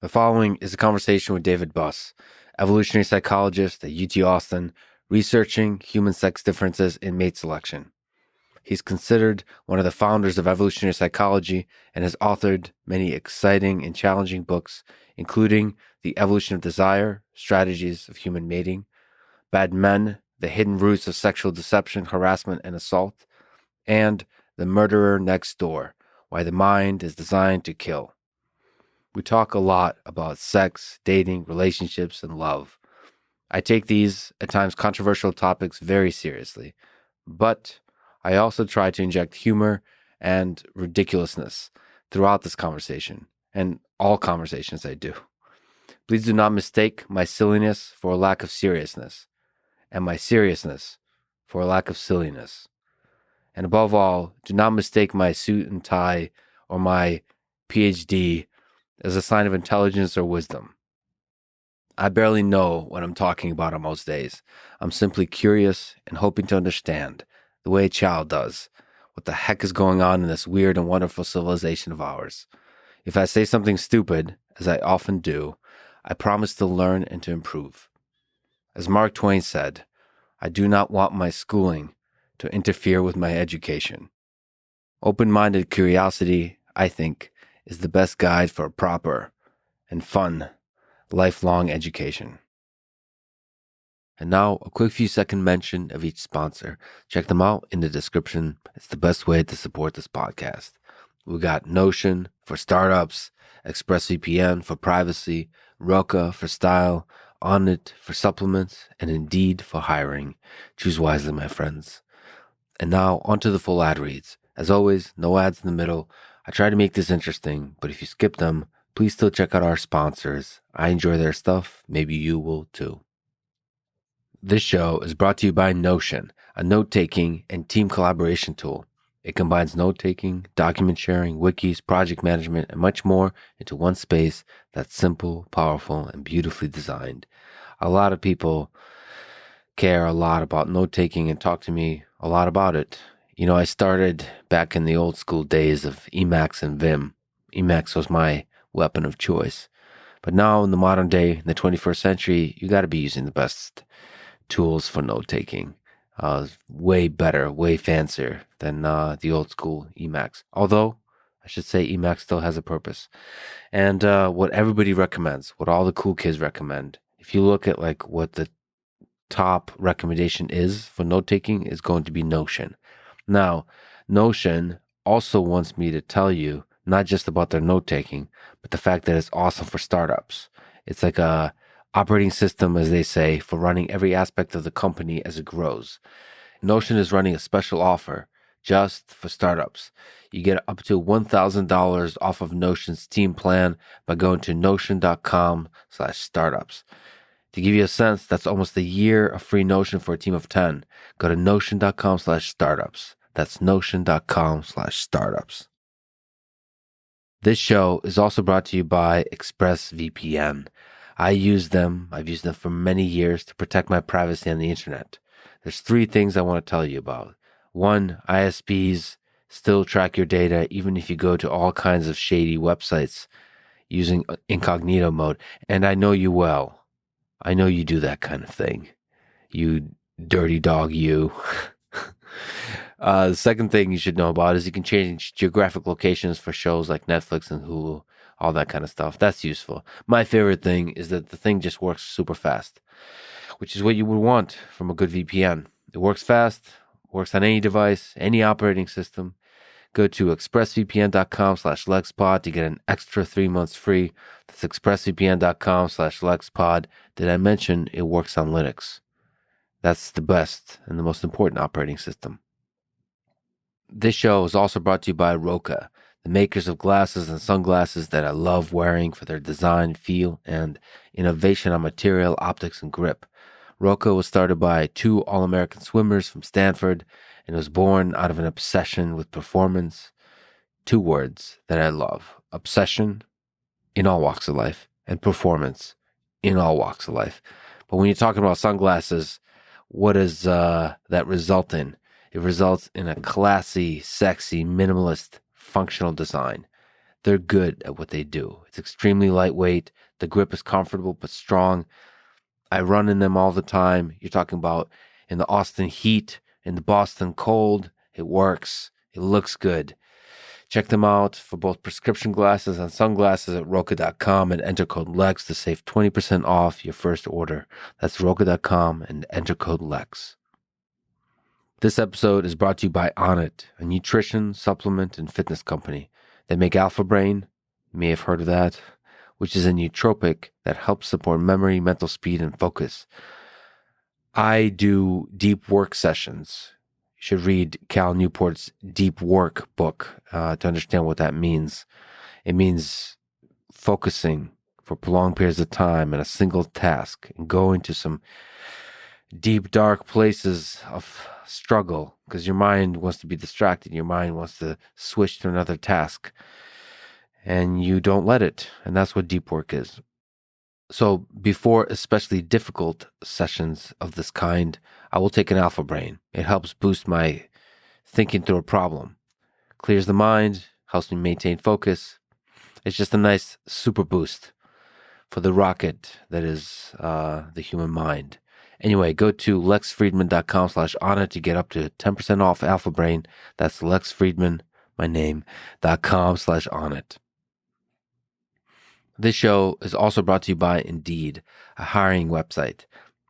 The following is a conversation with David Buss, evolutionary psychologist at UT Austin, researching human sex differences in mate selection. He's considered one of the founders of evolutionary psychology and has authored many exciting and challenging books, including The Evolution of Desire, Strategies of Human Mating, Bad Men, The Hidden Roots of Sexual Deception, Harassment, and Assault, and The Murderer Next Door, Why the Mind is Designed to Kill. We talk a lot about sex, dating, relationships, and love. I take these, at times controversial topics, very seriously, but I also try to inject humor and ridiculousness throughout this conversation, and all conversations I do. Please do not mistake my silliness for a lack of seriousness, and my seriousness for a lack of silliness. And above all, do not mistake my suit and tie or my PhD as a sign of intelligence or wisdom. I barely know what I'm talking about on most days. I'm simply curious and hoping to understand, the way a child does, what the heck is going on in this weird and wonderful civilization of ours. If I say something stupid, as I often do, I promise to learn and to improve. As Mark Twain said, I do not want my schooling to interfere with my education. Open-minded curiosity, I think, is the best guide for a proper and fun lifelong education. And now, a quick few second mention of each sponsor. Check them out in the description. It's the best way to support this podcast. We got Notion for startups, ExpressVPN for privacy, Roka for style, Onnit for supplements, and Indeed for hiring. Choose wisely, my friends. And now, onto the full ad reads. As always, no ads in the middle. I try to make this interesting, but if you skip them, please still check out our sponsors. I enjoy their stuff. Maybe you will too. This show is brought to you by Notion, a note-taking and team collaboration tool. It combines note-taking, document sharing, wikis, project management, and much more into one space that's simple, powerful, and beautifully designed. A lot of people care a lot about note-taking and talk to me a lot about it. You know, I started back in the old school days of Emacs and Vim. Emacs was my weapon of choice. But now in the modern day, in the 21st century, you got to be using the best tools for note-taking. Way better, way fancier than the old school Emacs. Although, I should say Emacs still has a purpose. And what everybody recommends, what all the cool kids recommend, if you look at like what the top recommendation is for note-taking, is going to be Notion. Now, Notion also wants me to tell you not just about their note-taking, but the fact that it's awesome for startups. It's like a operating system, as they say, for running every aspect of the company as it grows. Notion is running a special offer just for startups. You get up to $1,000 off of Notion's team plan by going to notion.com/startups. To give you a sense, that's almost a year of free Notion for a team of 10. Go to notion.com/startups. That's notion.com/startups. This show is also brought to you by ExpressVPN. I've used them for many years to protect my privacy on the internet. There's 3 things I want to tell you about. 1, ISPs still track your data even if you go to all kinds of shady websites using incognito mode. And I know you well. I know you do that kind of thing. You dirty dog, you. The second thing you should know about is you can change geographic locations for shows like Netflix and Hulu, all that kind of stuff. That's useful. My favorite thing is that the thing just works super fast, which is what you would want from a good VPN. It works fast, works on any device, any operating system. Go to expressvpn.com/LexPod to get an extra 3 months free. That's expressvpn.com/LexPod. Did I mention it works on Linux? That's the best and the most important operating system. This show is also brought to you by Roka, the makers of glasses and sunglasses that I love wearing for their design, feel, and innovation on material, optics, and grip. Roka was started by 2 All-American swimmers from Stanford and was born out of an obsession with performance. 2 words that I love: obsession in all walks of life and performance in all walks of life. But when you're talking about sunglasses, what does that result in? It results in a classy, sexy, minimalist, functional design They're good at what they do. It's extremely lightweight. The grip is comfortable but strong. I run in them all the time. You're talking about in the Austin heat, in the Boston cold. It works. It looks good. Check them out for both prescription glasses and sunglasses at Roka.com and enter code LEX to save 20% off your first order. That's Roka.com and enter code LEX. This episode is brought to you by Onnit, a nutrition, supplement, and fitness company. They make Alpha Brain, you may have heard of that, which is a nootropic that helps support memory, mental speed, and focus. I do deep work sessions. You should read Cal Newport's Deep Work book to understand what that means. It means focusing for prolonged periods of time on a single task and go into some deep, dark places of struggle because your mind wants to be distracted. Your mind wants to switch to another task and you don't let it. And that's what deep work is. So before especially difficult sessions of this kind, I will take an Alpha Brain. It helps boost my thinking through a problem, clears the mind, helps me maintain focus. It's just a nice super boost for the rocket that is the human mind. Anyway, go to lexfriedman.com/Onnit to get up to 10% off Alpha Brain. That's lexfriedman, my name, .com/Onnit. This show is also brought to you by Indeed, a hiring website.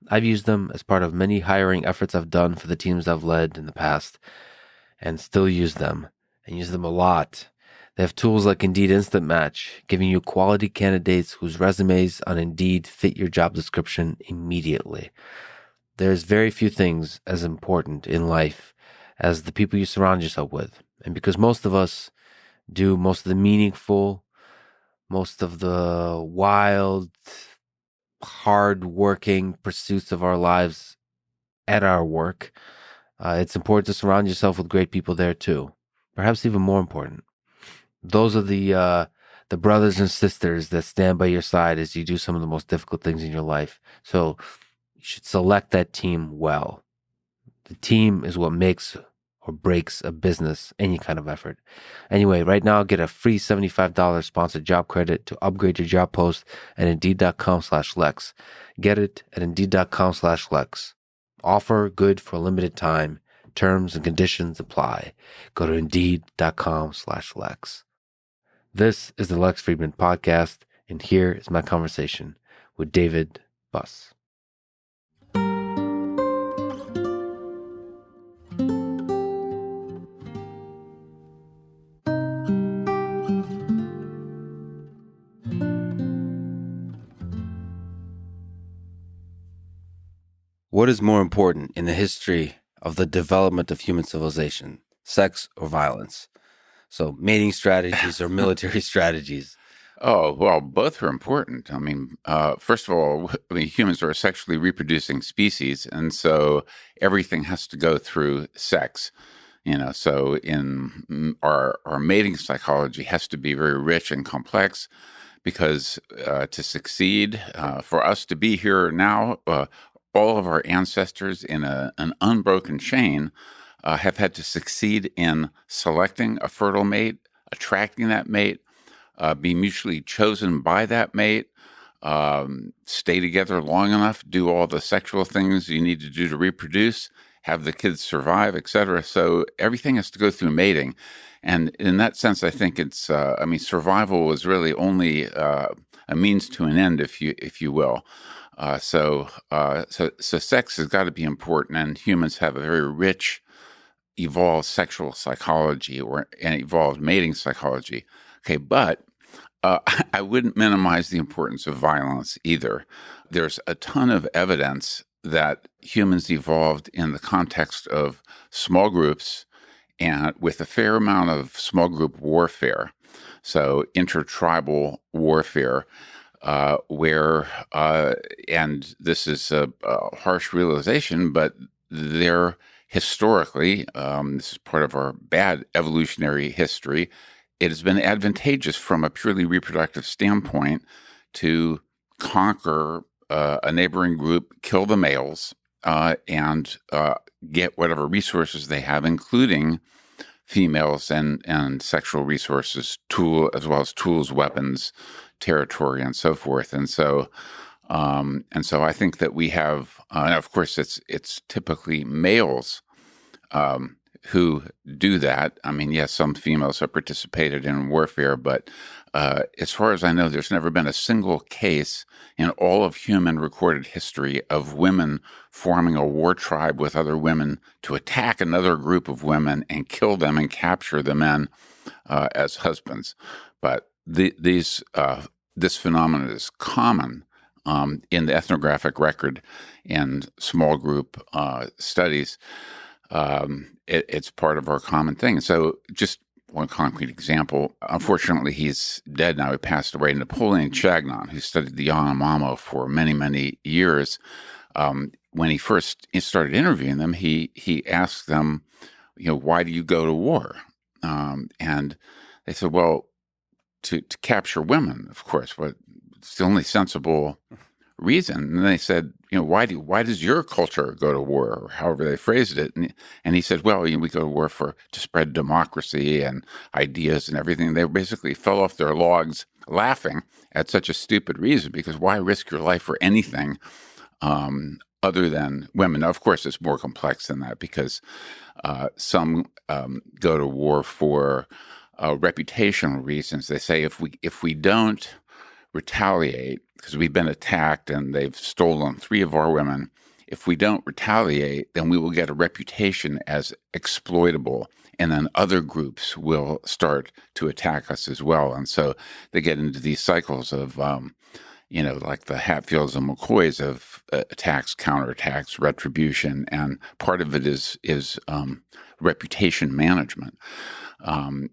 I've used them as part of many hiring efforts I've done for the teams I've led in the past and still use them and use them a lot. They have tools like Indeed Instant Match, giving you quality candidates whose resumes on Indeed fit your job description immediately. There's very few things as important in life as the people you surround yourself with. And because most of us do most of the meaningful, most of the wild, hard-working pursuits of our lives at our work, it's important to surround yourself with great people there too. Perhaps even more important. Those are the brothers and sisters that stand by your side as you do some of the most difficult things in your life. So you should select that team well. The team is what makes or breaks a business, any kind of effort. Anyway, right now, get a free $75 sponsored job credit to upgrade your job post at Indeed.com/Lex. Get it at Indeed.com/Lex. Offer good for a limited time. Terms and conditions apply. Go to Indeed.com/Lex. This is the Lex Friedman Podcast, and here is my conversation with David Buss. What is more important in the history of the development of human civilization, sex or violence? So mating strategies or military strategies? Oh, well, both are important. I mean, first of all, humans are a sexually reproducing species, and so everything has to go through sex. So in our mating psychology has to be very rich and complex because to succeed, for us to be here now, all of our ancestors in an unbroken chain have had to succeed in selecting a fertile mate, attracting that mate, be mutually chosen by that mate, stay together long enough, do all the sexual things you need to do to reproduce, have the kids survive, etc. So everything has to go through mating. And in that sense, I think it's, survival is really only a means to an end, if you will. So sex has got to be important, and humans have a very rich, evolved sexual psychology and evolved mating psychology. Okay, but I wouldn't minimize the importance of violence either. There's a ton of evidence that humans evolved in the context of small groups and with a fair amount of small group warfare, so intertribal warfare. And this is a harsh realization, but they're historically, this is part of our bad evolutionary history, it has been advantageous from a purely reproductive standpoint to conquer a neighboring group, kill the males, and get whatever resources they have, including females and sexual resources, as well as tools, weapons, territory, and so forth. And so I think that we have, and of course, it's typically males who do that. I mean, yes, some females have participated in warfare, but as far as I know, there's never been a single case in all of human recorded history of women forming a war tribe with other women to attack another group of women and kill them and capture the men as husbands. But this phenomenon is common in the ethnographic record and small group studies. It's part of our common thing. So just one concrete example. Unfortunately, he's dead now. He passed away. Napoleon Chagnon, who studied the Yanomamo for many, many years, when he first started interviewing them, he asked them, why do you go to war? And they said, well, to capture women, of course. But it's the only sensible reason. And they said, why does your culture go to war, or however they phrased it? And he said, well, we go to war to spread democracy and ideas and everything. They basically fell off their logs laughing at such a stupid reason, because why risk your life for anything other than women? Now, of course, it's more complex than that, because some go to war for reputational reasons. They say if we don't retaliate, because we've been attacked and they've stolen 3 of our women, if we don't retaliate, then we will get a reputation as exploitable, and then other groups will start to attack us as well. And so they get into these cycles of, like the Hatfields and McCoys of attacks, counterattacks, retribution, and part of it is reputation management.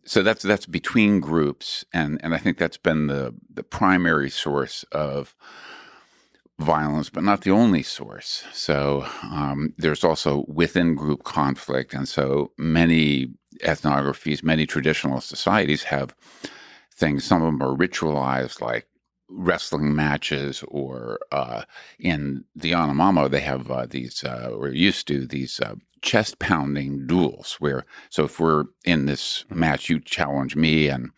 So that's between groups, and I think that's been the primary source of violence, but not the only source. So there's also within group conflict, and so many ethnographies, many traditional societies have things. Some of them are ritualized, like wrestling matches, or in the Yanomamo they have these, or used to, these chest pounding duels, so if we're in this match, you challenge me and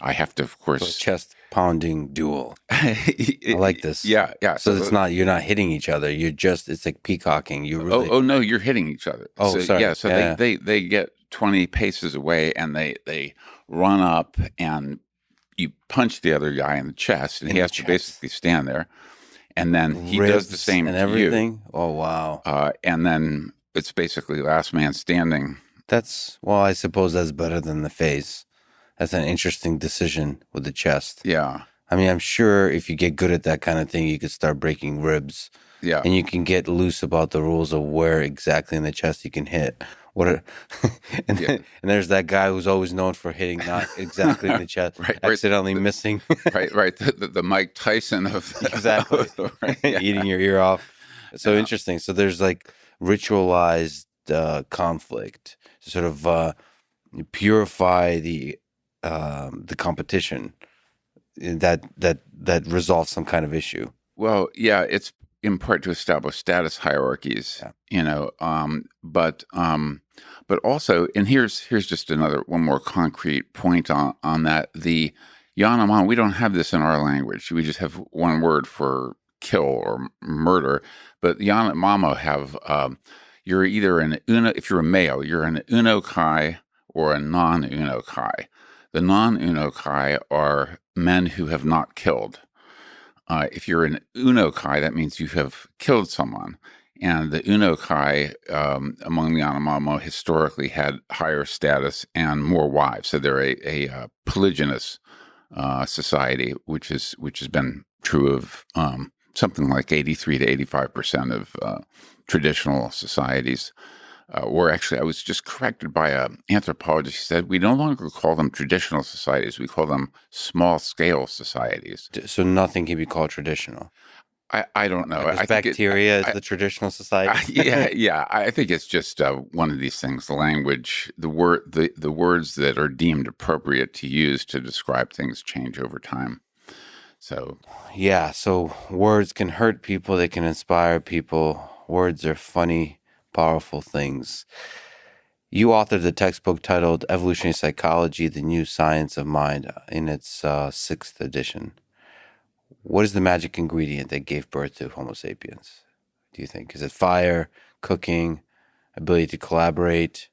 I have to, of course. So chest pounding duel. I like this. Yeah. So it's not, you're not hitting each other. it's like peacocking. You really. Oh no, you're hitting each other. Oh, sorry. Yeah. So yeah. They get 20 paces away and they run up and you punch the other guy in the chest, and he has to basically stand there. And then he does the same and to everything. You. Oh wow. And then it's basically last man standing. I suppose that's better than the face. That's an interesting decision with the chest. Yeah. I mean, I'm sure if you get good at that kind of thing, you could start breaking ribs. Yeah. And you can get loose about the rules of where exactly in the chest you can hit. And there's that guy who's always known for hitting not exactly in the chest, accidentally missing. right. The Mike Tyson of exactly eating your ear off. So interesting. So there's like ritualized conflict to sort of purify the competition that resolves some kind of issue. Well, yeah, it's in part to establish status hierarchies, but also, and here's just one more concrete point on that. The Yanomamo, we don't have this in our language. We just have one word for kill or murder, but Yanomamo have, you're either if you're a male, you're an Unokai or a non-Unokai. The non-Unokai are men who have not killed. If you're an Unokai, that means you have killed someone. And the Unokai among the Yanomamo historically had higher status and more wives. So they're a polygynous society, which has been true of something like 83 to 85% of traditional societies. Or actually, I was just corrected by an anthropologist. He said, we no longer call them traditional societies. We call them small-scale societies. So nothing can be called traditional. I don't know. Like bacteria is the traditional society. Yeah. I think it's just one of these things. The language, the words that are deemed appropriate to use to describe things change over time. So words can hurt people. They can inspire people. Words are funny, powerful things. You authored the textbook titled Evolutionary Psychology, The New Science of Mind in its sixth edition. What is the magic ingredient that gave birth to Homo sapiens, do you think? Is it fire, cooking, ability to collaborate,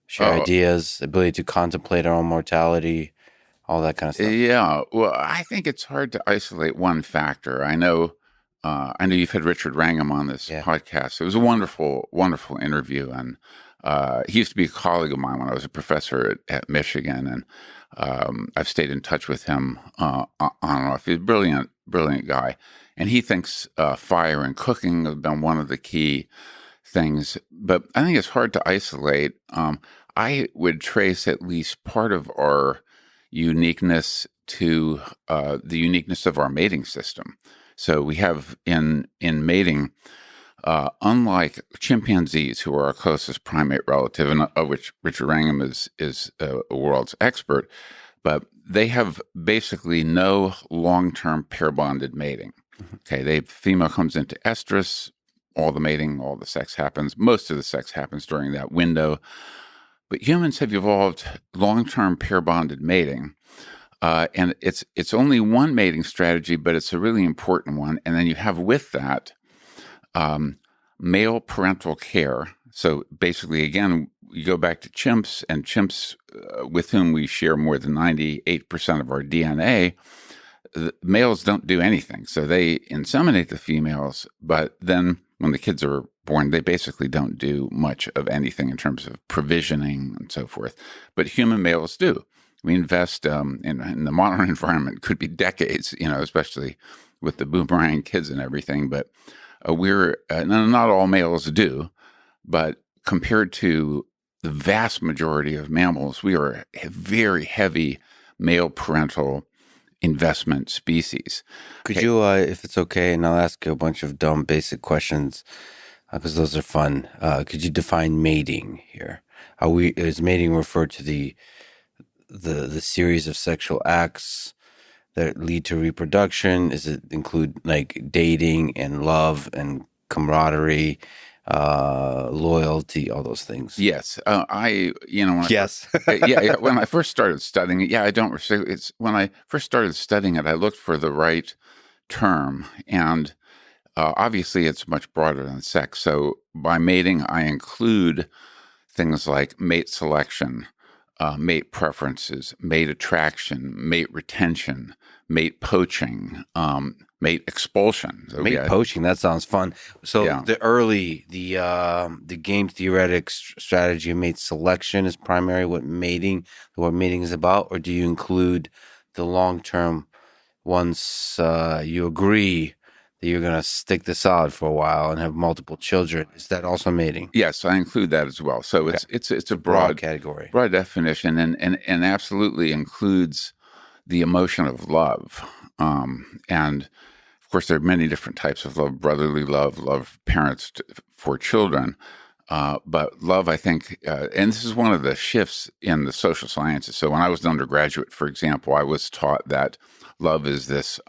share Oh, ideas, ability to contemplate our own mortality, all that kind of stuff? yeah. Well, I think it's hard to isolate one factor. I know you've had Richard Wrangham on this Yeah. podcast. It was a wonderful, wonderful interview, and he used to be a colleague of mine when I was a professor at Michigan, and I've stayed in touch with him on and off. He's a brilliant, brilliant guy, and he thinks fire and cooking have been one of the key things. But I think it's hard to isolate. I would trace at least part of our uniqueness to the uniqueness of our mating system. So we have in mating, unlike chimpanzees, who are our closest primate relative, and of which Richard Wrangham is a world's expert, but they have basically no long-term pair bonded mating. Okay, female comes into estrus, all the mating, all the sex happens. Most of the sex happens during that window. But humans have evolved long-term pair bonded mating. And it's only one mating strategy, but it's a really important one. And then you have with that male parental care. So basically, again, you go back to chimps, and chimps with whom we share more than 98% of our DNA, the males don't do anything. So they inseminate the females, but then when the kids are born, they basically don't do much of anything in terms of provisioning and so forth. But human males do. We invest in the modern environment, could be decades, especially with the boomerang kids and everything. But we're not all males do, but compared to the vast majority of mammals, we are a very heavy male parental investment species. Could you, if it's okay, and I'll ask you a bunch of dumb, basic questions because those are fun. Could you define mating here? Is mating referred to the series of sexual acts that lead to reproduction? Does it include like dating and love and camaraderie, loyalty, all those things? Yes, Yes. When I first started studying it, I don't. It's when I first started studying it, I looked for the right term, and obviously, it's much broader than sex. So by mating, I include things like mate selection, mate preferences, mate attraction, mate retention, mate poaching, mate expulsion. So Mate poaching, that sounds fun. So Yeah. the game theoretic strategy of mate selection is primary what mating is about, or do you include the long term once you agree that you're going to stick this out for a while and have multiple children? Is that also mating? Yes, I include that as well. So it's a broad category, broad definition, and absolutely includes the emotion of love. And of course, there are many different types of love: brotherly love parents for children. But love, I think, and this is one of the shifts in the social sciences. So when I was an undergraduate, for example, I was taught that love is this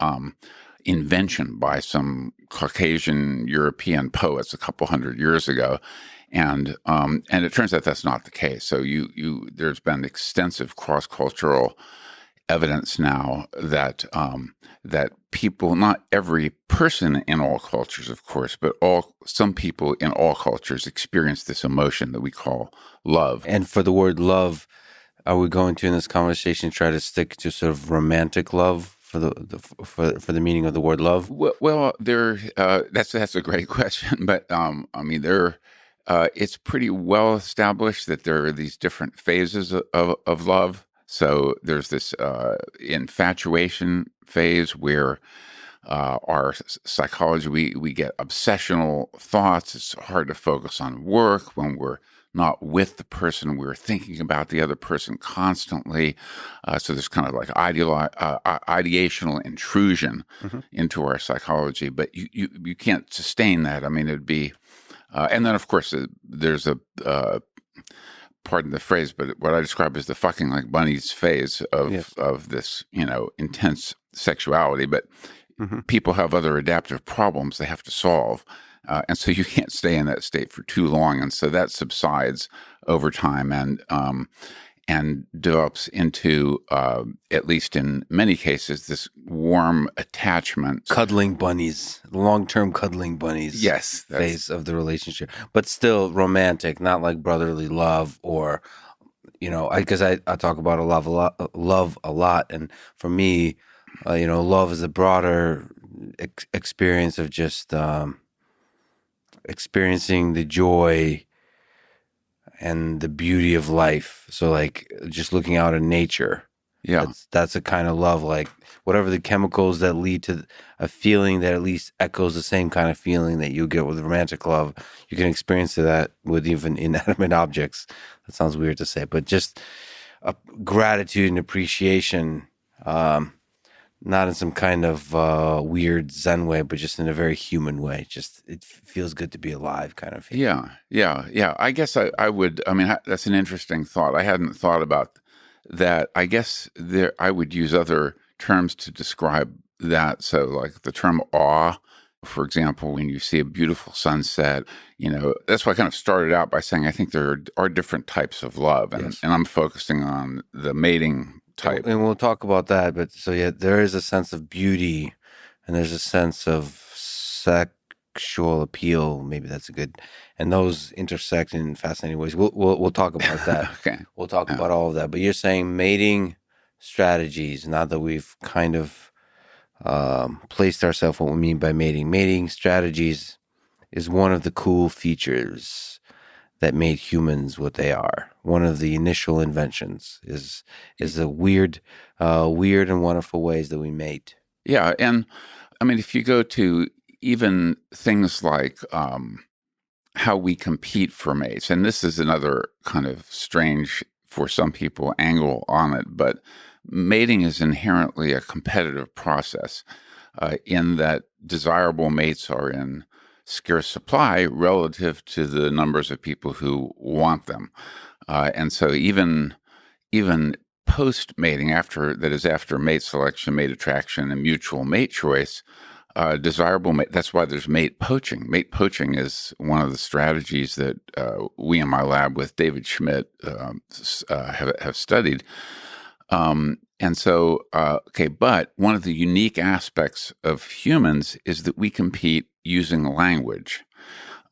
invention by some Caucasian European poets a couple hundred years ago. And it turns out that's not the case. So there's been extensive cross-cultural evidence now that that people, not every person in all cultures, of course, but some people in all cultures experience this emotion that we call love. And for the word love, are we going to in this conversation try to stick to sort of romantic love for the meaning of the word love? Well, that's a great question, but it's pretty well established that there are these different phases of love. So there's this infatuation phase where our psychology, we get obsessional thoughts. It's hard to focus on work when we're not with the person. We're thinking about the other person constantly. So there's kind of like ideational intrusion into our psychology, but you can't sustain that. I mean, it'd be, and then of course there's pardon the phrase, but what I describe as the fucking like bunnies phase of this, intense sexuality. But people have other adaptive problems they have to solve. And so you can't stay in that state for too long. And so that subsides over time and develops into, at least in many cases, this warm attachment. Cuddling bunnies, long-term cuddling bunnies. Yes. Phase of the relationship, but still romantic, not like brotherly love or, because I talk about love a lot. And for me, love is a broader experience of just experiencing the joy and the beauty of life. So like just looking out in nature. Yeah. That's a kind of love, like whatever the chemicals that lead to a feeling that at least echoes the same kind of feeling that you get with romantic love. You can experience that with even inanimate objects. That sounds weird to say, but just a gratitude and appreciation, not in some kind of weird Zen way, but just in a very human way. Just it feels good to be alive, kind of feeling. Yeah. I guess I would. I mean, that's an interesting thought. I hadn't thought about that. I guess I would use other terms to describe that. So, like the term awe, for example, when you see a beautiful sunset, that's why I kind of started out by saying I think there are different types of love, and I'm focusing on the mating type. And we'll talk about that. But so, yeah, there is a sense of beauty and there's a sense of sexual appeal. Maybe that's a good, and those intersect in fascinating ways. We'll talk about that. Okay. We'll talk about all of that. But you're saying mating strategies, now that we've kind of placed ourselves what we mean by mating strategies is one of the cool features that made humans what they are. One of the initial inventions is the weird and wonderful ways that we mate. Yeah, and I mean, if you go to even things like how we compete for mates, and this is another kind of strange, for some people, angle on it, but mating is inherently a competitive process in that desirable mates are in scarce supply relative to the numbers of people who want them. And so even post-mating, after mate selection, mate attraction, and mutual mate choice, desirable mate, that's why there's mate poaching. Mate poaching is one of the strategies that we in my lab with David Schmidt have studied. And so, but one of the unique aspects of humans is that we compete using language.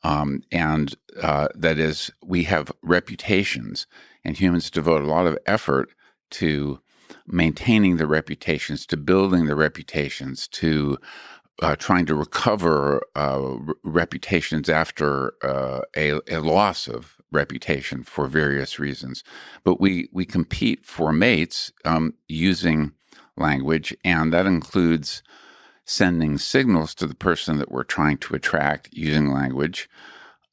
And that is, we have reputations, and humans devote a lot of effort to maintaining the reputations, to building the reputations, to trying to recover reputations after a loss of reputation for various reasons. But we compete for mates using language, and that includes sending signals to the person that we're trying to attract using language,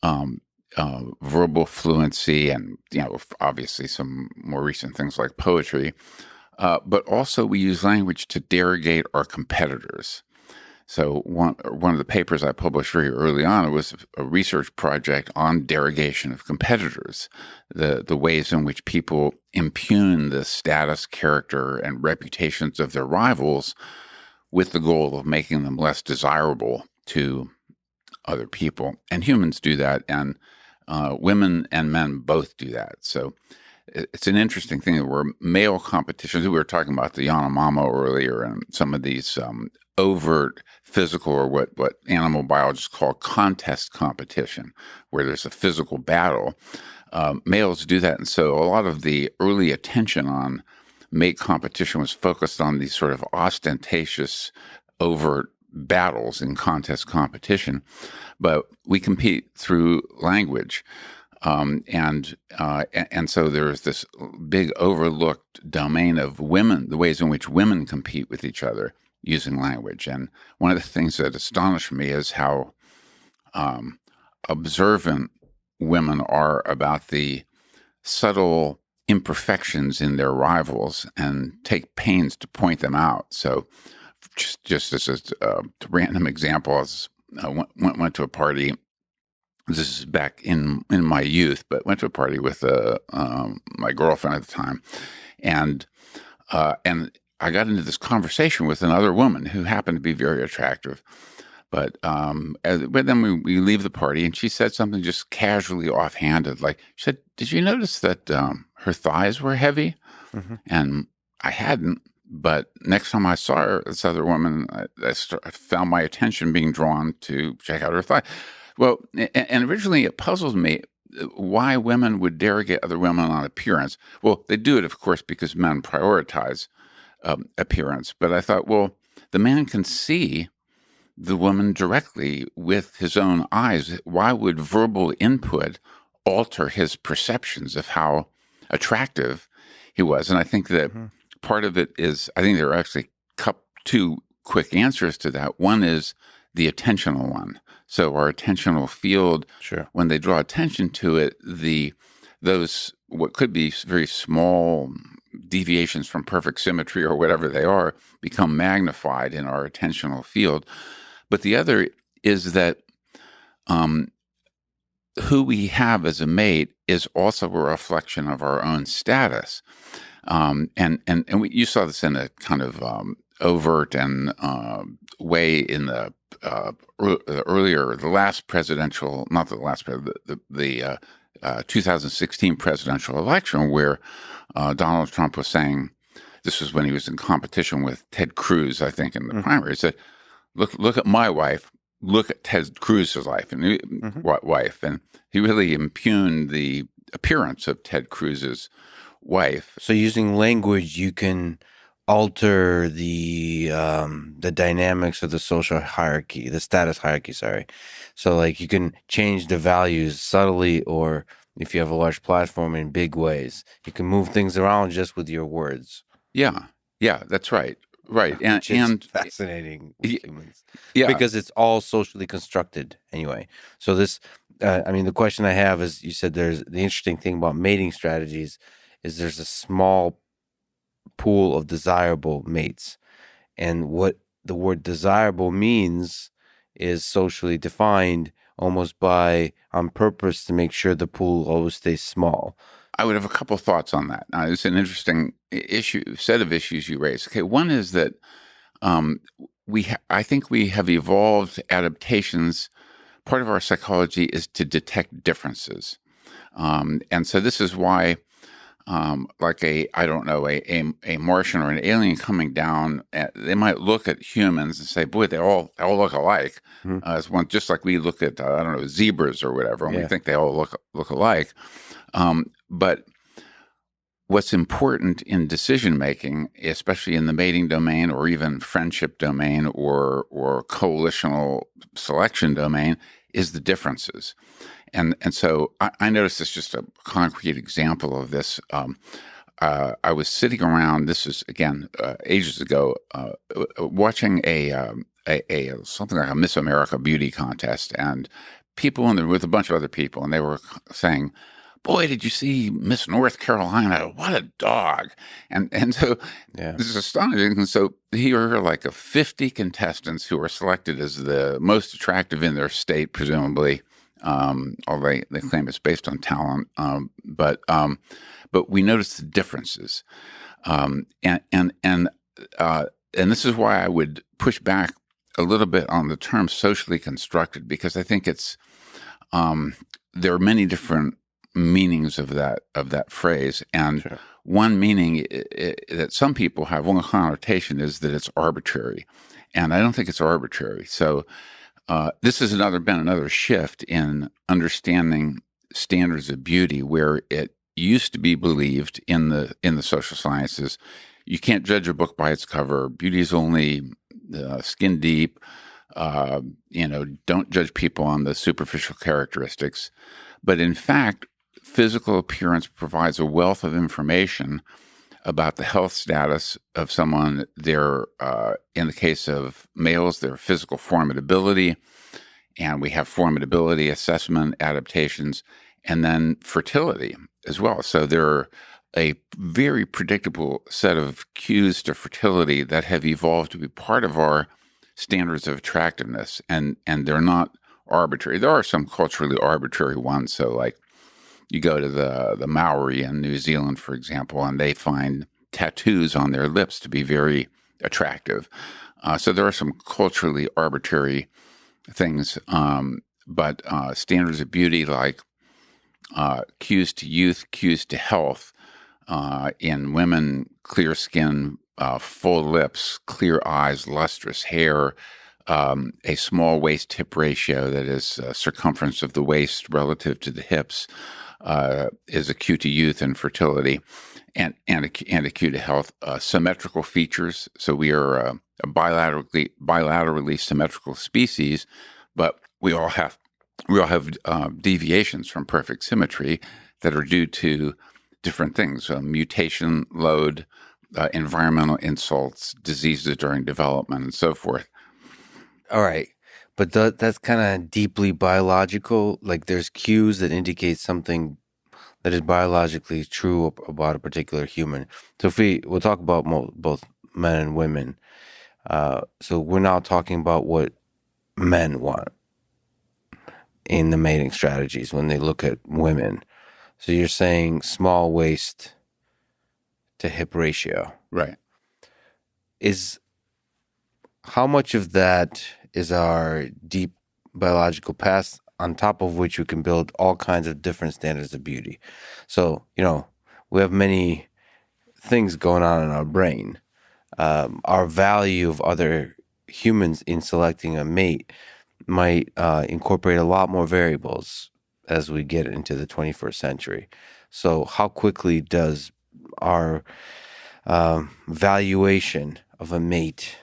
verbal fluency, and obviously some more recent things like poetry. But also we use language to derogate our competitors. So one of the papers I published very early on was a research project on derogation of competitors, the ways in which people impugn the status, character, and reputations of their rivals with the goal of making them less desirable to other people. And humans do that, and women and men both do that. So it's an interesting thing that we're male competitions. We were talking about the Yanomamo earlier, and some of these overt physical, or what animal biologists call contest competition, where there's a physical battle. Males do that. And so a lot of the early attention on mate competition was focused on these sort of ostentatious, overt battles in contest competition. But we compete through language. And so there's this big overlooked domain of women, the ways in which women compete with each other using language. And one of the things that astonished me is how observant women are about the subtle imperfections in their rivals and take pains to point them out. So just as a random example, I went to a party. This is back in my youth, but went to a party with my girlfriend at the time, and I got into this conversation with another woman who happened to be very attractive, But then we leave the party, and she said something just casually offhanded, like she said, "Did you notice that her thighs were heavy?" Mm-hmm. And I hadn't. But next time I saw her, this other woman, I found my attention being drawn to check out her thigh. Well, and originally it puzzled me why women would derogate other women on appearance. Well, they do it, of course, because men prioritize appearance. But I thought, well, the man can see the woman directly with his own eyes. Why would verbal input alter his perceptions of how attractive he was? And I think that part of it is, I think there are actually two quick answers to that. One is the attentional one. So our attentional field, Sure. when they draw attention to it, those what could be very small deviations from perfect symmetry or whatever they are become magnified in our attentional field. But the other is that who we have as a mate is also a reflection of our own status. You saw this in a kind of overt and way in the last presidential, not the last, the 2016 presidential election, where Donald Trump was saying, this was when he was in competition with Ted Cruz, I think, in the primary. He said, "Look at my wife. Look at Ted Cruz's wife." And he really impugned the appearance of Ted Cruz's wife. So using language, you can alter the dynamics of the social hierarchy, the status hierarchy, sorry. So like you can change the values subtly, or if you have a large platform, in big ways. You can move things around just with your words. Yeah, that's right. Right. Which is fascinating with humans. Yeah. Because it's all socially constructed anyway. So this, the question I have is, you said the interesting thing about mating strategies is there's a small pool of desirable mates. And what the word desirable means is socially defined almost on purpose to make sure the pool always stays small. I would have a couple thoughts on that. It's an interesting set of issues you raise. Okay, one is that I think we have evolved adaptations. Part of our psychology is to detect differences, and so this is why, like a Martian or an alien coming down, they might look at humans and say, "Boy, they all look alike." As one, just like we look at zebras or whatever, and we think they all look alike. But what's important in decision making, especially in the mating domain or even friendship domain or coalitional selection domain, is the differences. And so I noticed this, just a concrete example of this. I was sitting around, this is again ages ago, watching a something like a Miss America beauty contest, and people in there with a bunch of other people, and they were saying, "Boy, did you see Miss North Carolina? What a dog!" And so this is astonishing. And so here are like 50 contestants who are selected as the most attractive in their state, presumably. Although they claim it's based on talent, but we notice the differences, and this is why I would push back a little bit on the term socially constructed, because I think it's there are many different meanings of that phrase, and one meaning that some people have, one connotation, is that it's arbitrary, and I don't think it's arbitrary. So this has been another shift in understanding standards of beauty, where it used to be believed in the social sciences, you can't judge a book by its cover. Beauty is only skin deep. Don't judge people on the superficial characteristics. But in fact, physical appearance provides a wealth of information about the health status of someone, in the case of males, their physical formidability, and we have formidability assessment adaptations, and then fertility as well. So there are a very predictable set of cues to fertility that have evolved to be part of our standards of attractiveness, and they're not arbitrary. There are some culturally arbitrary ones. So like you go to the Maori in New Zealand, for example, and they find tattoos on their lips to be very attractive. So there are some culturally arbitrary things, but standards of beauty like cues to youth, cues to health. In women, clear skin, full lips, clear eyes, lustrous hair, a small waist hip ratio, that is circumference of the waist relative to the hips, is a cue to youth and fertility, and a cue to health. Symmetrical features. So we are a bilaterally symmetrical species, but we all have deviations from perfect symmetry that are due to different things: mutation, load, environmental insults, diseases during development, and so forth. All right. But that's kind of deeply biological. Like there's cues that indicate something that is biologically true about a particular human. So we'll talk about both men and women. So we're now talking about what men want in the mating strategies when they look at women. So you're saying small waist to hip ratio. Right. How much of that is our deep biological past, on top of which we can build all kinds of different standards of beauty? So, we have many things going on in our brain. Our value of other humans in selecting a mate might incorporate a lot more variables as we get into the 21st century. So how quickly does our valuation of a mate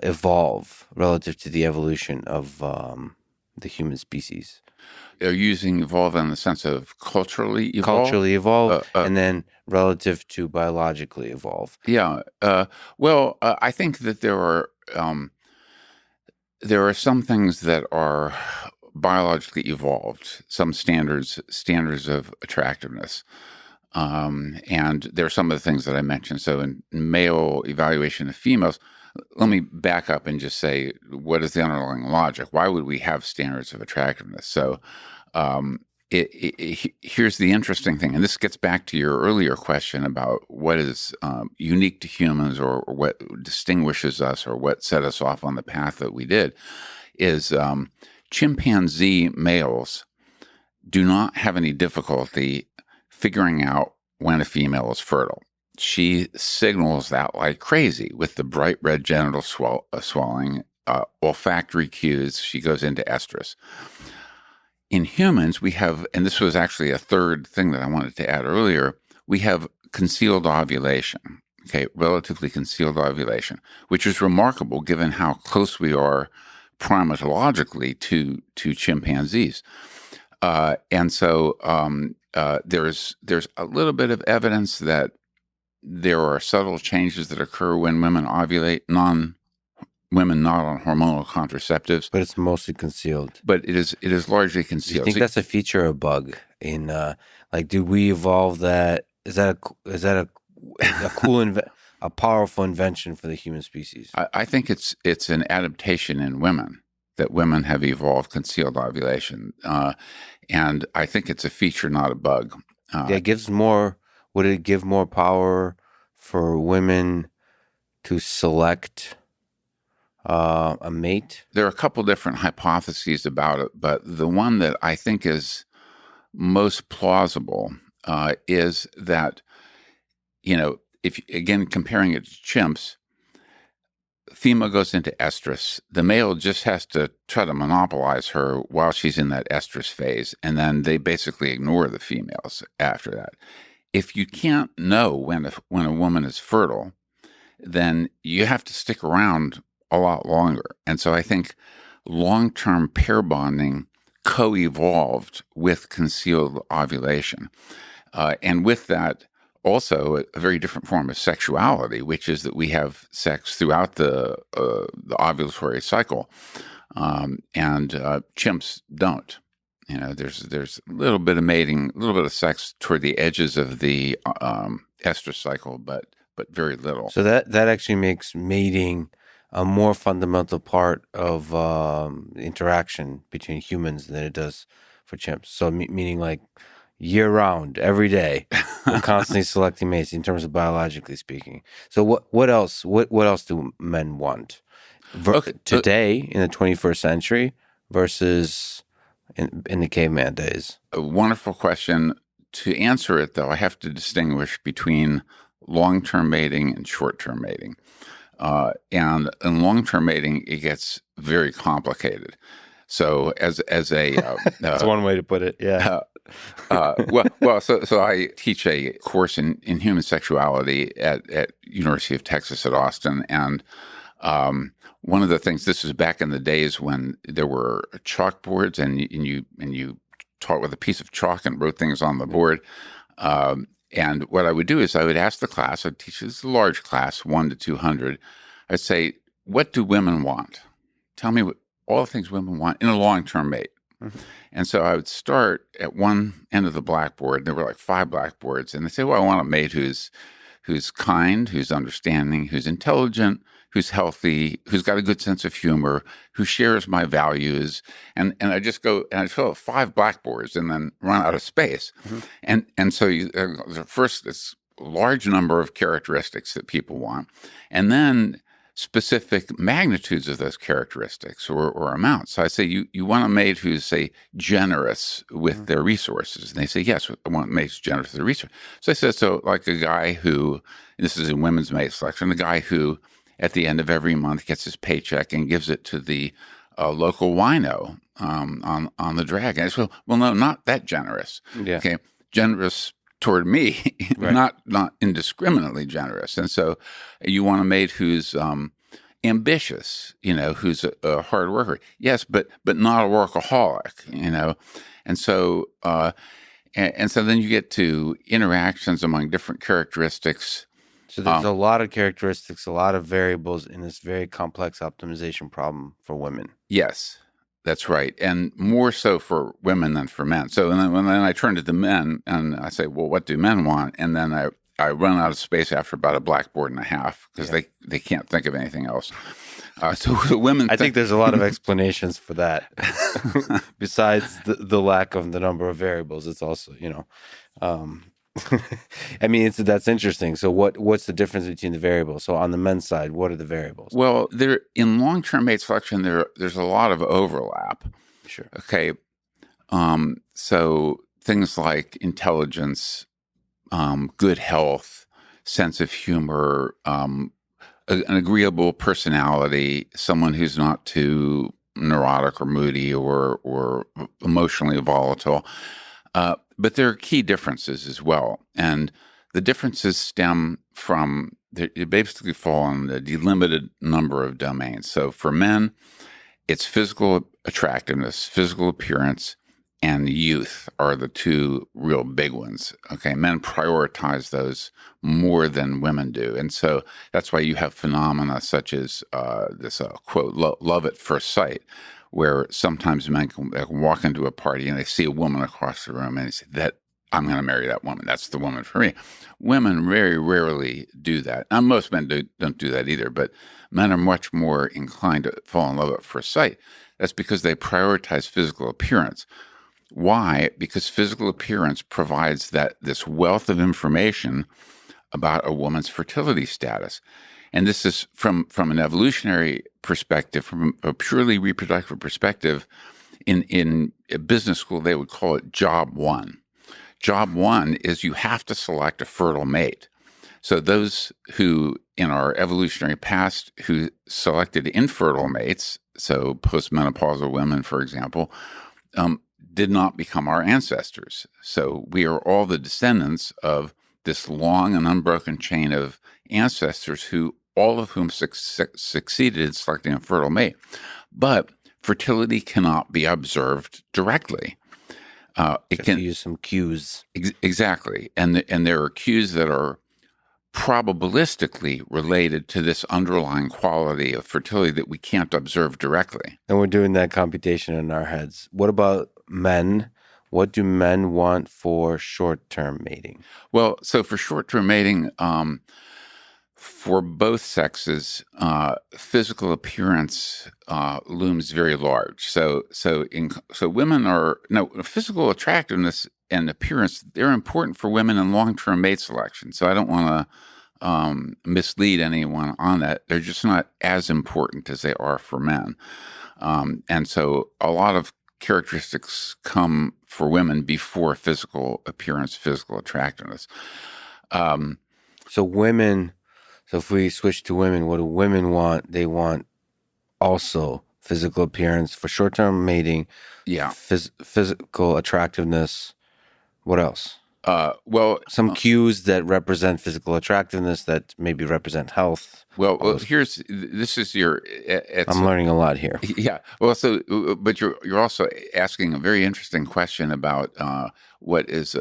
evolve relative to the evolution of the human species? They're using evolve in the sense of culturally evolve? And then relative to biologically evolve. Yeah. I think that there are some things that are biologically evolved, some standards of attractiveness. And there are some of the things that I mentioned. So in male evaluation of females, let me back up and just say, what is the underlying logic? Why would we have standards of attractiveness? So here's the interesting thing, and this gets back to your earlier question about what is unique to humans, or what distinguishes us, or what set us off on the path that we did, is chimpanzee males do not have any difficulty figuring out when a female is fertile. She signals that like crazy with the bright red genital swelling, olfactory cues. She goes into estrus. In humans, we have, and this was actually a third thing that I wanted to add earlier, we have concealed ovulation, relatively concealed ovulation, which is remarkable given how close we are primatologically to chimpanzees. And so there's a little bit of evidence that there are subtle changes that occur when women ovulate, women not on hormonal contraceptives. But it's mostly concealed. But it is largely concealed. Do you think that's a feature or a bug? In did we evolve that? Is that a cool a powerful invention for the human species? I think it's an adaptation in women, that women have evolved concealed ovulation, and I think it's a feature, not a bug. It gives more. Would it give more power for women to select a mate? There are a couple different hypotheses about it, but the one that I think is most plausible is that, if again comparing it to chimps, female goes into estrus. The male just has to try to monopolize her while she's in that estrus phase, and then they basically ignore the females after that. If you can't know when a woman is fertile, then you have to stick around a lot longer. And so I think long-term pair bonding co-evolved with concealed ovulation. And with that, also a very different form of sexuality, which is that we have sex throughout the ovulatory cycle, and chimps don't. There's a little bit of mating, a little bit of sex toward the edges of the estrus cycle, but very little. So that actually makes mating a more fundamental part of interaction between humans than it does for chimps. So meaning like year round, every day, we're constantly selecting mates in terms of biologically speaking. So what else? What else do men want Today in the 21st century versus in the caveman days? A wonderful question. To answer it, though, I have to distinguish between long-term mating and short-term mating. And in long-term mating, it gets very complicated. So as a that's one way to put it. Yeah. So I teach a course in human sexuality at University of Texas at Austin, and one of the things, this was back in the days when there were chalkboards, and you taught with a piece of chalk and wrote things on the board. And what I would do is I would ask the class, I'd teach this large class, 1 to 200. I'd say, what do women want? Tell me what all the things women want in a long-term mate. Mm-hmm. And so I would start at one end of the blackboard. There were like 5 blackboards. And they say, well, I want a mate who's kind, who's understanding, who's intelligent, who's healthy, who's got a good sense of humor, who shares my values. And I just go and I fill up 5 blackboards and then run out of space. Mm-hmm. And so first, this large number of characteristics that people want, and then specific magnitudes of those characteristics or amounts. So I say, you want a mate who's, say, generous with their resources. And they say, yes, I want a mate who's generous with their resources. So I said, so like a guy who, this is in women's mate selection, a guy who at the end of every month gets his paycheck and gives it to the local wino on the drag. And I said, well, no, not that generous. Yeah. Okay, generous toward me, right. not indiscriminately generous. And so you want a mate who's ambitious, who's a hard worker. Yes, but not a workaholic, And so and so then you get to interactions among different characteristics. So there's a lot of characteristics, a lot of variables in this very complex optimization problem for women. Yes. That's right. And more so for women than for men. So and then I turn to the men and I say, well, what do men want? And then I run out of space after about a blackboard and a half because they can't think of anything else. So the women... I think there's a lot of explanations for that. Besides the lack of the number of variables, it's also, I mean, that's interesting. So what's the difference between the variables? So on the men's side, what are the variables? Well, in long-term mate selection, there's a lot of overlap. Sure. Okay. So things like intelligence, good health, sense of humor, an agreeable personality, someone who's not too neurotic or moody or emotionally volatile. But there are key differences as well. And the differences stem from, they basically fall on the delimited number of domains. So for men, it's physical attractiveness, physical appearance, and youth are the 2 real big ones. Okay, men prioritize those more than women do. And so that's why you have phenomena such as this quote, love at first sight, where sometimes men can walk into a party and they see a woman across the room and they say, that I'm going to marry that woman. That's the woman for me. Women very rarely do that. Now, most men don't do that either, but men are much more inclined to fall in love at first sight. That's because they prioritize physical appearance. Why? Because physical appearance provides this wealth of information about a woman's fertility status. And this is from an evolutionary perspective, from a purely reproductive perspective. In a business school, they would call it job 1. Job 1 is you have to select a fertile mate. So those who, in our evolutionary past, who selected infertile mates, so postmenopausal women, for example, did not become our ancestors. So we are all the descendants of this long and unbroken chain of ancestors all of whom succeeded in selecting a fertile mate. But fertility cannot be observed directly. It can use some cues. Exactly. And there are cues that are probabilistically related to this underlying quality of fertility that we can't observe directly. And we're doing that computation in our heads. What about men? What do men want for short-term mating? Well, so for short-term mating, for both sexes, physical appearance looms very large. So women physical attractiveness and appearance, they're important for women in long-term mate selection. So I don't want mislead anyone on that. They're just not as important as they are for men. And so a lot of characteristics come for women before physical appearance, physical attractiveness. So if we switch to women, what do women want? They want also physical appearance for short-term mating, Yeah. physical attractiveness. What else? Some cues that represent physical attractiveness that maybe represent health. I'm learning a lot here. Yeah. Well, but you're also asking a very interesting question about what is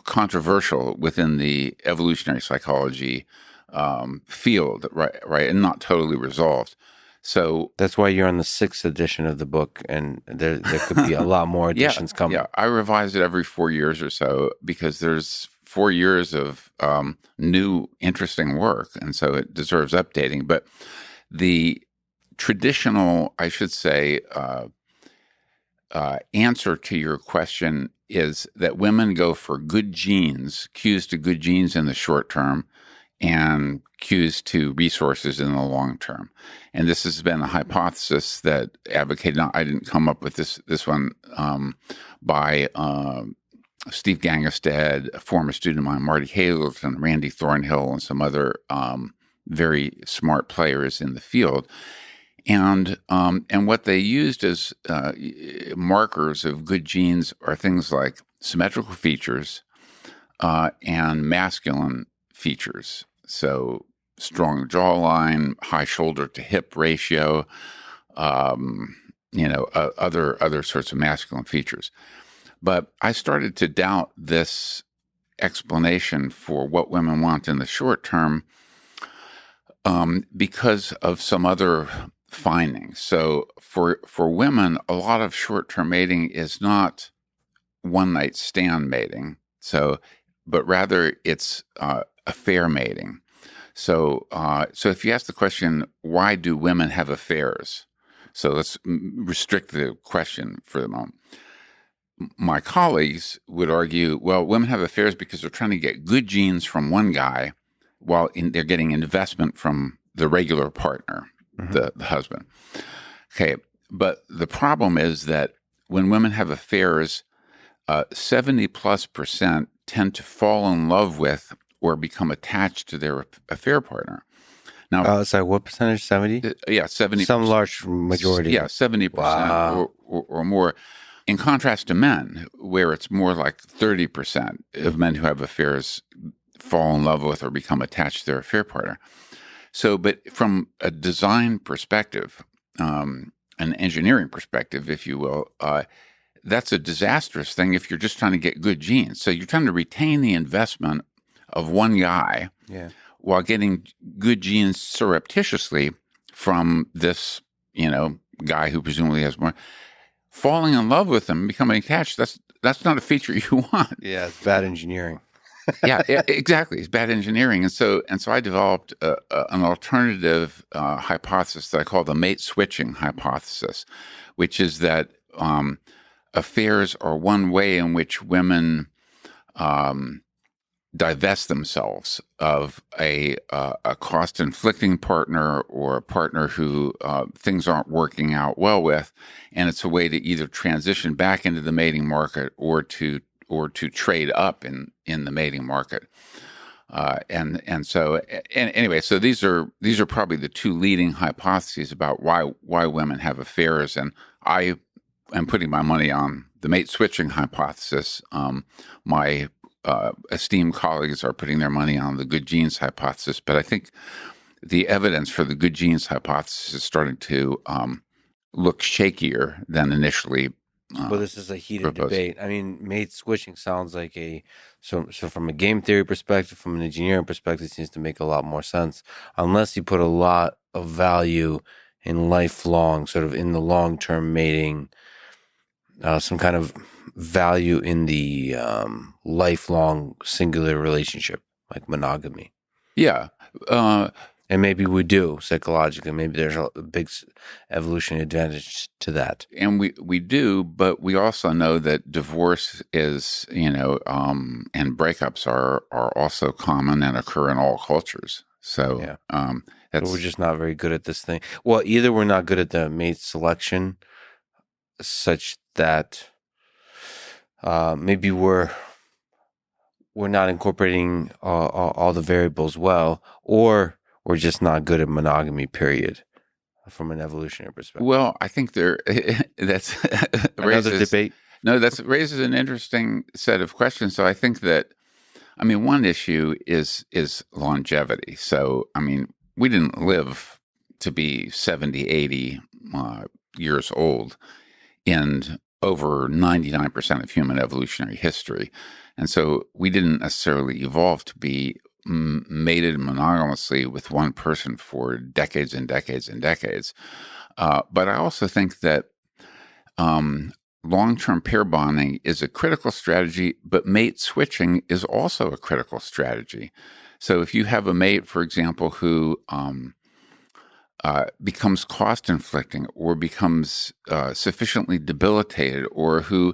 controversial within the evolutionary psychology field, right, and not totally resolved. So that's why you're on the 6th edition of the book, and there could be a lot more editions coming. Yeah, I revise it every 4 years or so because there's 4 years of new, interesting work, and so it deserves updating. But the traditional, I should say, answer to your question is that women go for good genes, cues to good genes in the short term, and cues to resources in the long term. And this has been a hypothesis that advocated. Now, I didn't come up with this one by Steve Gangestad, a former student of mine, Marty Hazleton, Randy Thornhill, and some other very smart players in the field. And what they used as markers of good genes are things like symmetrical features and masculine features. So strong jawline, high shoulder to hip ratio, other sorts of masculine features. But I started to doubt this explanation for what women want in the short term because of some other findings. So for women, a lot of short-term mating is not one-night stand mating. But rather it's affair mating. So if you ask the question, why do women have affairs? So let's restrict the question for the moment. My colleagues would argue, well, women have affairs because they're trying to get good genes from one guy while they're getting investment from the regular partner, the husband. Okay, but the problem is that when women have affairs, 70+% tend to fall in love with or become attached to their affair partner. Now, sorry, what percentage? 70? Yeah, 70%. Some large majority. Yeah, 70% or more. In contrast to men, where it's more like 30% of men who have affairs fall in love with or become attached to their affair partner. So, but from a design perspective, an engineering perspective, if you will, that's a disastrous thing if you're just trying to get good genes. So you're trying to retain the investment of one guy while getting good genes surreptitiously from this, guy who presumably has more. Falling in love with them, becoming attached, that's not a feature you want. Yeah, it's bad engineering. Yeah, exactly. It's bad engineering. And so I developed an alternative hypothesis that I call the mate switching hypothesis, which is that affairs are one way in which women divest themselves of a cost-inflicting partner or a partner who things aren't working out well with, and it's a way to either transition back into the mating market or to trade up in the mating market. So these are probably the two leading hypotheses about why women have affairs, and I am putting my money on the mate switching hypothesis. My esteemed colleagues are putting their money on the good genes hypothesis, but I think the evidence for the good genes hypothesis is starting to look shakier than initially. Well, this is a heated proposed. debate. I mean, mate switching sounds like so from a game theory perspective, from an engineering perspective, it seems to make a lot more sense, unless you put a lot of value in lifelong, sort of in the long-term mating, some kind of value in the lifelong singular relationship, like monogamy. Yeah. And And maybe we do psychologically. Maybe there's a big evolutionary advantage to that. And we do, but we also know that divorce is, and breakups are also common and occur in all cultures. So, Yeah. that's, So we're just not very good at this thing. Well, either we're not good at the mate selection, such that maybe we're not incorporating all the variables well, or we're just not good at monogamy, period, from an evolutionary perspective. well, I think that's Another debate. No, that raises an interesting set of questions. So I think that, one issue is longevity. So, we didn't live to be 70, 80 years old in over 99% of human evolutionary history. And so we didn't necessarily evolve to be mated monogamously with one person for decades and decades and decades. But I also think that long-term pair bonding is a critical strategy, but mate switching is also a critical strategy. So if you have a mate, for example, who becomes cost-inflicting or becomes sufficiently debilitated, or who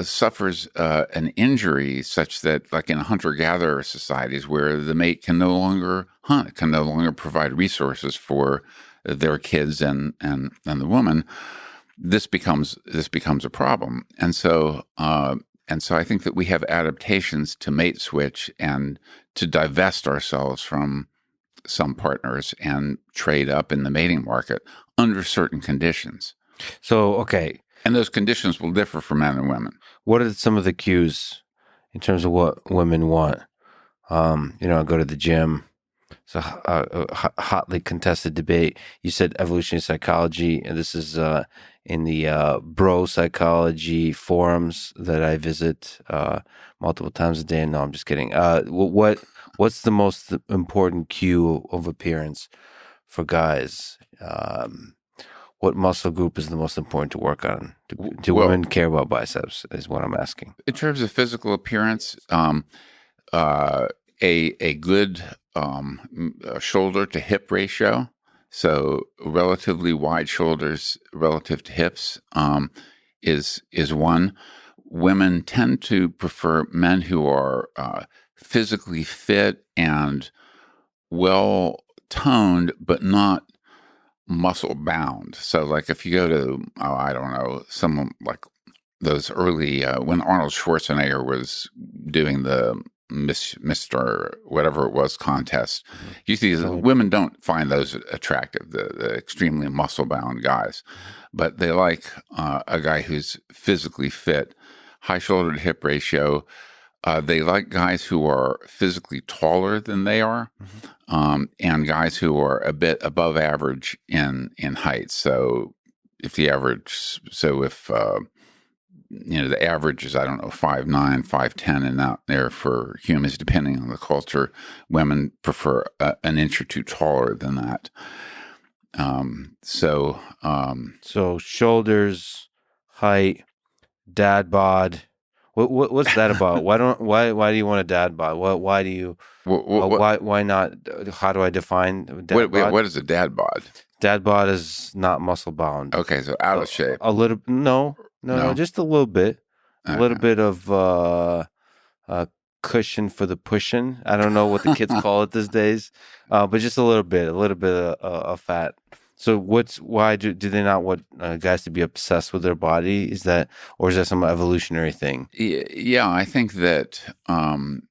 suffers an injury such that, like in hunter-gatherer societies where the mate can no longer hunt, can no longer provide resources for their kids and the woman, this becomes a problem. And so I think that we have adaptations to mate switch and to divest ourselves from some partners and trade up in the mating market under certain conditions. So, okay. And those conditions will differ for men and women. What are some of the cues in terms of what women want? I go to the gym. It's a hotly contested debate. You said evolutionary psychology, and this is in the bro psychology forums that I visit multiple times a day. No, I'm just kidding. What's the most important cue of appearance for guys? What muscle group is the most important to work on? Do women care about biceps? Is what I'm asking. In terms of physical appearance, a good shoulder to hip ratio, so relatively wide shoulders relative to hips, is one. Women tend to prefer men who are physically fit and well toned, but not muscle bound. So, like if you go to, I don't know, someone like those early when Arnold Schwarzenegger was doing the Mr. whatever it was contest. Usually women don't find those attractive, the extremely muscle-bound guys, but they like a guy who's physically fit, high shoulder to hip ratio. They like guys who are physically taller than they are, and guys who are a bit above average in height. So if the average is, I don't know, 5'9", 5'10", and out there for humans, depending on the culture, women prefer an inch or two taller than that. So shoulders, height, dad bod. What's that about? Why do you want a dad bod? Why do you? Why not? How do I define dad bod? What is a dad bod? Dad bod is not muscle bound. Okay, so out of shape. A little no, just a little bit. A little bit of cushion for the pushing. I don't know what the kids call it these days, but just a little bit of fat. So why do they not want guys to be obsessed with their body? Is that some evolutionary thing? Yeah, I think that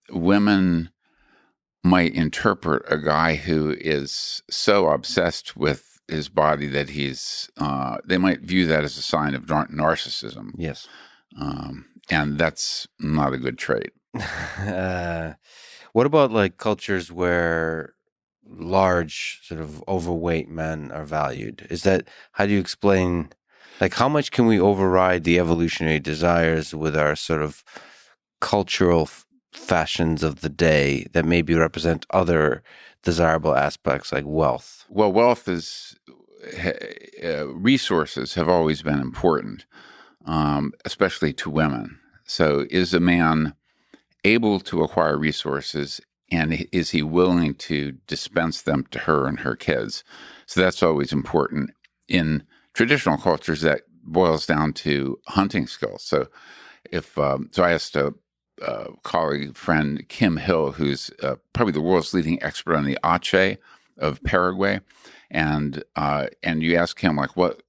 women might interpret a guy who is so obsessed with his body that they might view that as a sign of narcissism. Yes. And that's not a good trait. What about like cultures where large, sort of overweight men are valued? How do you explain, like, how much can we override the evolutionary desires with our sort of cultural fashions of the day that maybe represent other desirable aspects like wealth? Well, wealth is resources have always been important, especially to women. So is a man able to acquire resources and is he willing to dispense them to her and her kids? So that's always important. In traditional cultures, that boils down to hunting skills. So so I asked a colleague, friend, Kim Hill, who's probably the world's leading expert on the Ache of Paraguay, and you ask him, like, what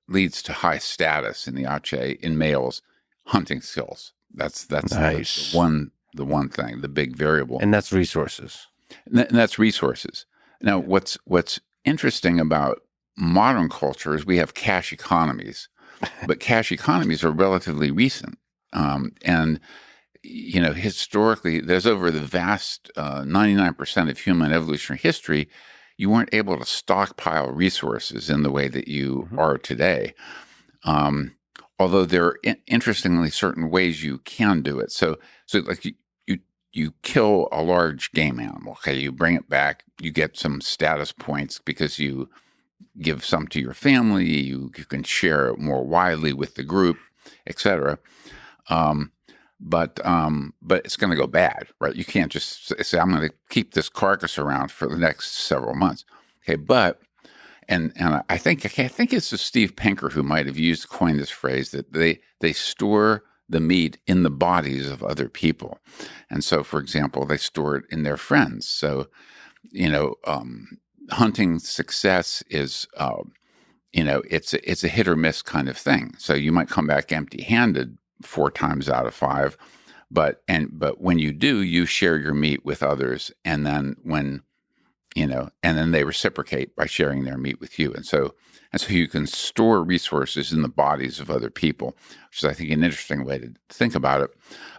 leads to high status in the Ache in males? Hunting skills. That's nice. the one thing, the big variable, and that's resources. And that's resources. Now, what's interesting about modern culture is we have cash economies, but cash economies are relatively recent, and historically, there's over the vast 99% of human evolutionary history, you weren't able to stockpile resources in the way that you are today. Although there are interestingly certain ways you can do it. So like you kill a large game animal. Okay, you bring it back. You get some status points because you give some to your family. You can share it more widely with the group, etc. But it's going to go bad, right? You can't just say, I'm going to keep this carcass around for the next several months. Okay, but and I think it's Steve Pinker who might have coined this phrase that they store the meat in the bodies of other people, and so, for example, they store it in their friends. So, hunting success is, it's a hit or miss kind of thing. So you might come back empty-handed 4 times out of 5, but when you do, you share your meat with others, and then and then they reciprocate by sharing their meat with you, and so you can store resources in the bodies of other people, which is, I think, an interesting way to think about it.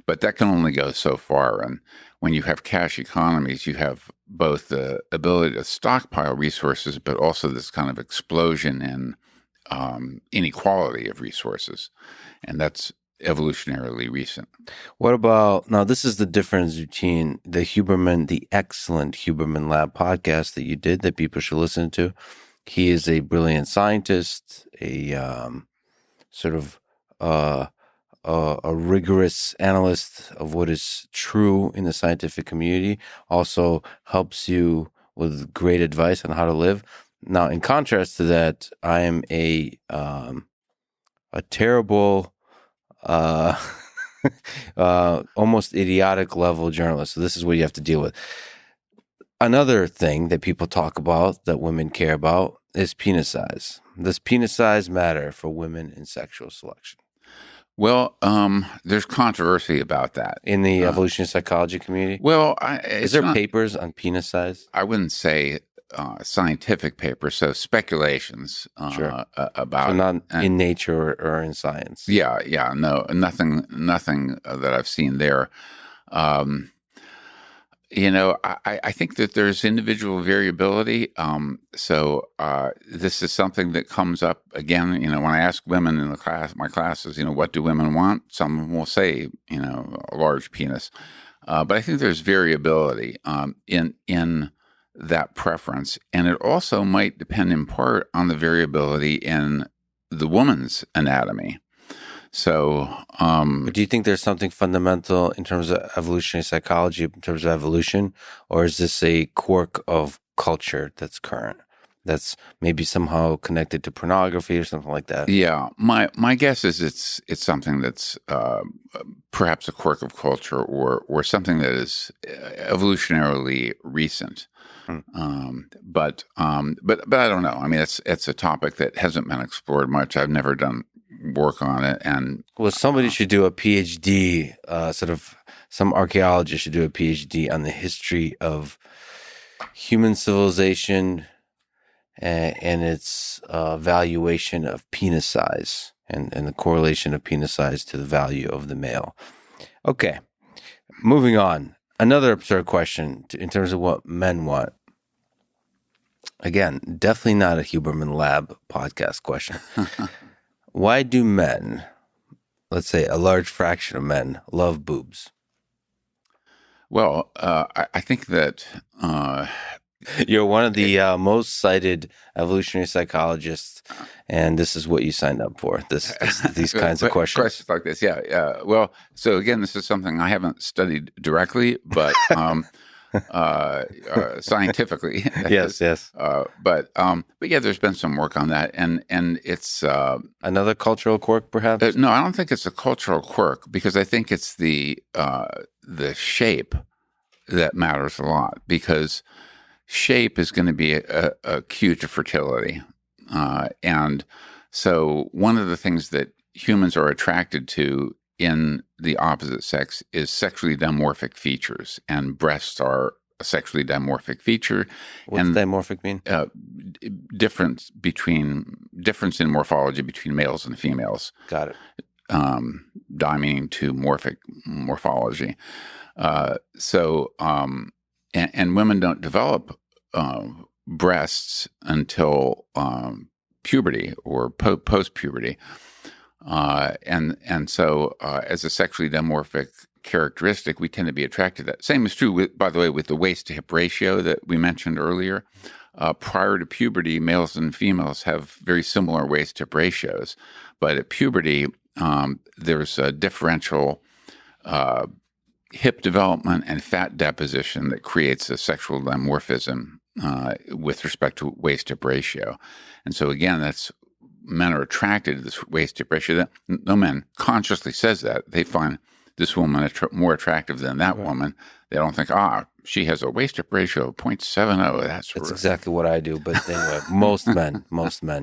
But that can only go so far, and when you have cash economies, you have both the ability to stockpile resources, but also this kind of explosion in inequality of resources, and that's evolutionarily recent. What about, now this is the difference between the excellent Huberman Lab podcast that you did that people should listen to. He is a brilliant scientist, a sort of a rigorous analyst of what is true in the scientific community, also helps you with great advice on how to live. Now, in contrast to that, I am a terrible, almost idiotic level journalist. So this is what you have to deal with. Another thing that people talk about that women care about is penis size. Does penis size matter for women in sexual selection? Well, there's controversy about that in the evolutionary psychology community. Well, is there papers on penis size? I wouldn't say scientific papers, so speculations sure. about so not in nature or in science. Yeah, no, nothing that I've seen there. I think that there's individual variability. So this is something that comes up again. When I ask women in my classes, what do women want? Some of them will say, a large penis. But I think there's variability in that preference, and it also might depend in part on the variability in the woman's anatomy. So, but do you think there's something fundamental in terms of evolutionary psychology, in terms of evolution, or is this a quirk of culture that's current, that's maybe somehow connected to pornography or something like that? Yeah, my guess is it's something that's perhaps a quirk of culture or something that is evolutionarily recent. But I don't know. I mean, it's a topic that hasn't been explored much. I've never done work on it, and somebody should do a PhD. Some archaeologist should do a PhD on the history of human civilization and its valuation of penis size and the correlation of penis size to the value of the male. Okay, moving on. Another absurd question in terms of what men want. Again, definitely not a Huberman Lab podcast question. Why do men, let's say a large fraction of men, love boobs? Well, I think that you're one of the most cited evolutionary psychologists, and this is what you signed up for, these kinds of questions. Questions like this, yeah. Well, so again, this is something I haven't studied directly, but scientifically. Yes, yes. But yeah, there's been some work on that, and it's Another cultural quirk, perhaps? no, I don't think it's a cultural quirk, because I think it's the shape that matters a lot, because shape is going to be a cue to fertility, and so one of the things that humans are attracted to in the opposite sex is sexually dimorphic features, and breasts are a sexually dimorphic feature. What's and dimorphic mean? Difference in morphology between males and females. Got it. Di meaning to morphic morphology. And women don't develop breasts until puberty or post puberty. So as a sexually dimorphic characteristic, we tend to be attracted to that. Same is true, by the way, with the waist to hip ratio that we mentioned earlier. Prior to puberty, males and females have very similar waist to hip ratios, but at puberty, there's a differential hip development and fat deposition that creates a sexual dimorphism with respect to waist hip ratio. And so again, men are attracted to this waist hip ratio. No man consciously says that. They find this woman more attractive than that woman. They don't think, she has a waist hip ratio of 0.70. That's exactly what I do. But anyway, most men,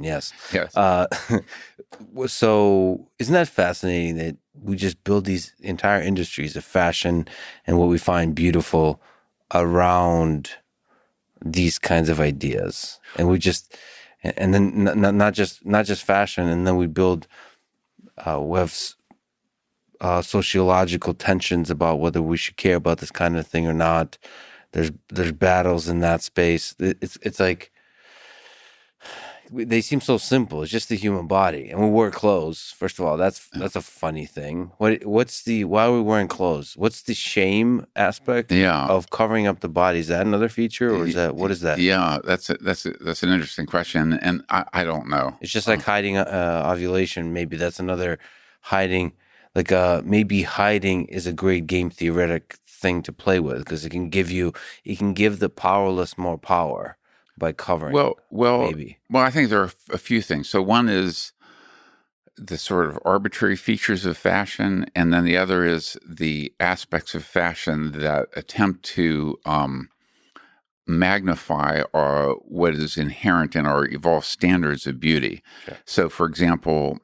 yes. Yes. So isn't that fascinating that we just build these entire industries of fashion and what we find beautiful around these kinds of ideas, and we just, and then not just fashion, and then we build, we have sociological tensions about whether we should care about this kind of thing or not. There's battles in that space. It's like they seem so simple. It's just the human body, and we wear clothes. First of all, that's a funny thing. Why are we wearing clothes? What's the shame aspect of covering up the body? Is that another feature, or what is that? Yeah, that's an interesting question, and I don't know. It's just like hiding ovulation. Maybe that's another hiding. Like maybe hiding is a great game theoretic thing to play with, because it can give the powerless more power by covering. Maybe. Well, I think there are a few things. So one is the sort of arbitrary features of fashion, and then the other is the aspects of fashion that attempt to magnify what is inherent in our evolved standards of beauty. Okay. So, for example,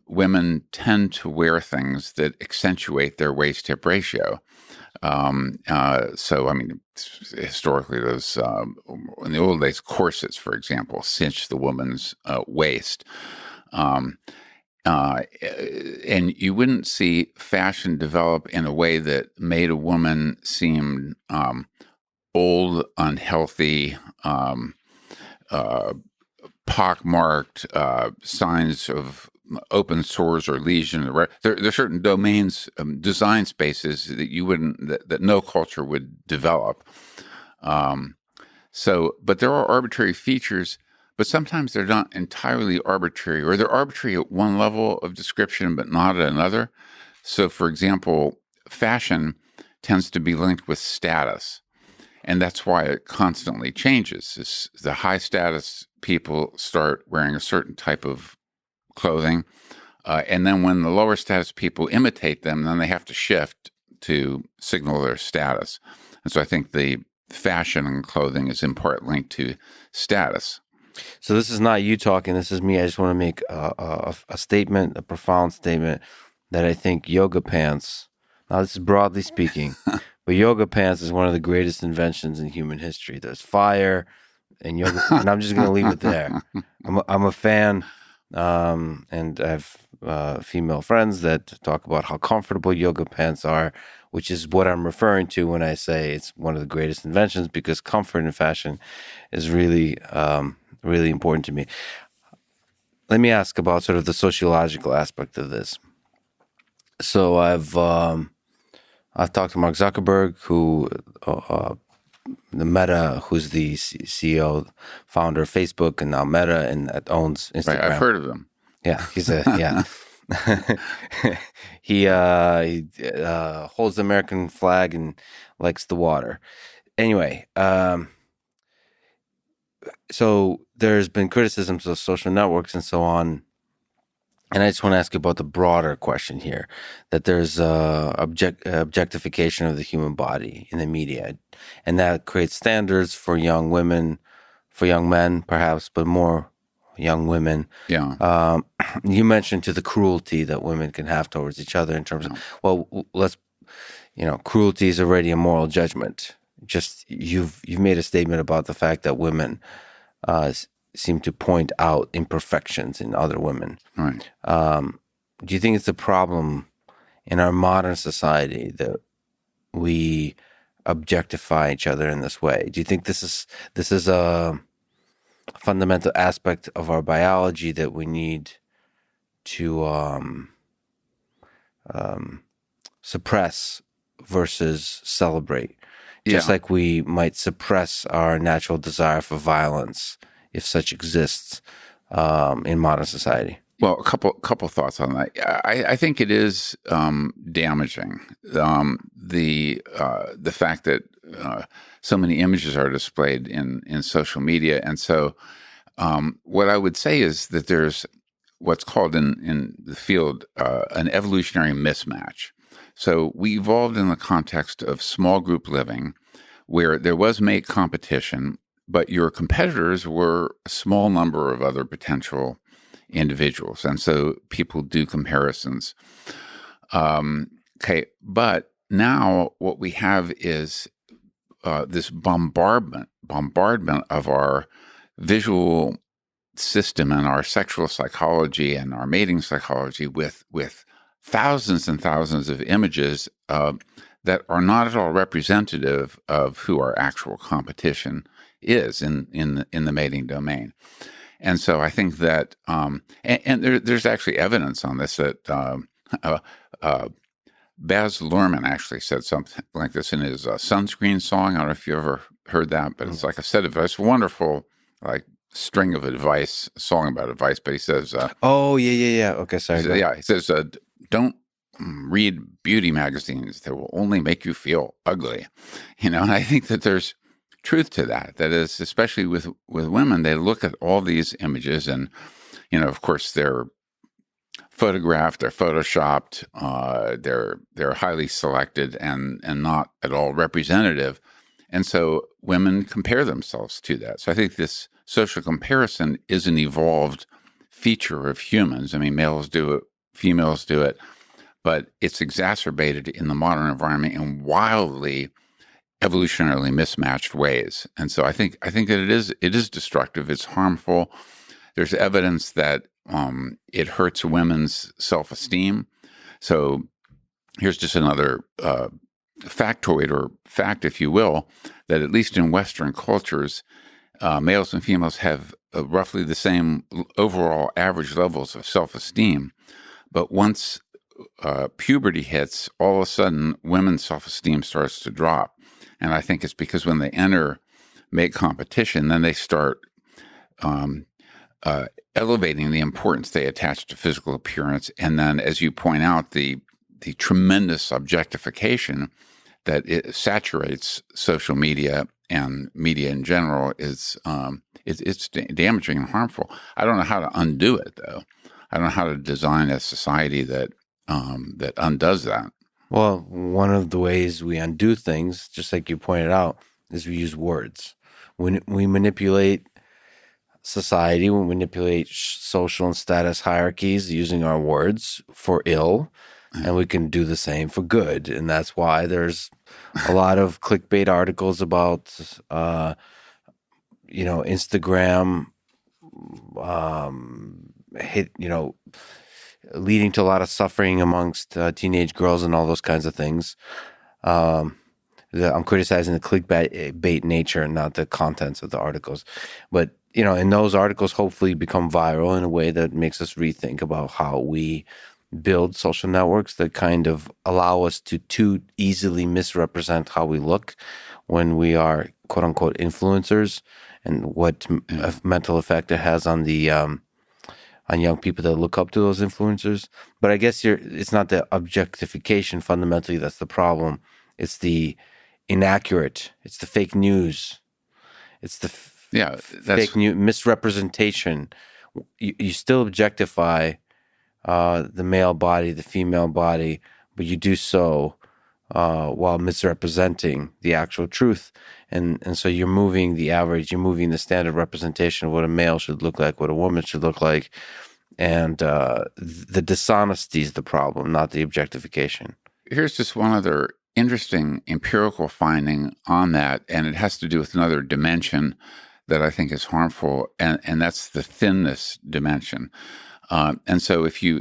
women tend to wear things that accentuate their waist-hip ratio. So, I mean, historically, those in the old days, corsets, for example, cinched the woman's waist. And you wouldn't see fashion develop in a way that made a woman seem old, unhealthy, pockmarked, signs of open sores or lesion. There are certain domains, design spaces that you wouldn't, that no culture would develop. But there are arbitrary features, but sometimes they're not entirely arbitrary, or they're arbitrary at one level of description, but not at another. So, for example, fashion tends to be linked with status. And that's why it constantly changes. The high status people start wearing a certain type of clothing. And then when the lower status people imitate them, then they have to shift to signal their status. And so I think the fashion and clothing is in part linked to status. So this is not you talking. This is me. I just want to make a statement, a profound statement, that I think yoga pants, now this is broadly speaking, but yoga pants is one of the greatest inventions in human history. There's fire and yoga, and I'm just going to leave it there. I'm a fan, and I have female friends that talk about how comfortable yoga pants are, which is what I'm referring to when I say it's one of the greatest inventions, because comfort in fashion is really, really important to me. Let me ask about sort of the sociological aspect of this. So I've talked to Mark Zuckerberg, who the Meta, who's the CEO, founder of Facebook, and now Meta, and that owns Instagram. Right, I've heard of him. Yeah, he's he holds the American flag and likes the water. anyway, so there's been criticisms of social networks and so on. And I just want to ask you about the broader question here, that there's objectification of the human body in the media, and that creates standards for young women, for young men, perhaps, but more young women. Yeah. You mentioned to the cruelty that women can have towards each other in terms of, cruelty is already a moral judgment. Just you've made a statement about the fact that women seem to point out imperfections in other women. Right. Do you think it's a problem in our modern society that we objectify each other in this way? Do you think this is a fundamental aspect of our biology that we need to suppress versus celebrate? Just like we might suppress our natural desire for violence, if such exists, in modern society. Well, a couple thoughts on that. I think it is damaging, the fact that so many images are displayed in social media, and so what I would say is that there's what's called in the field an evolutionary mismatch. So we evolved in the context of small group living, where there was mate competition, but your competitors were a small number of other potential individuals, and so people do comparisons. Okay, but now what we have is this bombardment of our visual system and our sexual psychology and our mating psychology with thousands and thousands of images that are not at all representative of who our actual competition is in the mating domain. And so I think that, and there's actually evidence on this that Baz Luhrmann actually said something like this in his Sunscreen song. I don't know if you ever heard that, but it's like a set of this wonderful, like, string of advice, song about advice. But he says, Okay, sorry. He says, don't read beauty magazines that will only make you feel ugly. And I think that there's truth to that. That is, especially with women, they look at all these images and, of course, they're photographed, they're photoshopped, they're highly selected and not at all representative. And so women compare themselves to that. So I think this social comparison is an evolved feature of humans. I mean, males do it, females do it, but it's exacerbated in the modern environment in wildly evolutionarily mismatched ways. And so I think that it is destructive. It's harmful. There's evidence that it hurts women's self-esteem. So here's just another factoid or fact, if you will, that at least in Western cultures, males and females have roughly the same overall average levels of self-esteem. But once puberty hits, all of a sudden, women's self-esteem starts to drop. And I think it's because when they enter mate competition, then they start elevating the importance they attach to physical appearance. And then, as you point out, the tremendous objectification that it saturates social media and media in general is it's damaging and harmful. I don't know how to undo it, though. I don't know how to design a society that undoes that. Well, one of the ways we undo things, just like you pointed out, is we use words. When we manipulate society, we manipulate social and status hierarchies using our words for ill, and we can do the same for good. And that's why there's a lot of clickbait articles about, Instagram, leading to a lot of suffering amongst teenage girls and all those kinds of things. I'm criticizing the clickbait nature and not the contents of the articles. But, and those articles hopefully become viral in a way that makes us rethink about how we build social networks that kind of allow us to too easily misrepresent how we look when we are quote unquote influencers, and what mental effect it has on the on young people that look up to those influencers. But I guess it's not the objectification fundamentally that's the problem. It's the inaccurate. It's the fake news. It's the fake news, misrepresentation. You still objectify the male body, the female body, but you do so while misrepresenting the actual truth. And so you're moving the average, you're moving the standard representation of what a male should look like, what a woman should look like. And the dishonesty is the problem, not the objectification. Here's just one other interesting empirical finding on that, and it has to do with another dimension that I think is harmful, and that's the thinness dimension. And so if you,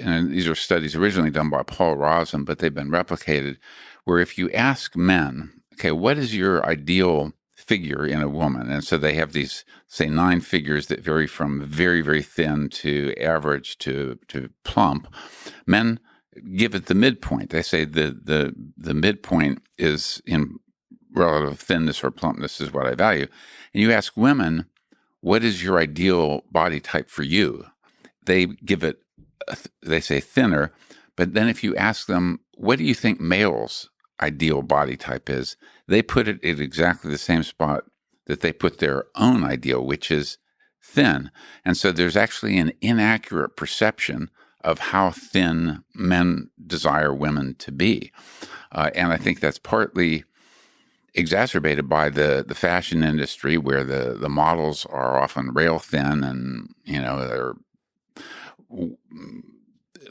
and these are studies originally done by Paul Rosen, but they've been replicated, where if you ask men, okay, what is your ideal figure in a woman? And so they have these, say, 9 figures that vary from very, very thin to average to plump. Men give it the midpoint. They say the midpoint is in relative thinness or plumpness is what I value. And you ask women, what is your ideal body type for you? They give it, they say thinner, but then if you ask them, what do you think males' ideal body type is? They put it at exactly the same spot that they put their own ideal, which is thin. And so there's actually an inaccurate perception of how thin men desire women to be. And I think that's partly exacerbated by the fashion industry, where the models are often rail thin, and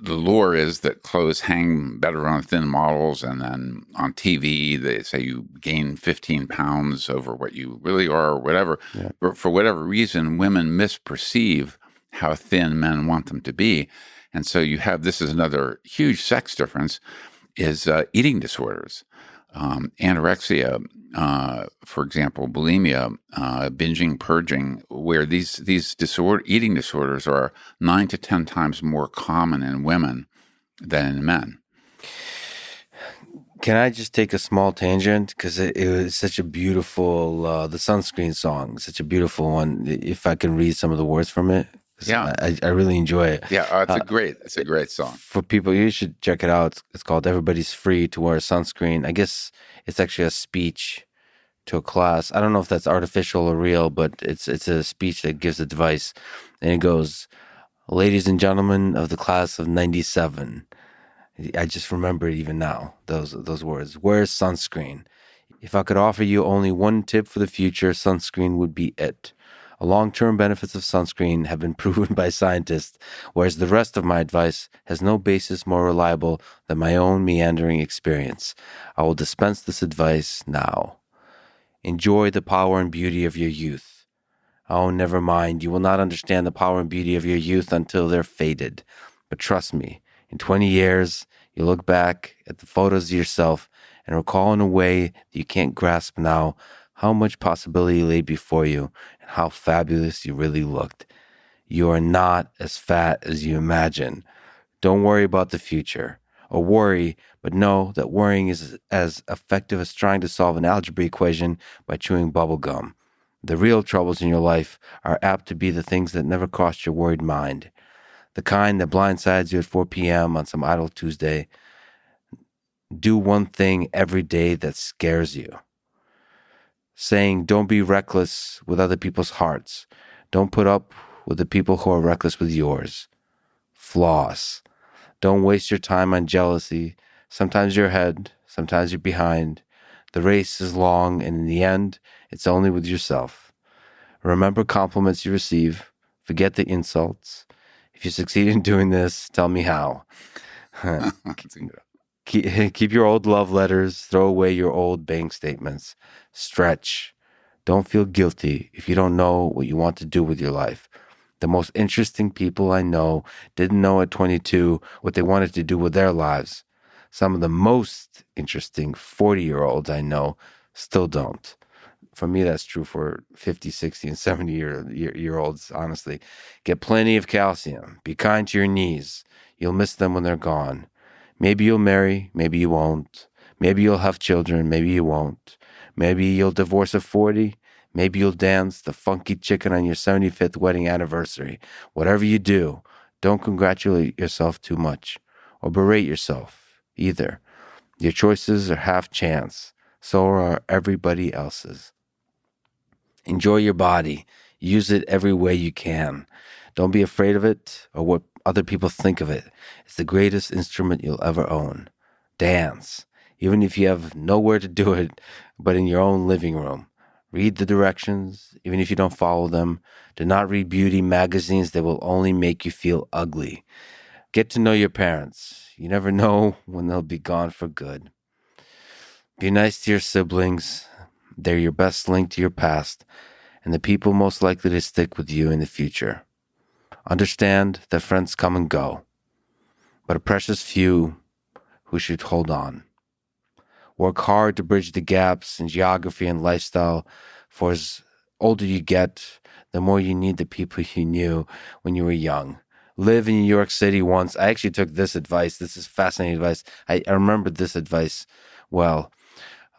the lure is that clothes hang better on thin models, and then on TV they say you gain 15 pounds over what you really are, or whatever. Yeah. But for whatever reason, women misperceive how thin men want them to be, and so you have, this is another huge sex difference, is eating disorders. Anorexia, for example, bulimia, binging, purging, where these eating disorders are 9 to 10 times more common in women than in men. Can I just take a small tangent? Because it was such a beautiful, the Sunscreen song, such a beautiful one. If I can read some of the words from it. Yeah, I really enjoy it. Yeah, it's a great song. For people, you should check it out. It's called "Everybody's Free to Wear Sunscreen." I guess it's actually a speech to a class. I don't know if that's artificial or real, but it's a speech that gives advice, and it goes, "Ladies and gentlemen of the class of '97." I just remember it even now. Those words. Wear sunscreen. If I could offer you only one tip for the future, sunscreen would be it. Long-term benefits of sunscreen have been proven by scientists, whereas the rest of my advice has no basis more reliable than my own meandering experience. I will dispense this advice now. Enjoy the power and beauty of your youth. Oh, never mind. You will not understand the power and beauty of your youth until they're faded. But trust me, in 20 years, you'll look back at the photos of yourself and recall in a way that you can't grasp now how much possibility lay before you and how fabulous you really looked. You are not as fat as you imagine. Don't worry about the future. Or worry, but know that worrying is as effective as trying to solve an algebra equation by chewing bubble gum. The real troubles in your life are apt to be the things that never crossed your worried mind. The kind that blindsides you at 4 p.m. on some idle Tuesday. Do one thing every day that scares you. Saying, don't be reckless with other people's hearts. Don't put up with the people who are reckless with yours. Floss. Don't waste your time on jealousy. Sometimes you're ahead, sometimes you're behind. The race is long, and in the end, it's only with yourself. Remember compliments you receive. Forget the insults. If you succeed in doing this, tell me how. Keep your old love letters. Throw away your old bank statements. Stretch. Don't feel guilty if you don't know what you want to do with your life. The most interesting people I know didn't know at 22 what they wanted to do with their lives. Some of the most interesting 40-year-olds I know still don't. For me, that's true for 50, 60, and 70-year-olds, honestly. Get plenty of calcium. Be kind to your knees. You'll miss them when they're gone. Maybe you'll marry, maybe you won't. Maybe you'll have children, maybe you won't. Maybe you'll divorce at 40. Maybe you'll dance the funky chicken on your 75th wedding anniversary. Whatever you do, don't congratulate yourself too much or berate yourself either. Your choices are half chance. So are everybody else's. Enjoy your body. Use it every way you can. Don't be afraid of it or what other people think of it. It's the greatest instrument you'll ever own. Dance, even if you have nowhere to do it but in your own living room. Read the directions, even if you don't follow them. Do not read beauty magazines that will only make you feel ugly. Get to know your parents. You never know when they'll be gone for good. Be nice to your siblings. They're your best link to your past and the people most likely to stick with you in the future. Understand that friends come and go, but a precious few who should hold on. Work hard to bridge the gaps in geography and lifestyle, for as older you get, the more you need the people you knew when you were young. Live in New York City once. I actually took this advice. This is fascinating advice. I remember this advice well.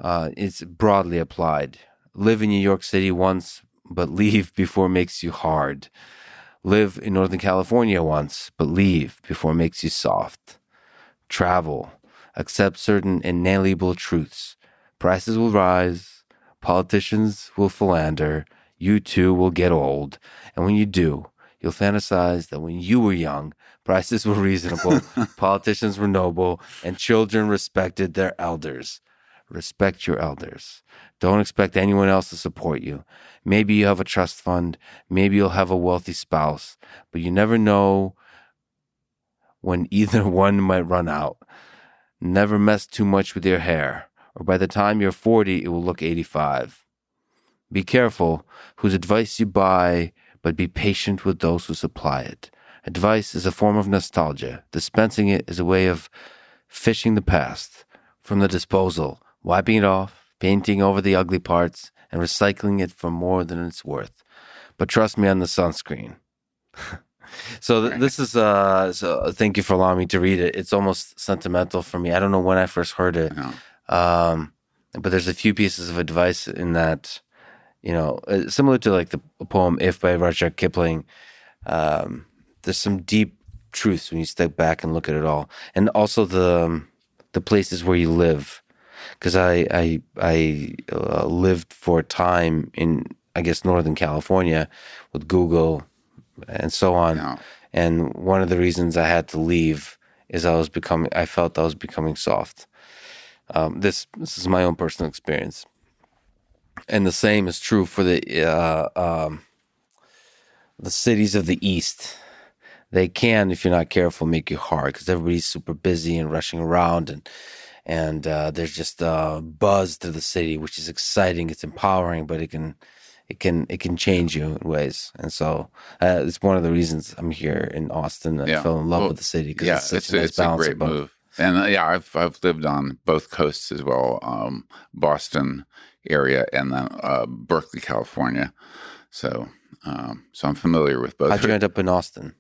It's broadly applied. Live in New York City once, but leave before it makes you hard. Live in Northern California once, but leave before it makes you soft. Travel. Accept certain inalienable truths. Prices will rise. Politicians will philander. You too will get old. And when you do, you'll fantasize that when you were young, prices were reasonable, politicians were noble, and children respected their elders. Respect your elders. Don't expect anyone else to support you. Maybe you have a trust fund. Maybe you'll have a wealthy spouse. But you never know when either one might run out. Never mess too much with your hair, or by the time you're 40, it will look 85. Be careful whose advice you buy, but be patient with those who supply it. Advice is a form of nostalgia. Dispensing it is a way of fishing the past from the disposal, wiping it off, painting over the ugly parts, and recycling it for more than it's worth. But trust me on the sunscreen. So this is so thank you for allowing me to read it. It's almost sentimental for me. I don't know when I first heard it, but there's a few pieces of advice in that, similar to like the poem "If" by Rudyard Kipling. There's some deep truths when you step back and look at it all, and also the places where you live. Because I lived for a time in, I guess, Northern California with Google and so on. Yeah. And one of the reasons I had to leave is I felt I was becoming soft. This is my own personal experience. And the same is true for the cities of the East. They can, if you're not careful, make you hard because everybody's super busy and rushing around, and there's just a buzz to the city, which is exciting. It's empowering, but it can change you in ways. And so it's one of the reasons I'm here in Austin and fell in love with the city because it's such a nice balance. It's a great move. And I've lived on both coasts as well, Boston area and then Berkeley, California. So I'm familiar with both. How'd you end up in Austin?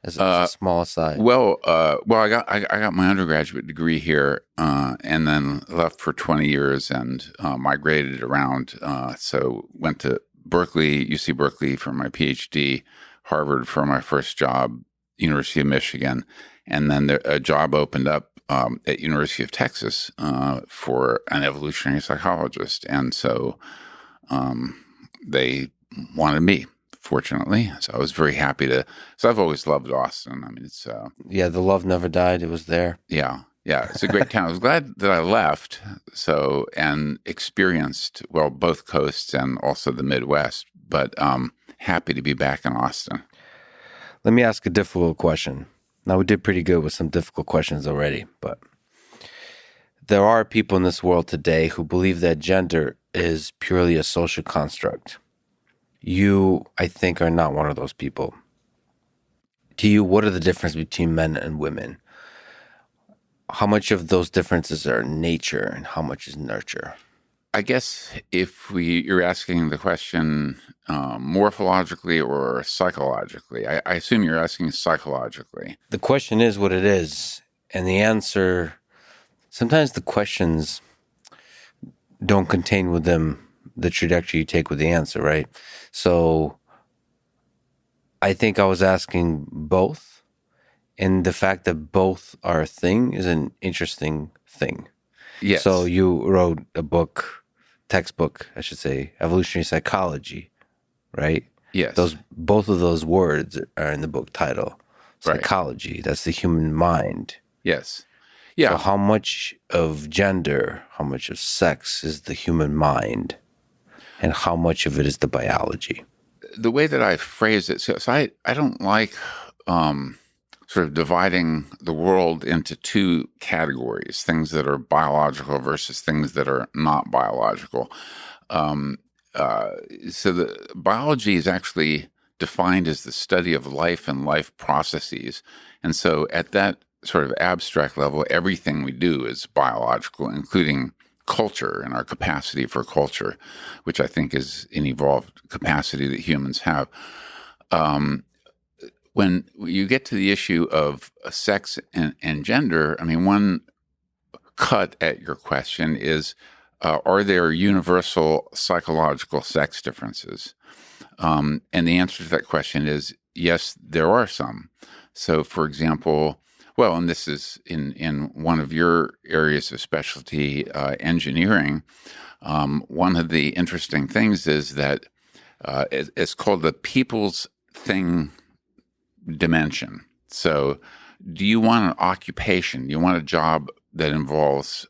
As a small aside. I got my undergraduate degree here, and then left for 20 years and migrated around. So went to Berkeley, UC Berkeley for my PhD, Harvard for my first job, University of Michigan, and then a job opened up at University of Texas for an evolutionary psychologist, and so they wanted me. Fortunately, so I was very happy to. So I've always loved Austin. I mean, it's the love never died. It was there. Yeah, it's a great town. I was glad that I left. So and experienced both coasts and also the Midwest. But happy to be back in Austin. Let me ask a difficult question. Now we did pretty good with some difficult questions already, but there are people in this world today who believe that gender is purely a social construct. You, I think, are not one of those people. To you, what are the differences between men and women? How much of those differences are nature and how much is nurture? I guess if you're asking the question morphologically or psychologically, I assume you're asking psychologically. The question is what it is, and the answer, sometimes the questions don't contain with them the trajectory you take with the answer, right? So I think I was asking both, and the fact that both are a thing is an interesting thing. So Yes. you wrote a book, textbook, I should say, Evolutionary Psychology, right? Yes. Those both of those words are in the book title. Right. Psychology, that's the human mind. Yes. So Yeah. how much of gender, how much of sex is the human mind, and how much of it is the biology? The way that I phrase it, so I don't like sort of dividing the world into two categories, things that are biological versus things that are not biological. Um, uh, so the biology is actually defined as the study of life and life processes. And so at that sort of abstract level, everything we do is biological, including culture and our capacity for culture, which I think is an evolved capacity that humans have. Um, when you get to the issue of sex and gender, I mean, one cut at your question is, are there universal psychological sex differences? And the answer to that question is yes, there are some. So, for example, well, and this is in one of your areas of specialty, engineering. One of the interesting things is that it's called the people's thing dimension. So, do you want an occupation? Do you want a job that involves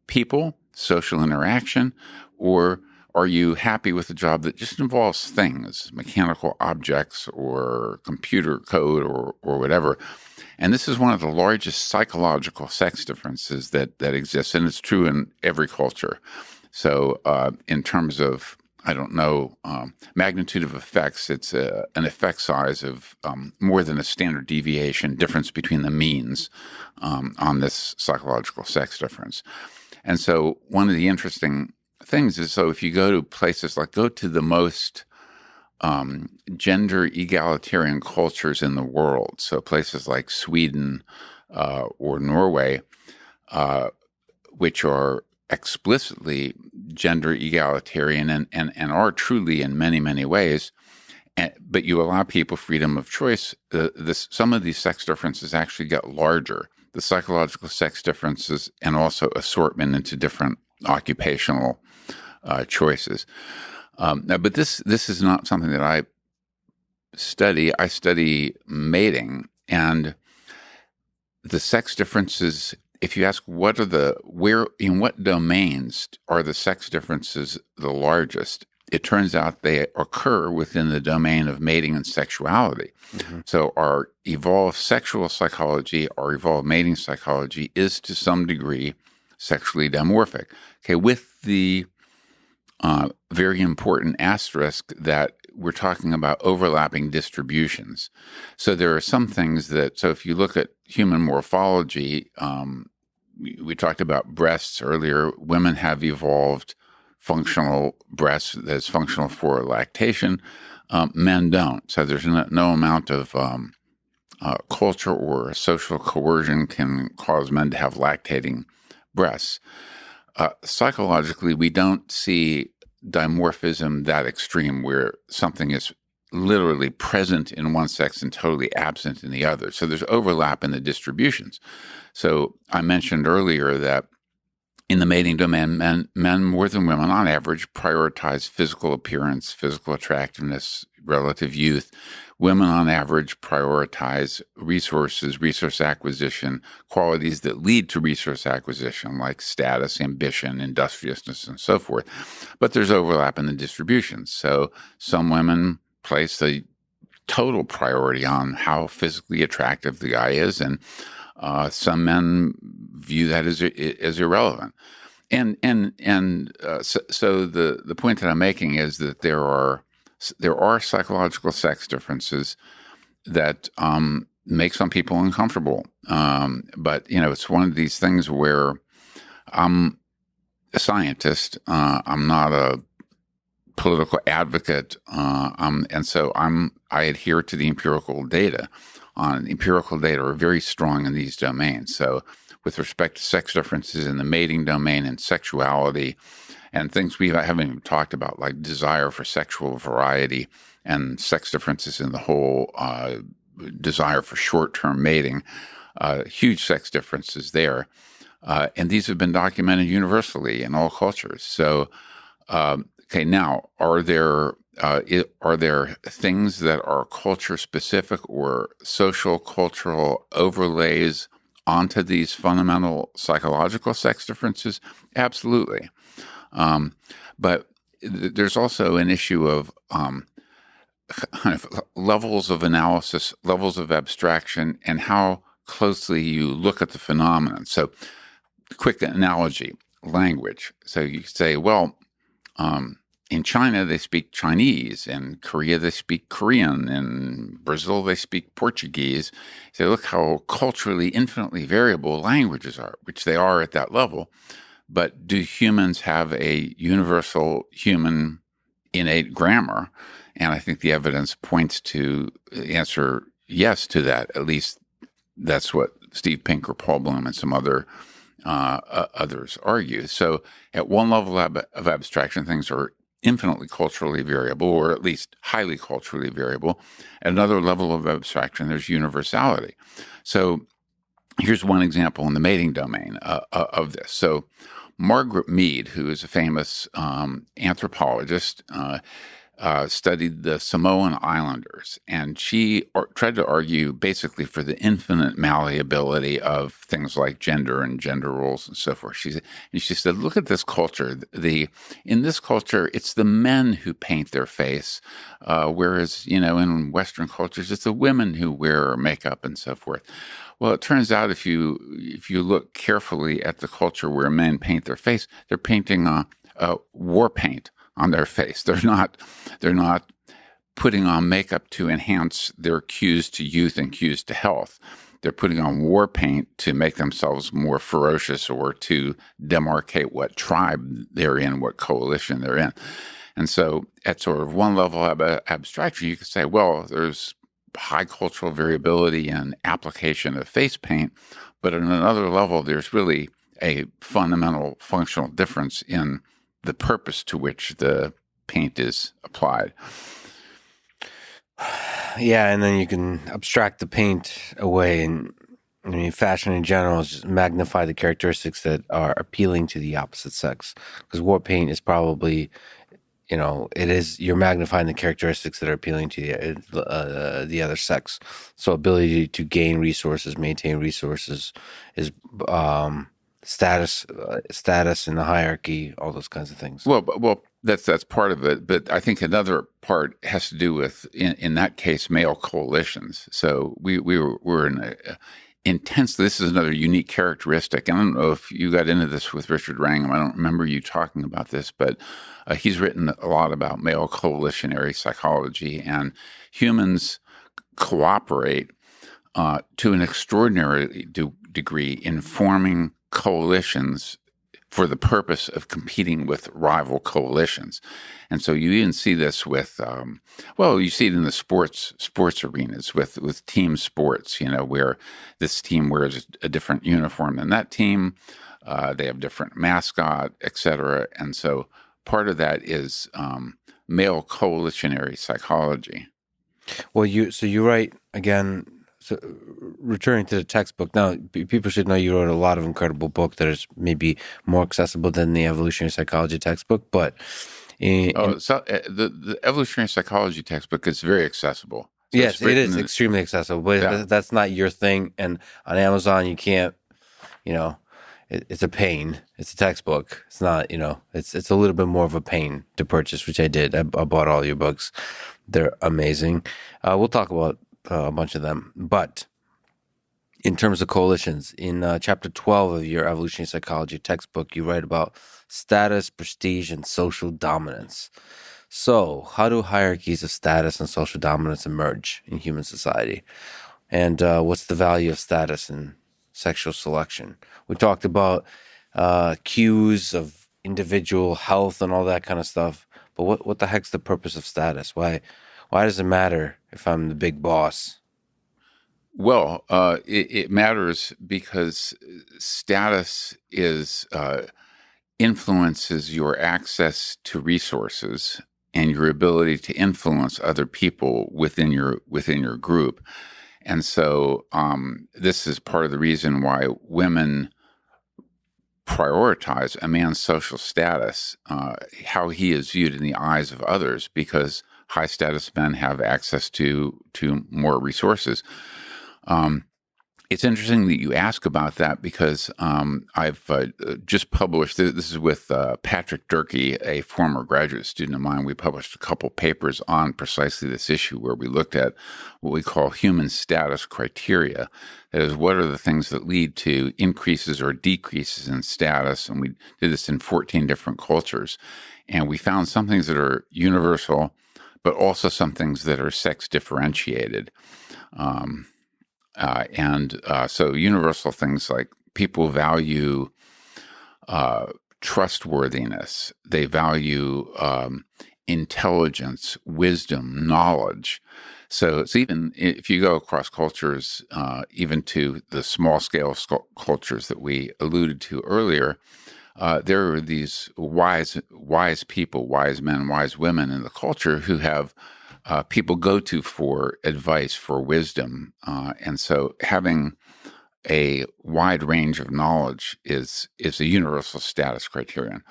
people, social interaction, or are you happy with a job that just involves things, mechanical objects or computer code or whatever? And this is one of the largest psychological sex differences that exists, and it's true in every culture. So, in terms of I don't know, magnitude of effects, it's an effect size of more than a standard deviation difference between the means on this psychological sex difference. And so one of the interesting things is, so if you go to places like, go to the most gender egalitarian cultures in the world, so places like Sweden or Norway, which are explicitly gender egalitarian and are truly in many, many ways, but you allow people freedom of choice, some of these sex differences actually get larger. The psychological sex differences and also assortment into different occupational choices. But this is not something that I study. I study mating, and the sex differences, if you ask where in what domains are the sex differences the largest, it turns out they occur within the domain of mating and sexuality. Mm-hmm. So our evolved sexual psychology, our evolved mating psychology is to some degree sexually dimorphic. Okay, with the very important asterisk that we're talking about overlapping distributions. So there are some things that, so if you look at human morphology, we talked about breasts earlier. Women have evolved functional breasts that's functional for lactation. Men don't. So there's no amount of culture or social coercion can cause men to have lactating breasts. Psychologically, we don't see dimorphism that extreme where something is literally present in one sex and totally absent in the other. So there's overlap in the distributions. So I mentioned earlier that in the mating domain, men more than women on average prioritize physical appearance, physical attractiveness, relative youth. Women on average prioritize resources, resource acquisition, qualities that lead to resource acquisition like status, ambition, industriousness, and so forth. But there's overlap in the distributions. So some women place a total priority on how physically attractive the guy is, and some men view that as irrelevant. So the point that I'm making is that there are psychological sex differences that make some people uncomfortable. But it's one of these things where I'm a scientist. I'm not a political advocate, and so I adhere to the empirical data. Empirical data are very strong in these domains. So with respect to sex differences in the mating domain and sexuality and things we haven't even talked about, like desire for sexual variety and sex differences in the whole desire for short-term mating, huge sex differences there. And these have been documented universally in all cultures. So, okay, now are there things that are culture specific or social cultural overlays onto these fundamental psychological sex differences? Absolutely. But there's also an issue of kind of levels of analysis, levels of abstraction, and how closely you look at the phenomenon. So, quick analogy, language. So you say, well, in China, they speak Chinese. In Korea, they speak Korean. In Brazil, they speak Portuguese. So look how culturally infinitely variable languages are, which they are at that level. But do humans have a universal human innate grammar? And I think the evidence points to the answer yes to that. At least that's what Steve Pinker, Paul Bloom, and some others argue. So at one level of abstraction, things are infinitely culturally variable, or at least highly culturally variable. At another level of abstraction, there's universality. So here's one example in the mating domain of this. So Margaret Mead, who is a famous anthropologist, studied the Samoan Islanders, and she tried to argue basically for the infinite malleability of things like gender and gender roles and so forth. She said, look at this culture. In this culture, it's the men who paint their face, whereas in Western cultures, it's the women who wear makeup and so forth. Well, it turns out if you look carefully at the culture where men paint their face, they're painting war paint on their face. They're not putting on makeup to enhance their cues to youth and cues to health. They're putting on war paint to make themselves more ferocious or to demarcate what tribe they're in, what coalition they're in. And so at sort of one level of abstraction, you could say, well, there's high cultural variability in application of face paint, but at another level, there's really a fundamental functional difference in the purpose to which the paint is applied. Yeah, and then you can abstract the paint away, and I mean, fashion in general is just magnify the characteristics that are appealing to the opposite sex. Because war paint is probably, you're magnifying the characteristics that are appealing to the other sex. So ability to gain resources, maintain resources, is status in the hierarchy, all those kinds of things. Well, that's part of it, but I think another part has to do with, in that case, male coalitions. So we were in a intensely. This is another unique characteristic. And I don't know if you got into this with Richard Wrangham. I don't remember you talking about this, but he's written a lot about male coalitionary psychology, and humans cooperate to an extraordinary degree in forming coalitions for the purpose of competing with rival coalitions. And so you even see this with, you see it in the sports arenas with team sports, where this team wears a different uniform than that team. They have different mascot, et cetera. And so part of that is male coalitionary psychology. Well, you write, again, so returning to the textbook, now people should know you wrote a lot of incredible book that is maybe more accessible than the evolutionary psychology textbook, but the evolutionary psychology textbook is very accessible. So yes, it is extremely accessible, but that's not your thing. And on Amazon, you can't, it's a pain. It's a textbook. It's not, it's a little bit more of a pain to purchase, which I did. I bought all your books. They're amazing. We'll talk about a bunch of them. But in terms of coalitions, in chapter 12 of your evolutionary psychology textbook, you write about status, prestige, and social dominance. So how do hierarchies of status and social dominance emerge in human society? And what's the value of status in sexual selection? We talked about cues of individual health and all that kind of stuff. But what the heck's the purpose of status? Why does it matter if I'm the big boss? Well, it matters because status influences your access to resources and your ability to influence other people within your group. And so this is part of the reason why women prioritize a man's social status, how he is viewed in the eyes of others, because high status men have access to more resources. It's interesting that you ask about that, because I've just published, this is with Patrick Durkee, a former graduate student of mine. We published a couple papers on precisely this issue, where we looked at what we call human status criteria. That is, what are the things that lead to increases or decreases in status? And we did this in 14 different cultures. And we found some things that are universal, but also some things that are sex differentiated. So universal things like people value trustworthiness. They value intelligence, wisdom, knowledge. So it's even if you go across cultures, even to the small scale cultures that we alluded to earlier, there are these wise people, wise men, wise women in the culture who have people go to for advice, for wisdom. And so having a wide range of knowledge is a universal status criterion.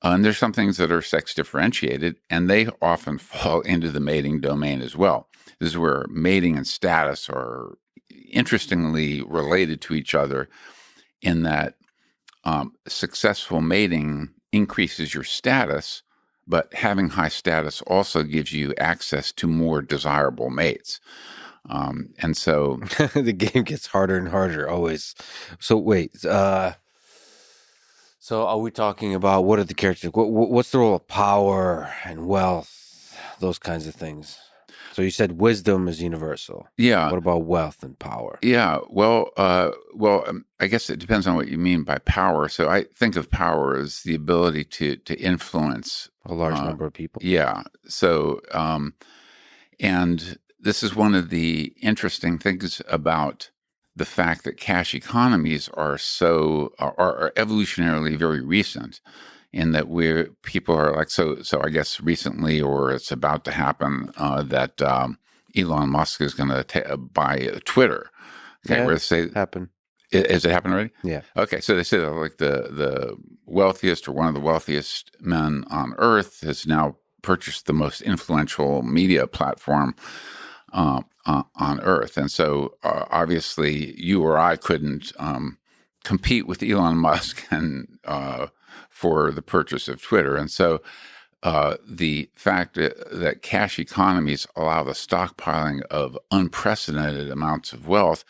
And there's some things that are sex differentiated, and they often fall into the mating domain as well. This is where mating and status are interestingly related to each other, in that successful mating increases your status, but having high status also gives you access to more desirable mates. And so the game gets harder and harder always. So wait, so are we talking about, what are the characters? What's the role of power and wealth, those kinds of things? So you said wisdom is universal. Yeah. What about wealth and power? Yeah. Well, I guess it depends on what you mean by power. So I think of power as the ability to influence A large number of people. Yeah. So, and this is one of the interesting things about the fact that cash economies are evolutionarily very recent, in that people are like, so I guess recently, or it's about to happen, that Elon Musk is going to buy Twitter. Okay, Yeah, where they say happen. Has it happened already? Yeah. Okay, so they say that like the wealthiest, or one of the wealthiest men on Earth, has now purchased the most influential media platform on Earth, and so obviously you or I couldn't compete with Elon Musk and for the purchase of Twitter, and so the fact that cash economies allow the stockpiling of unprecedented amounts of wealth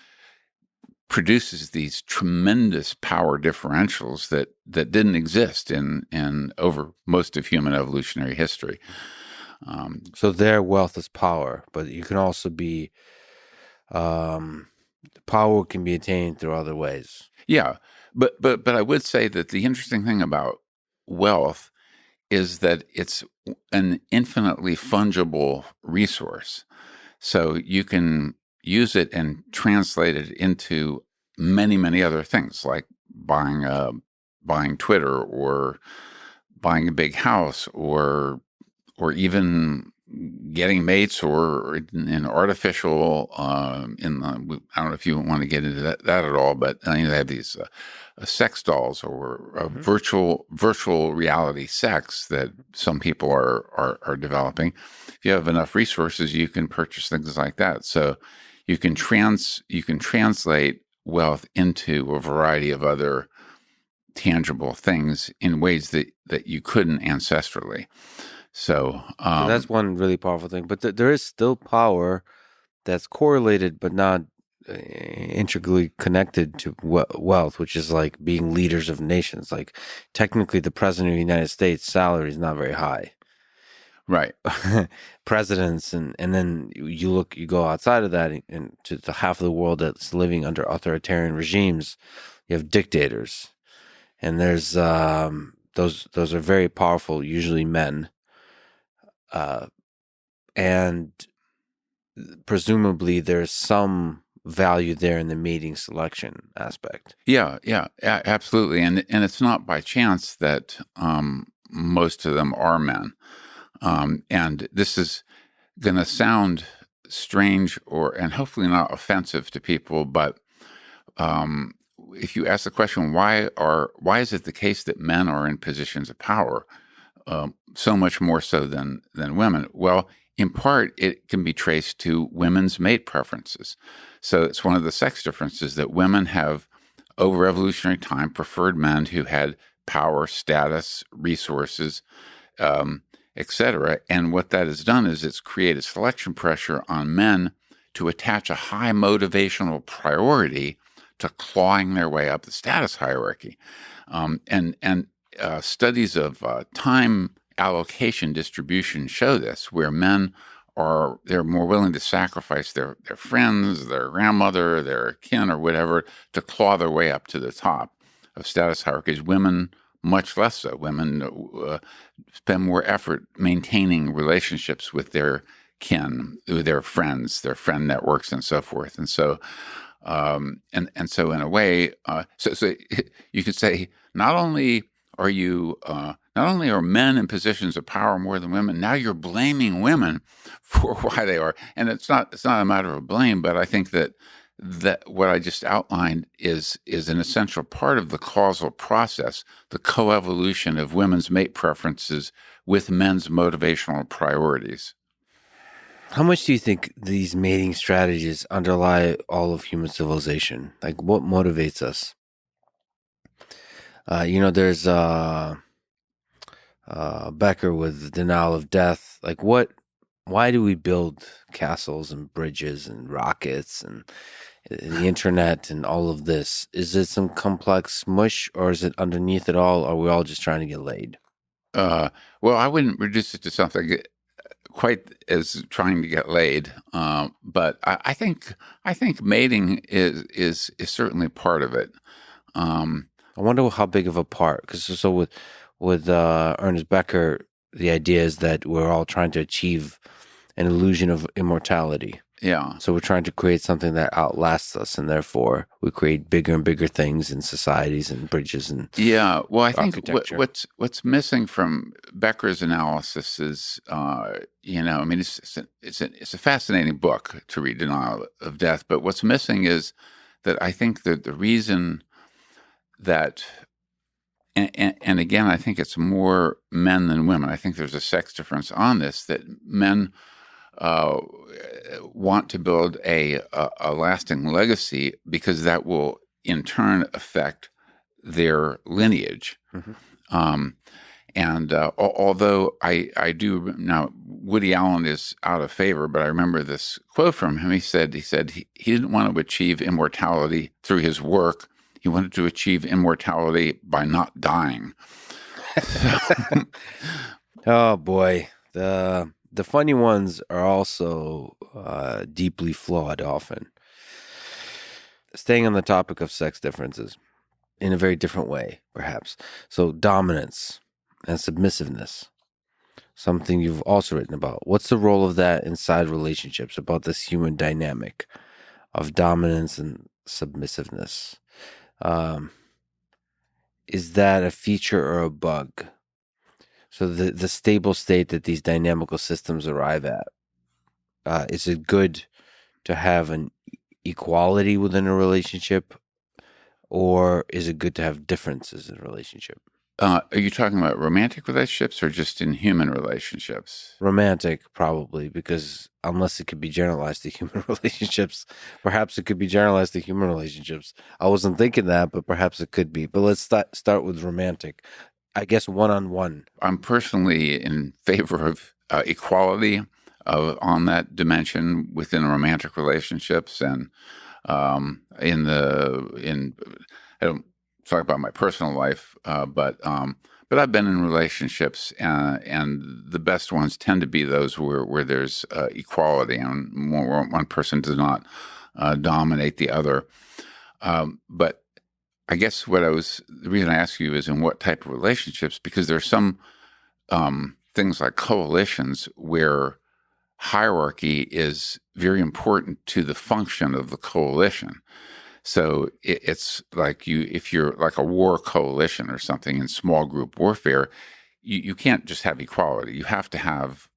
produces these tremendous power differentials that didn't exist in over most of human evolutionary history. So their wealth is power, but you can also be, power can be attained through other ways. Yeah, but I would say that the interesting thing about wealth is that it's an infinitely fungible resource. So you can use it and translate it into many, many other things, like buying Twitter, or buying a big house, or even getting mates, or in artificial I don't know if you want to get into that at all, but they have these sex dolls, or virtual reality sex that some people are developing. If you have enough resources, you can purchase things like that. So you can translate wealth into a variety of other tangible things in ways that you couldn't ancestrally. So that's one really powerful thing. But there is still power that's correlated but not integrally connected to wealth, which is like being leaders of nations. Like technically, the president of the United States' salary is not very high. Right. Presidents, and then you go outside of that, and to the half of the world that's living under authoritarian regimes, you have dictators, and there's those are very powerful, usually men, and presumably there's some value there in the mating selection aspect. Yeah, absolutely, and it's not by chance that most of them are men. And this is going to sound strange and hopefully not offensive to people, but if you ask the question, why is it the case that men are in positions of power so much more so than women? Well, in part, it can be traced to women's mate preferences. So it's one of the sex differences that women have, over evolutionary time, preferred men who had power, status, resources, etc. And what that has done is it's created selection pressure on men to attach a high motivational priority to clawing their way up the status hierarchy. And studies of time allocation distribution show this, where men they're more willing to sacrifice their friends, their grandmother, their kin, or whatever, to claw their way up to the top of status hierarchies. Women, much less so. Women spend more effort maintaining relationships with their kin, with their friends, their friend networks, and so forth. And so, so in a way, so you could say not only are men in positions of power more than women, now you're blaming women for why they are. And it's not a matter of blame, but I think that what I just outlined is an essential part of the causal process, the coevolution of women's mate preferences with men's motivational priorities. How much do you think these mating strategies underlie all of human civilization? Like, what motivates us? There's Becker with denial of death. Like, why do we build castles and bridges and rockets and the internet and all of this? Is it some complex mush, or is it underneath it all? Or are we all just trying to get laid? Well, I wouldn't reduce it to something quite as trying to get laid, but I think mating is certainly part of it. I wonder how big of a part, because so with Ernest Becker, the idea is that we're all trying to achieve an illusion of immortality. Yeah. So we're trying to create something that outlasts us, and therefore we create bigger and bigger things in societies and bridges and Well, I think what's missing from Becker's analysis is, it's a fascinating book to read, Denial of Death. But what's missing is that I think that the reason that, and again, I think it's more men than women. I think there's a sex difference on this, that men want to build a lasting legacy because that will in turn affect their lineage. Mm-hmm. Although I do now, Woody Allen is out of favor, but I remember this quote from him. He said he didn't want to achieve immortality through his work. He wanted to achieve immortality by not dying. Oh boy, the funny ones are also deeply flawed often. Staying on the topic of sex differences in a very different way, perhaps. So dominance and submissiveness, something you've also written about. What's the role of that inside relationships, about this human dynamic of dominance and submissiveness? Is that a feature or a bug? So the stable state that these dynamical systems arrive at, is it good to have an equality within a relationship, or is it good to have differences in a relationship? Are you talking about romantic relationships or just in human relationships? Romantic, probably, because unless it could be generalized to human relationships, perhaps it could be generalized to human relationships. I wasn't thinking that, but perhaps it could be. But let's start with romantic. I guess one-on-one. I'm personally in favor of equality on that dimension within romantic relationships, and I don't talk about my personal life, but I've been in relationships, and the best ones tend to be those where there's equality, and one person does not dominate the other. But I guess the reason I ask you is in what type of relationships, because there's some things like coalitions where hierarchy is very important to the function of the coalition. So it's like if you're like a war coalition or something in small group warfare, you can't just have equality. You have to have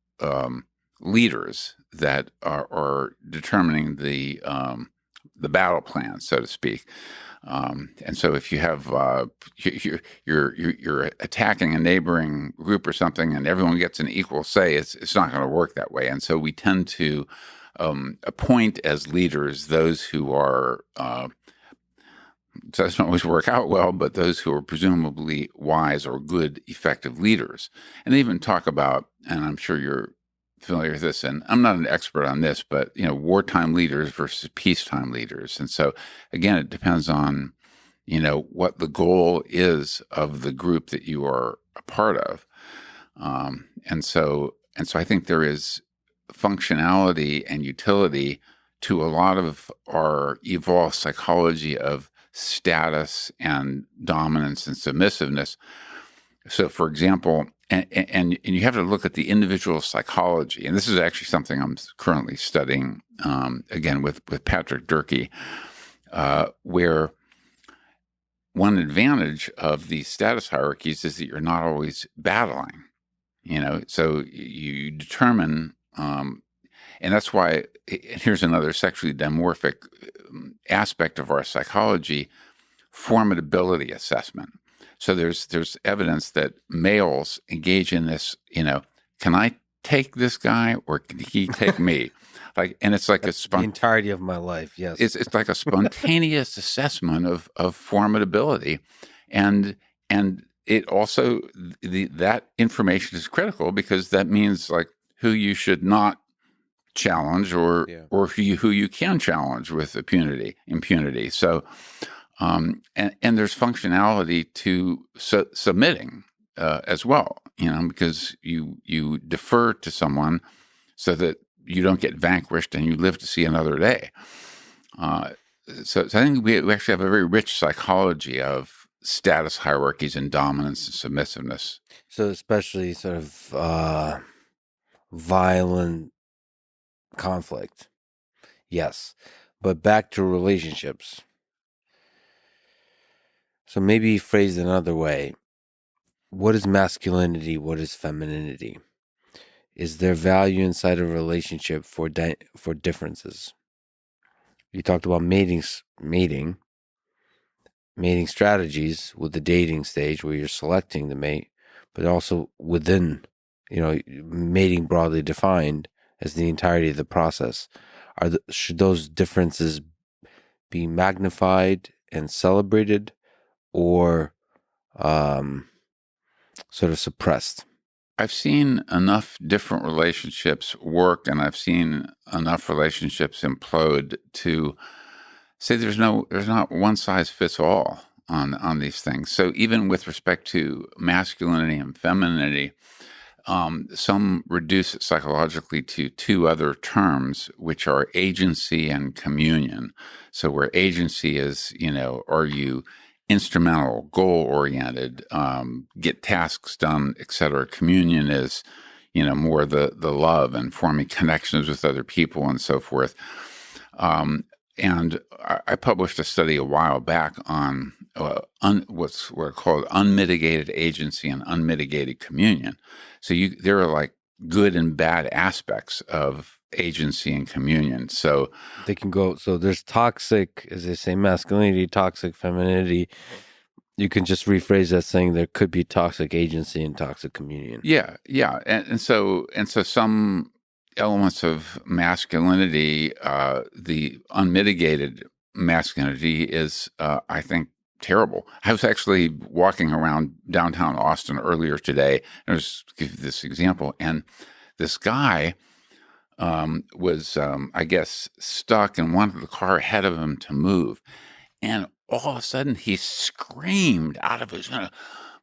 leaders that are determining the the battle plan, so to speak. And so if you have you're attacking a neighboring group or something, and everyone gets an equal say, it's not going to work that way. And so we tend to appoint as leaders those who are. It doesn't always work out well, but those who are presumably wise or good, effective leaders. And they even talk about, and I'm sure you're familiar with this, and I'm not an expert on this, but wartime leaders versus peacetime leaders. And so again, it depends on what the goal is of the group that you are a part of. And so I think there is functionality and utility to a lot of our evolved psychology of status and dominance and submissiveness. So, for example, and you have to look at the individual psychology, and this is actually something I'm currently studying again with Patrick Durkee, where one advantage of these status hierarchies is that you're not always battling. So you determine, and that's why. Here's another sexually dimorphic aspect of our psychology: formidability assessment. So there's evidence that males engage in this. Can I take this guy or can he take me? And it's like the entirety of my life. Yes, it's like a spontaneous assessment of formidability, and it also that information is critical because that means who you should not challenge or who you can challenge with impunity. So, and there's functionality to submitting as well, because you defer to someone so that you don't get vanquished and you live to see another day. So I think we actually have a very rich psychology of status hierarchies and dominance and submissiveness. So especially sort of violent conflict. Yes. But back to relationships. So maybe phrased another way. What is masculinity? What is femininity? Is there value inside a relationship for differences? You talked about mating strategies with the dating stage where you're selecting the mate, but also within, mating broadly defined as the entirety of the process. Should those differences be magnified and celebrated, or sort of suppressed? I've seen enough different relationships work, and I've seen enough relationships implode to say there's not one size fits all on these things. So even with respect to masculinity and femininity, some reduce it psychologically to two other terms, which are agency and communion. So where agency is, are you instrumental, goal-oriented, get tasks done, etc. Communion is, more the love and forming connections with other people and so forth. And I published a study a while back on what's called unmitigated agency and unmitigated communion. So there are good and bad aspects of agency and communion. So they can go. So there's toxic, as they say, masculinity, toxic femininity. You can just rephrase that saying there could be toxic agency and toxic communion. Yeah, and so some elements of masculinity, the unmitigated masculinity is, I think, terrible. I was actually walking around downtown Austin earlier today, and I was give this example, and this guy was, I guess, stuck and wanted the car ahead of him to move, and all of a sudden he screamed out of his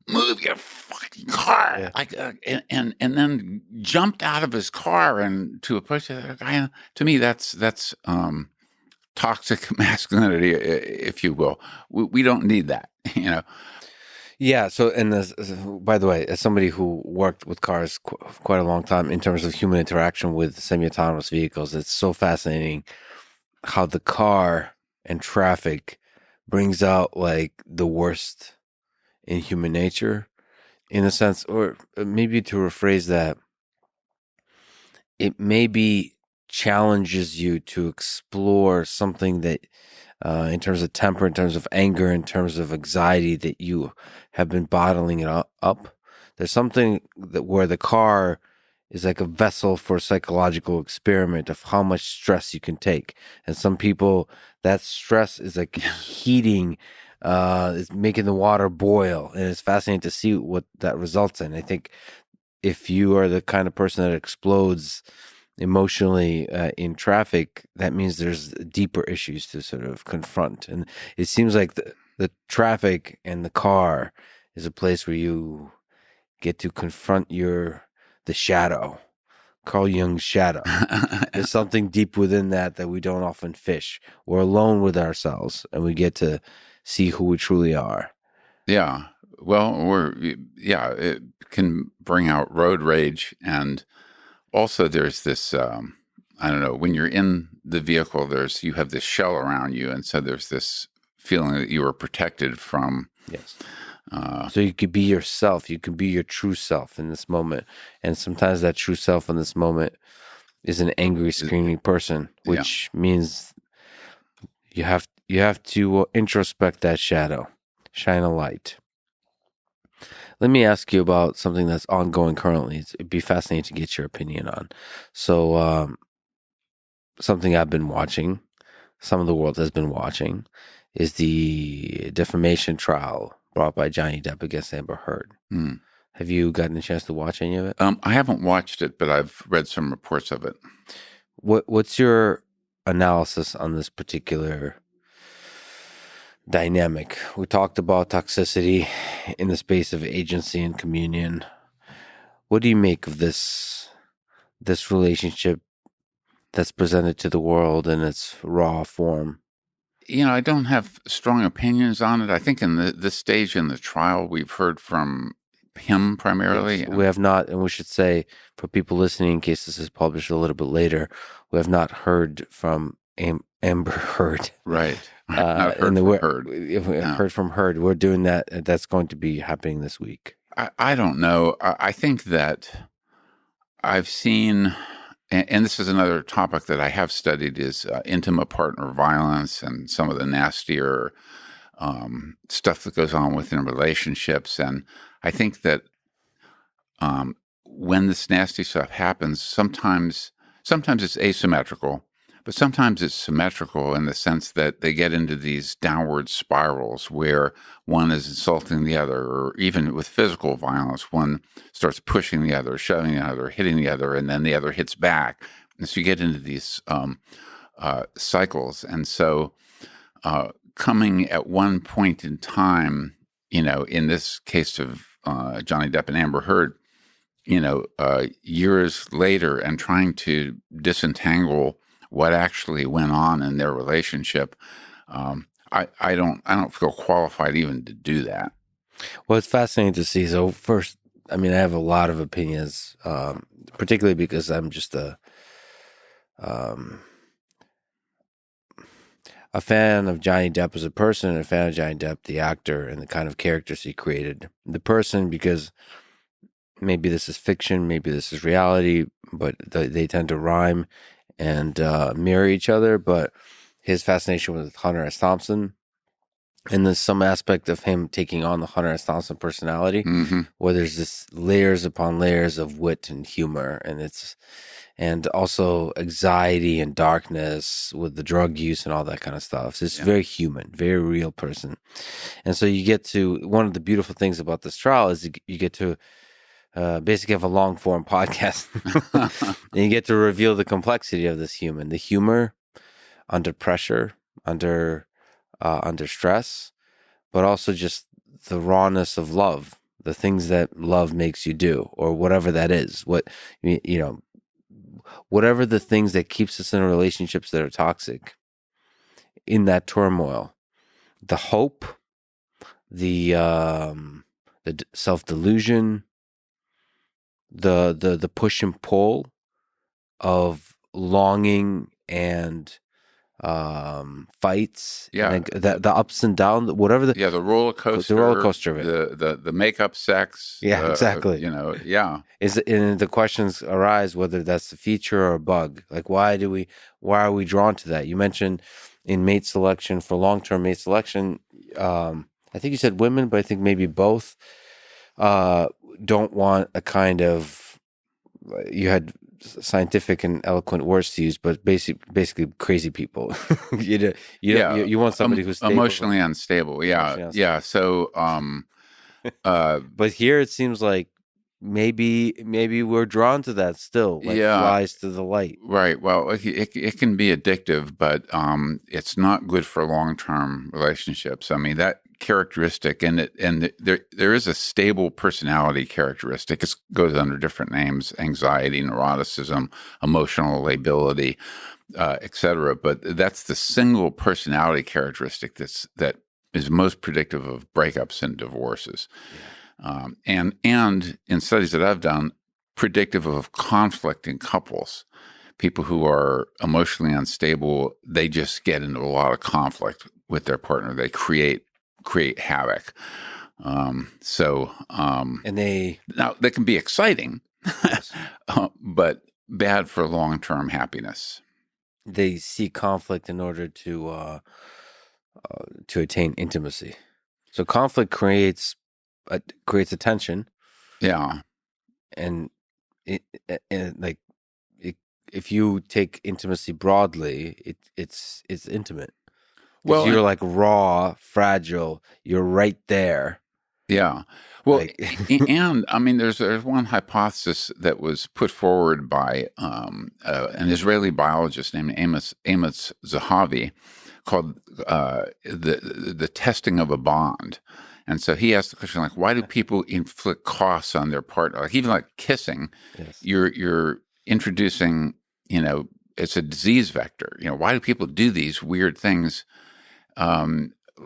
move your fucking car, and then jumped out of his car and to approach the other guy. And to me, that's toxic masculinity, if you will. We don't need that, Yeah. So, and by the way, as somebody who worked with cars quite a long time in terms of human interaction with semi-autonomous vehicles, it's so fascinating how the car and traffic brings out the worst in human nature, in a sense, or maybe to rephrase that, it may be challenges you to explore something that, in terms of temper, in terms of anger, in terms of anxiety, that you have been bottling it up. There's something that where the car is like a vessel for a psychological experiment of how much stress you can take. And some people, that stress is like heating, is making the water boil. And it's fascinating to see what that results in. I think if you are the kind of person that explodes emotionally in traffic, that means there's deeper issues to sort of confront. And it seems like the traffic and the car is a place where you get to confront the shadow, Carl Jung's shadow. There's something deep within that we don't often fish. We're alone with ourselves, and we get to see who we truly are. Yeah. Well, it can bring out road rage. And also there's this, I don't know, when you're in the vehicle, you have this shell around you. And so there's this feeling that you are protected from. Yes. So you could be yourself. You can be your true self in this moment. And sometimes that true self in this moment is an angry, screaming person, which means you have to introspect that shadow, shine a light. Let me ask you about something that's ongoing currently. It'd be fascinating to get your opinion on. So, something I've been watching, some of the world has been watching, is the defamation trial brought by Johnny Depp against Amber Heard. Have you gotten a chance to watch any of it? I haven't watched it, but I've read some reports of it. What's your analysis on this particular dynamic? We talked about toxicity in the space of agency and communion. What do you make of this relationship that's presented to the world in its raw form? I don't have strong opinions on it. I think in this stage in the trial, we've heard from him primarily. Yes, we have not, and we should say for people listening, in case this is published a little bit later, we have not heard from Amber Heard. Right. Not heard from Heard. If we heard from Heard, we're doing that. That's going to be happening this week. I don't know. I think that I've seen, and this is another topic that I have studied, is intimate partner violence and some of the nastier stuff that goes on within relationships. And I think that when this nasty stuff happens, sometimes it's asymmetrical, but sometimes it's symmetrical in the sense that they get into these downward spirals where one is insulting the other, or even with physical violence, one starts pushing the other, shoving the other, hitting the other, and then the other hits back. And so you get into these cycles. And so coming at one point in time, in this case of Johnny Depp and Amber Heard, years later, and trying to disentangle what actually went on in their relationship, I don't feel qualified even to do that. Well, it's fascinating to see. So first, I mean, I have a lot of opinions, particularly because I'm just a fan of Johnny Depp as a person, and a fan of Johnny Depp, the actor, and the kind of characters he created. The person, because maybe this is fiction, maybe this is reality, but they tend to rhyme and mirror each other. But his fascination with Hunter S. Thompson, and there's some aspect of him taking on the Hunter S. Thompson personality, where there's this layers upon layers of wit and humor, and also anxiety and darkness with the drug use and all that kind of stuff. So it's very human, very real person. And so you get to, one of the beautiful things about this trial is you get to basically have a long form podcast and you get to reveal the complexity of this human, the humor under pressure, under stress, but also just the rawness of love, the things that love makes you do, or whatever that is. Whatever the things that keeps us in relationships that are toxic, in that turmoil, the hope, the self-delusion, the push and pull of longing and fights, Yeah, and then the ups and downs, whatever the roller coaster, the roller coaster of it. the makeup sex. Yeah, exactly. Yeah, And the questions arise whether that's a feature or a bug. Like, why are we drawn to that? You mentioned in mate selection, for long-term mate selection, I think you said women, but I think maybe both don't want a kind of, you had scientific and eloquent words to use, but basically crazy people. You want somebody who's stable, emotionally unstable. Yeah, emotionally unstable. yeah. So, But here it seems like maybe we're drawn to that still, like yeah, flies to the light. right. Well, it can be addictive, but it's not good for long-term relationships. I mean, that characteristic, there is a stable personality characteristic. It goes under different names: anxiety, neuroticism, emotional lability, etc. But that's the single personality characteristic that is most predictive of breakups and divorces. And in studies that I've done, predictive of conflict in couples. People who are emotionally unstable, they just get into a lot of conflict with their partner. They create havoc. And now they can be exciting, Yes. but bad for long-term happiness. They see conflict in order to attain intimacy. So conflict creates a tension, Yeah. and if you take intimacy broadly, it's intimate because Well, you're like raw, fragile. You're right there. yeah. Well, Like, and I mean, there's one hypothesis that was put forward by an Israeli biologist named Amos Zahavi, called the testing of a bond. And so he asked the question, like, why do people inflict costs on their partner? Like, even like kissing, yes. you're introducing, it's a disease vector. Why do people do these weird things?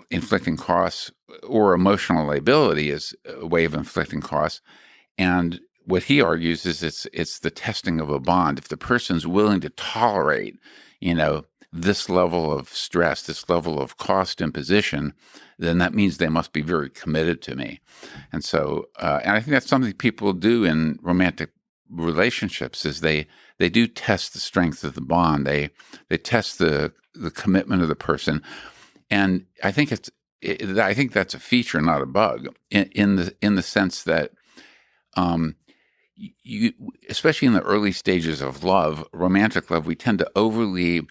Inflicting costs or emotional liability is a way of inflicting costs. And what he argues is it's the testing of a bond. If the person's willing to tolerate, this level of stress, this level of cost imposition, then that means they must be very committed to me. And so, and I think that's something people do in romantic relationships, is they do test the strength of the bond. They test the commitment of the person. And I think I think that's a feature, not a bug, in the sense that, especially in the early stages of love, romantic love, we tend to overly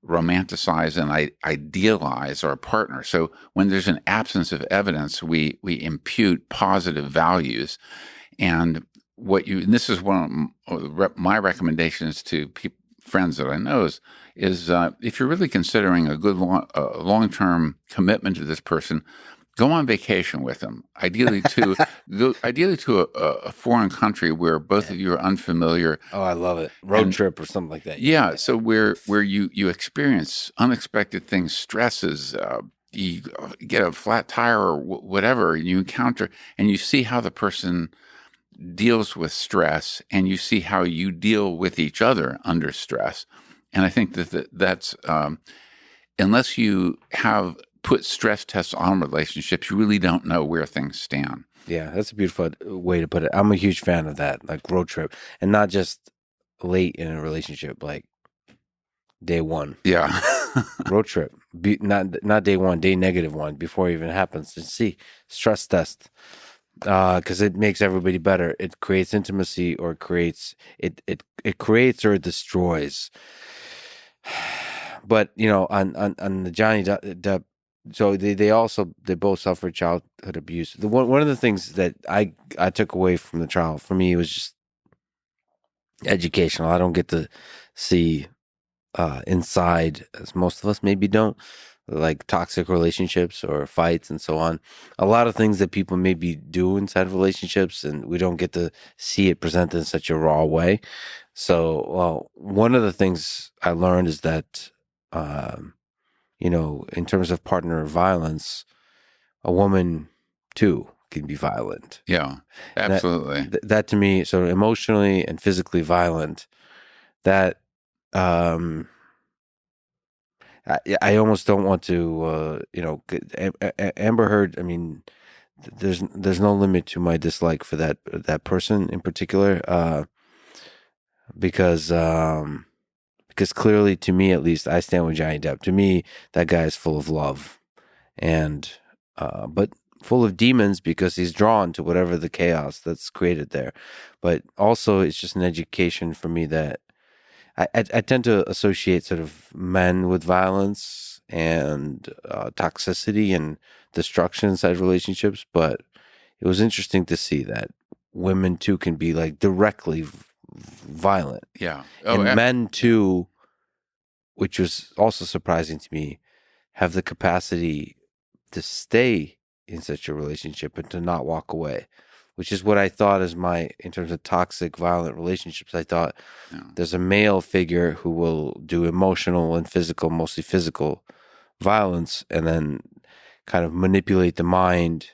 romanticize and idealize our partner. So when there's an absence of evidence, we impute positive values. And this is one of my recommendations to friends that I know is if you're really considering a good long-term commitment to this person, go on vacation with them. Ideally to a foreign country where both of you are unfamiliar. Oh, I love it. Road trip or something like that. Yeah. So where you experience unexpected things, stresses, you get a flat tire or whatever, you encounter, and you see how the person deals with stress, and you see how you deal with each other under stress. And I think that's unless you have put stress tests on relationships, you really don't know where things stand. Yeah, that's a beautiful way to put it. I'm a huge fan of that, like road trip, and not just late in a relationship, like day one. Yeah. Road trip, not day one, day -1 before it even happens. To see stress test, because it makes everybody better. It creates intimacy, or it creates or it destroys. But on the Johnny Depp, so they both suffered childhood abuse. One of the things that I took away from the trial, for me, was just educational. I don't get to see inside, as most of us maybe don't, like toxic relationships or fights and so on. A lot of things that people maybe do inside relationships, and we don't get to see it presented in such a raw way. So, well, one of the things I learned is that, in terms of partner violence, a woman too can be violent. Yeah, absolutely. That to me, so emotionally and physically violent, that, I almost don't want to, Amber Heard. I mean, there's no limit to my dislike for that person in particular, because clearly, to me at least, I stand with Johnny Depp. To me, that guy is full of love, and but full of demons because he's drawn to whatever the chaos that's created there. But also, it's just an education for me that I tend to associate sort of men with violence and toxicity and destruction inside relationships. But it was interesting to see that women too can be like directly violent, Yeah. and men too, which was also surprising to me, have the capacity to stay in such a relationship and to not walk away, which is what I thought in terms of toxic, violent relationships. I thought there's a male figure who will do emotional and physical, mostly physical violence, and then kind of manipulate the mind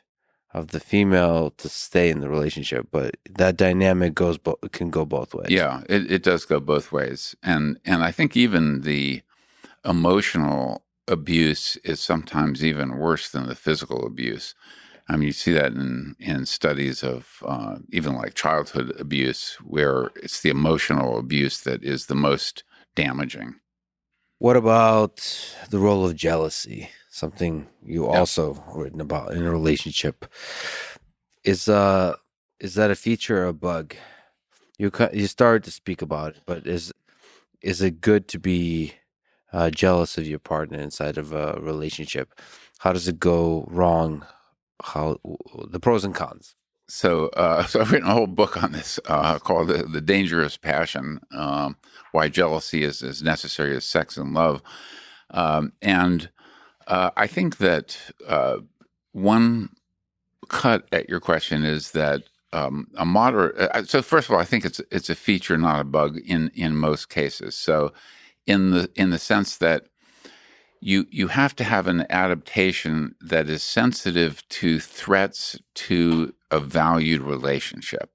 of the female to stay in the relationship. But that dynamic can go both ways. Yeah, it does go both ways. And I think even the emotional abuse is sometimes even worse than the physical abuse. I mean, you see that in studies of even like childhood abuse, where it's the emotional abuse that is the most damaging. What about the role of jealousy? Something you also written about in a relationship. Is that a feature or a bug? You started to speak about it, but is it good to be jealous of your partner inside of a relationship? How does it go wrong? How the pros and cons? So I've written a whole book on this called "The Dangerous Passion: Why Jealousy is as Necessary as Sex and Love." And I think that one cut at your question is that a moderate. So first of all, I think it's a feature, not a bug, in most cases. So in the sense that you have to have an adaptation that is sensitive to threats to a valued relationship.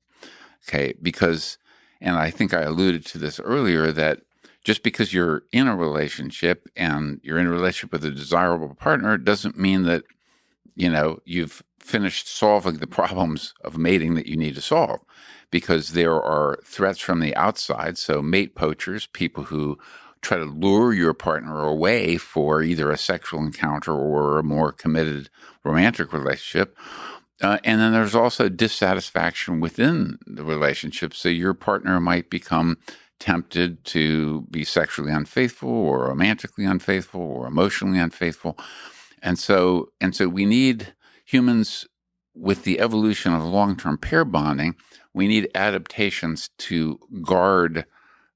Okay, because, and I think I alluded to this earlier, that just because you're in a relationship and you're in a relationship with a desirable partner doesn't mean that, you've finished solving the problems of mating that you need to solve, because there are threats from the outside. So mate poachers, people who try to lure your partner away for either a sexual encounter or a more committed romantic relationship. And then there's also dissatisfaction within the relationship. So your partner might become tempted to be sexually unfaithful or romantically unfaithful or emotionally unfaithful. And so we need humans with the evolution of long-term pair bonding. We need adaptations to guard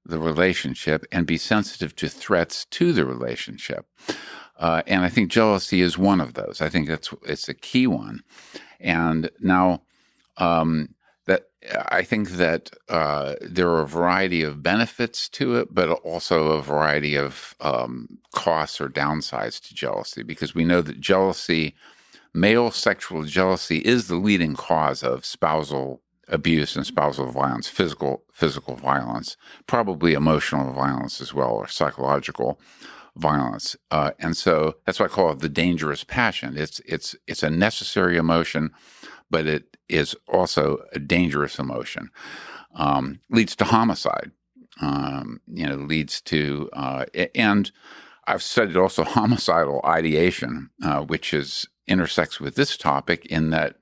the relationship and be sensitive to threats to the relationship. And I think jealousy is one of those. I think it's a key one. And now that I think that there are a variety of benefits to it, but also a variety of costs or downsides to jealousy, because we know that jealousy, male sexual jealousy, is the leading cause of spousal abuse and spousal violence, physical violence, probably emotional violence as well, or psychological violence. And so that's why I call it the dangerous passion. It's a necessary emotion, but it is also a dangerous emotion. Leads to homicide. Leads to and I've studied also homicidal ideation, which intersects with this topic in that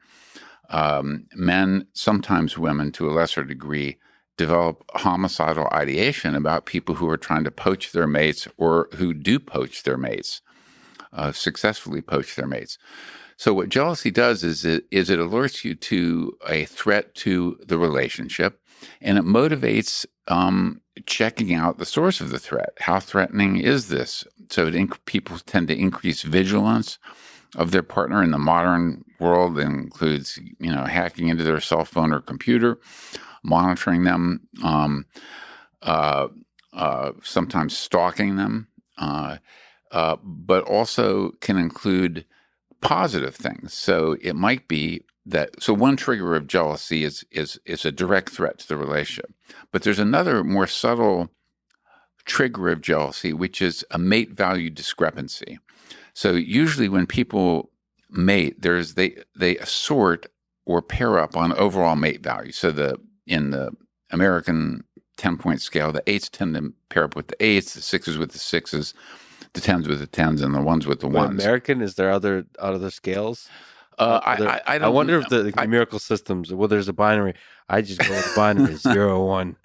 men, sometimes women to a lesser degree, develop homicidal ideation about people who are trying to poach their mates or who do poach their mates, successfully poach their mates. So what jealousy does is it alerts you to a threat to the relationship, and it motivates checking out the source of the threat. How threatening is this? So people tend to increase vigilance of their partner in the modern world. That includes, hacking into their cell phone or computer, monitoring them, sometimes stalking them, but also can include positive things. So it might be that, so one trigger of jealousy is a direct threat to the relationship. But there's another more subtle trigger of jealousy, which is a mate value discrepancy. So usually when people mate, they assort or pair up on overall mate value. So in the American 10-point scale, the 8s tend to pair up with the 8s, the 6s with the 6s, the 10s with the 10s, and the 1s with the 1s. American, is there other scales? I I wonder if the numerical systems. Well, there's a binary. I just go with binary 0, 1.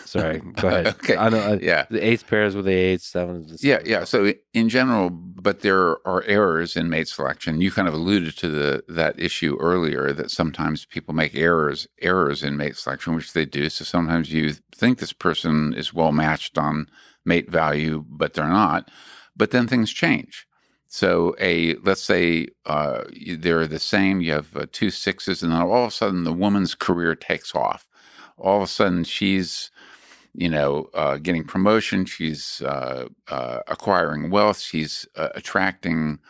Sorry, go ahead. Okay. I know. Yeah. The 8s pairs with the 8s, 7s. Yeah. So in general, but there are errors in mate selection. You kind of alluded to that issue earlier, that sometimes people make errors in mate selection, which they do. So sometimes you think this person is well matched on mate value, but they're not. But then things change. So let's say they're the same. You have 2 6s, and then all of a sudden the woman's career takes off. All of a sudden she's, getting promotion. She's acquiring wealth. She's attracting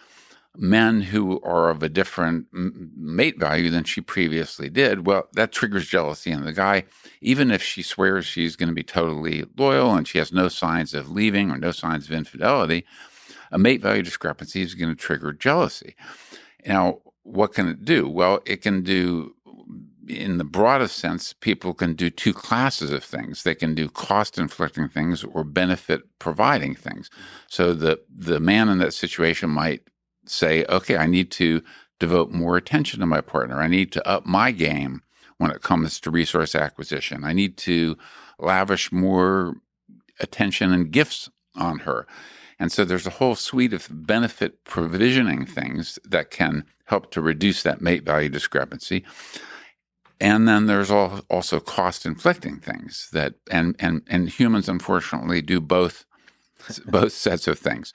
men who are of a different mate value than she previously did. Well, that triggers jealousy in the guy, even if she swears she's going to be totally loyal and she has no signs of leaving or no signs of infidelity. A mate value discrepancy is going to trigger jealousy. Now, what can it do? Well, it can do, in the broadest sense, people can do 2 classes of things. They can do cost-inflicting things or benefit-providing things. So the man in that situation might say, okay, I need to devote more attention to my partner. I need to up my game when it comes to resource acquisition. I need to lavish more attention and gifts on her. And so there's a whole suite of benefit provisioning things that can help to reduce that mate value discrepancy. And then there's also cost-inflicting things that, and humans unfortunately do both sets of things.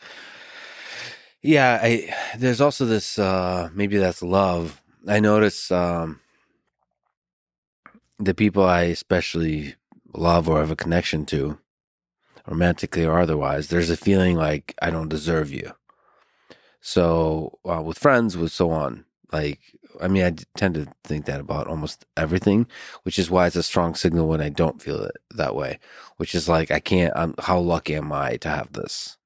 Yeah, there's also this, maybe that's love. I notice the people I especially love or have a connection to, romantically or otherwise, there's a feeling like I don't deserve you. So with friends, with so on, I tend to think that about almost everything, which is why it's a strong signal when I don't feel it that way, which is like, how lucky am I to have this?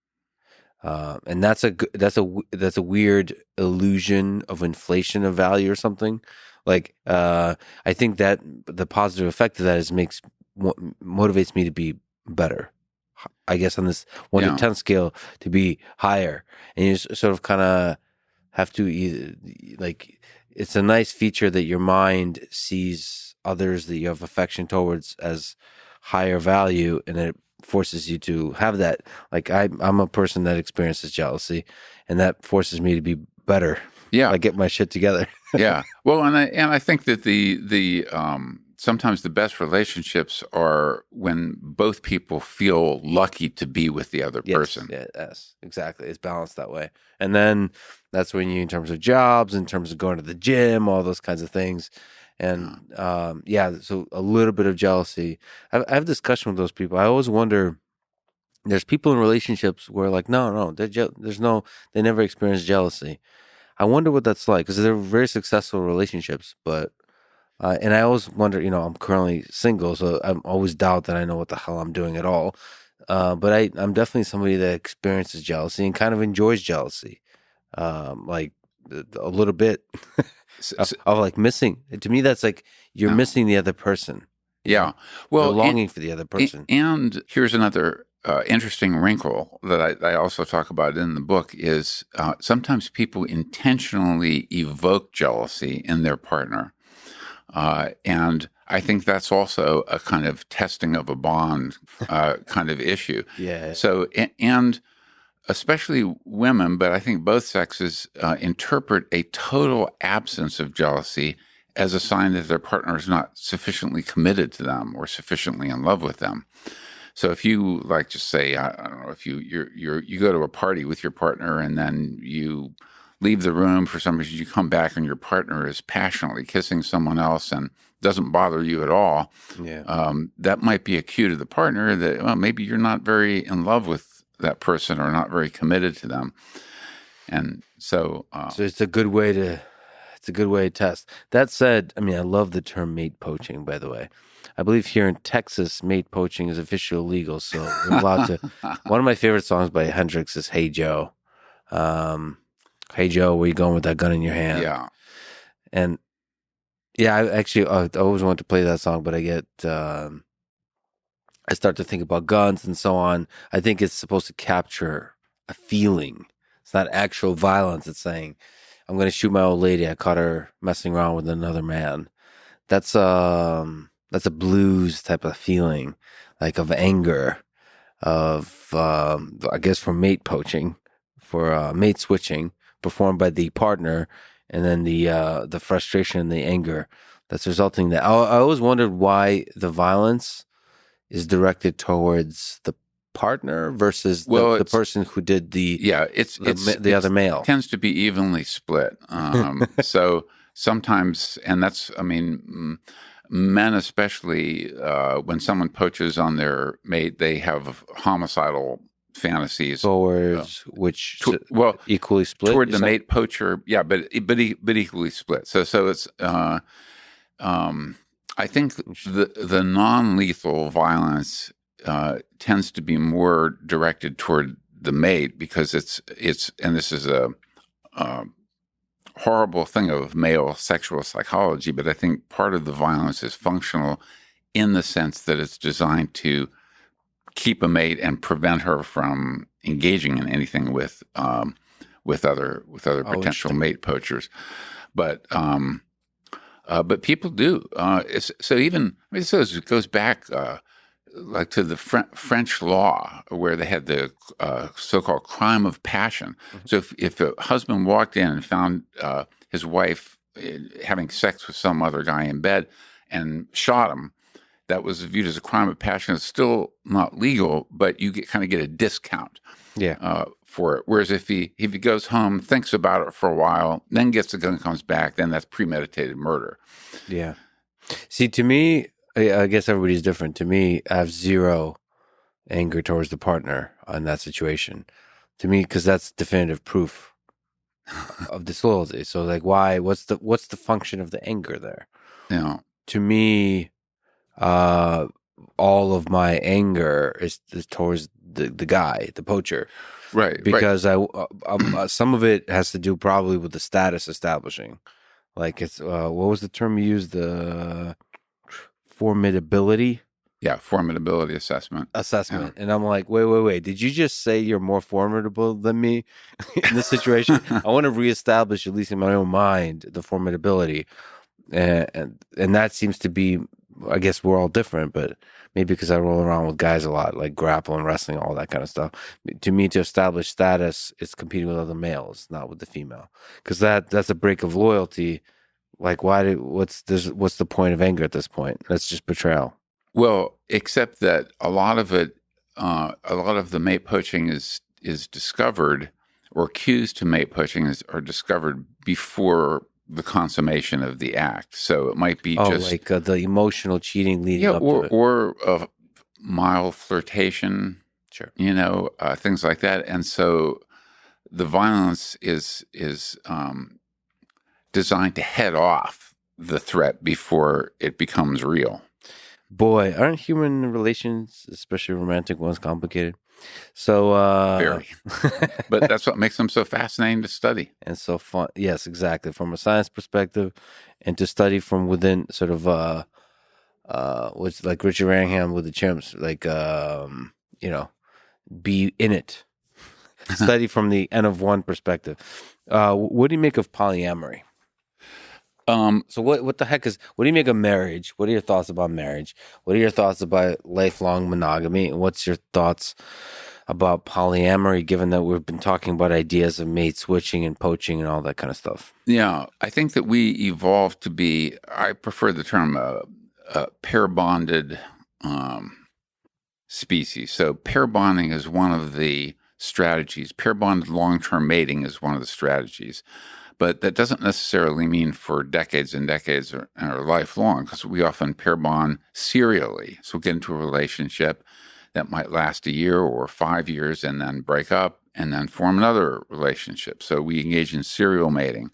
And that's a weird illusion of inflation of value or something. I think that the positive effect of that motivates me to be better. I guess on this 1 to 10 scale, to be higher, and you sort of kind of have to it's a nice feature that your mind sees others that you have affection towards as higher value, and it forces you to have that. Like I'm a person that experiences jealousy, and that forces me to be better. Yeah, I get my shit together. Yeah, well, and I think that the sometimes the best relationships are when both people feel lucky to be with the other person. Yes, exactly. It's balanced that way. And then that's when you, in terms of jobs, in terms of going to the gym, all those kinds of things. And so a little bit of jealousy. I have discussion with those people. I always wonder, there's people in relationships where no, they never experience jealousy. I wonder what that's like, because they're very successful relationships, but and I always wonder, I'm currently single, so I always doubt that I know what the hell I'm doing at all. But I'm definitely somebody that experiences jealousy and kind of enjoys jealousy, a little bit of missing. To me, that's like you're missing the other person. Yeah, well, you're longing for the other person. And here's another interesting wrinkle that I also talk about in the book is sometimes people intentionally evoke jealousy in their partner. And I think that's also a kind of testing of a bond kind of issue. Yeah. So, and especially women, but I think both sexes interpret a total absence of jealousy as a sign that their partner is not sufficiently committed to them or sufficiently in love with them. So if you just say, I don't know, if you go to a party with your partner and then you leave the room for some reason, you come back and your partner is passionately kissing someone else and doesn't bother you at all. Yeah. That might be a cue to the partner that maybe you're not very in love with that person or not very committed to them. And so, so it's a good way to It's a good way to test. That said, I mean, I love the term mate poaching, by the way. I believe here in Texas, mate poaching is officially illegal, so we're allowed to. One of my favorite songs by Hendrix is "Hey Joe." Hey Joe, where you going with that gun in your hand? Yeah. And yeah, I always wanted to play that song, but I start to think about guns and so on. I think it's supposed to capture a feeling. It's not actual violence. It's saying, I'm going to shoot my old lady. I caught her messing around with another man. That's a blues type of feeling, like of anger, of I guess for mate poaching, for mate switching, performed by the partner, and then the frustration and the anger that's resulting. That I always wondered why the violence is directed towards the partner versus the person who did the other male. It tends to be evenly split. So sometimes, and that's, I mean, men especially, when someone poaches on their mate, they have homicidal fantasies towards equally split toward the mate poacher. Yeah, but equally split. So it's. I think the non-lethal violence tends to be more directed toward the mate because it's and this is a horrible thing of male sexual psychology, but I think part of the violence is functional in the sense that it's designed to keep a mate and prevent her from engaging in anything with other potential mate poachers, but people do. So it goes back like to the French law where they had the so-called crime of passion. Mm-hmm. So if a husband walked in and found his wife having sex with some other guy in bed and shot him, that was viewed as a crime of passion. It's still not legal, but you kind of get a discount. Yeah. For it. Whereas if he goes home, thinks about it for a while, then gets the gun, comes back, then that's premeditated murder. Yeah. See, to me, I guess everybody's different. To me, I have zero anger towards the partner in that situation. To me, because that's definitive proof of disloyalty. So, like, why? What's the function of the anger there? Yeah. To me, all of my anger is towards the guy, the poacher. Right. Because some of it has to do probably with the status establishing. Like it's, what was the term you used? The formidability? Yeah, formidability assessment. Yeah. And I'm like, wait. Did you just say you're more formidable than me in this situation? I want to reestablish, at least in my own mind, the formidability. And that seems to be, I guess we're all different, but maybe because I roll around with guys a lot, like grapple and wrestling, all that kind of stuff. To me, to establish status, it's competing with other males, not with the female, because that's a break of loyalty. Like, what's the point of anger at this point? That's just betrayal. Well, except that a lot of it, a lot of the mate poaching is discovered, or cues to mate poaching are discovered before the consummation of the act. So it might be like the emotional cheating leading up to it. Or mild flirtation, sure, things like that. And so the violence is designed to head off the threat before it becomes real. Boy, aren't human relations, especially romantic ones, complicated? So very, but that's what makes them so fascinating to study and so fun. Yes, exactly. From a science perspective, and to study from within, sort of what's like Richard Wrangham with the chimps, like be in it. Study from the N of one perspective. What do you make of polyamory? So what the heck what do you make of marriage? What are your thoughts about marriage? What are your thoughts about lifelong monogamy? And what's your thoughts about polyamory, given that we've been talking about ideas of mate switching and poaching and all that kind of stuff? Yeah, I think that we evolved to be, I prefer the term pair bonded species. So pair bonding is one of the strategies. Pair bonded long-term mating is one of the strategies. But that doesn't necessarily mean for decades and decades or lifelong, because we often pair bond serially. So we get into a relationship that might last a year or 5 years and then break up and then form another relationship. So we engage in serial mating.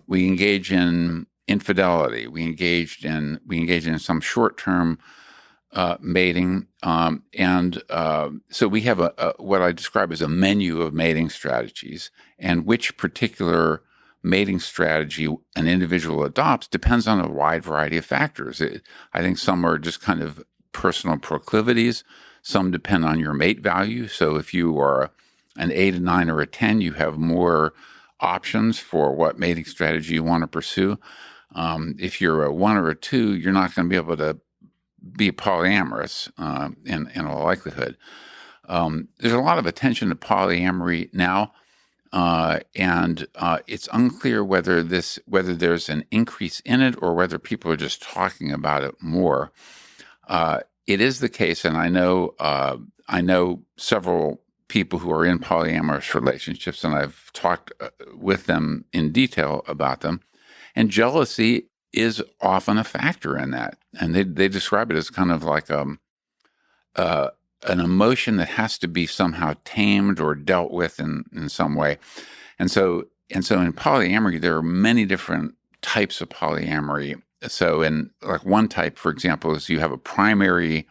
We engage in infidelity. We engage in some short-term mating, so we have what I describe as a menu of mating strategies, and which particular mating strategy an individual adopts depends on a wide variety of factors. I think some are just kind of personal proclivities. Some depend on your mate value. So if you are an 8, a 9, or a 10, you have more options for what mating strategy you want to pursue. If you're a 1 or a 2, you're not going to be able to be polyamorous in all likelihood. There's a lot of attention to polyamory now, and it's unclear whether there's an increase in it or whether people are just talking about it more. It is the case, and I know several people who are in polyamorous relationships, and I've talked with them in detail about them. And jealousy is often a factor in that, and they describe it as kind of like an emotion that has to be somehow tamed or dealt with in some way. And so in polyamory, there are many different types of polyamory. So in like one type, for example, is you have a primary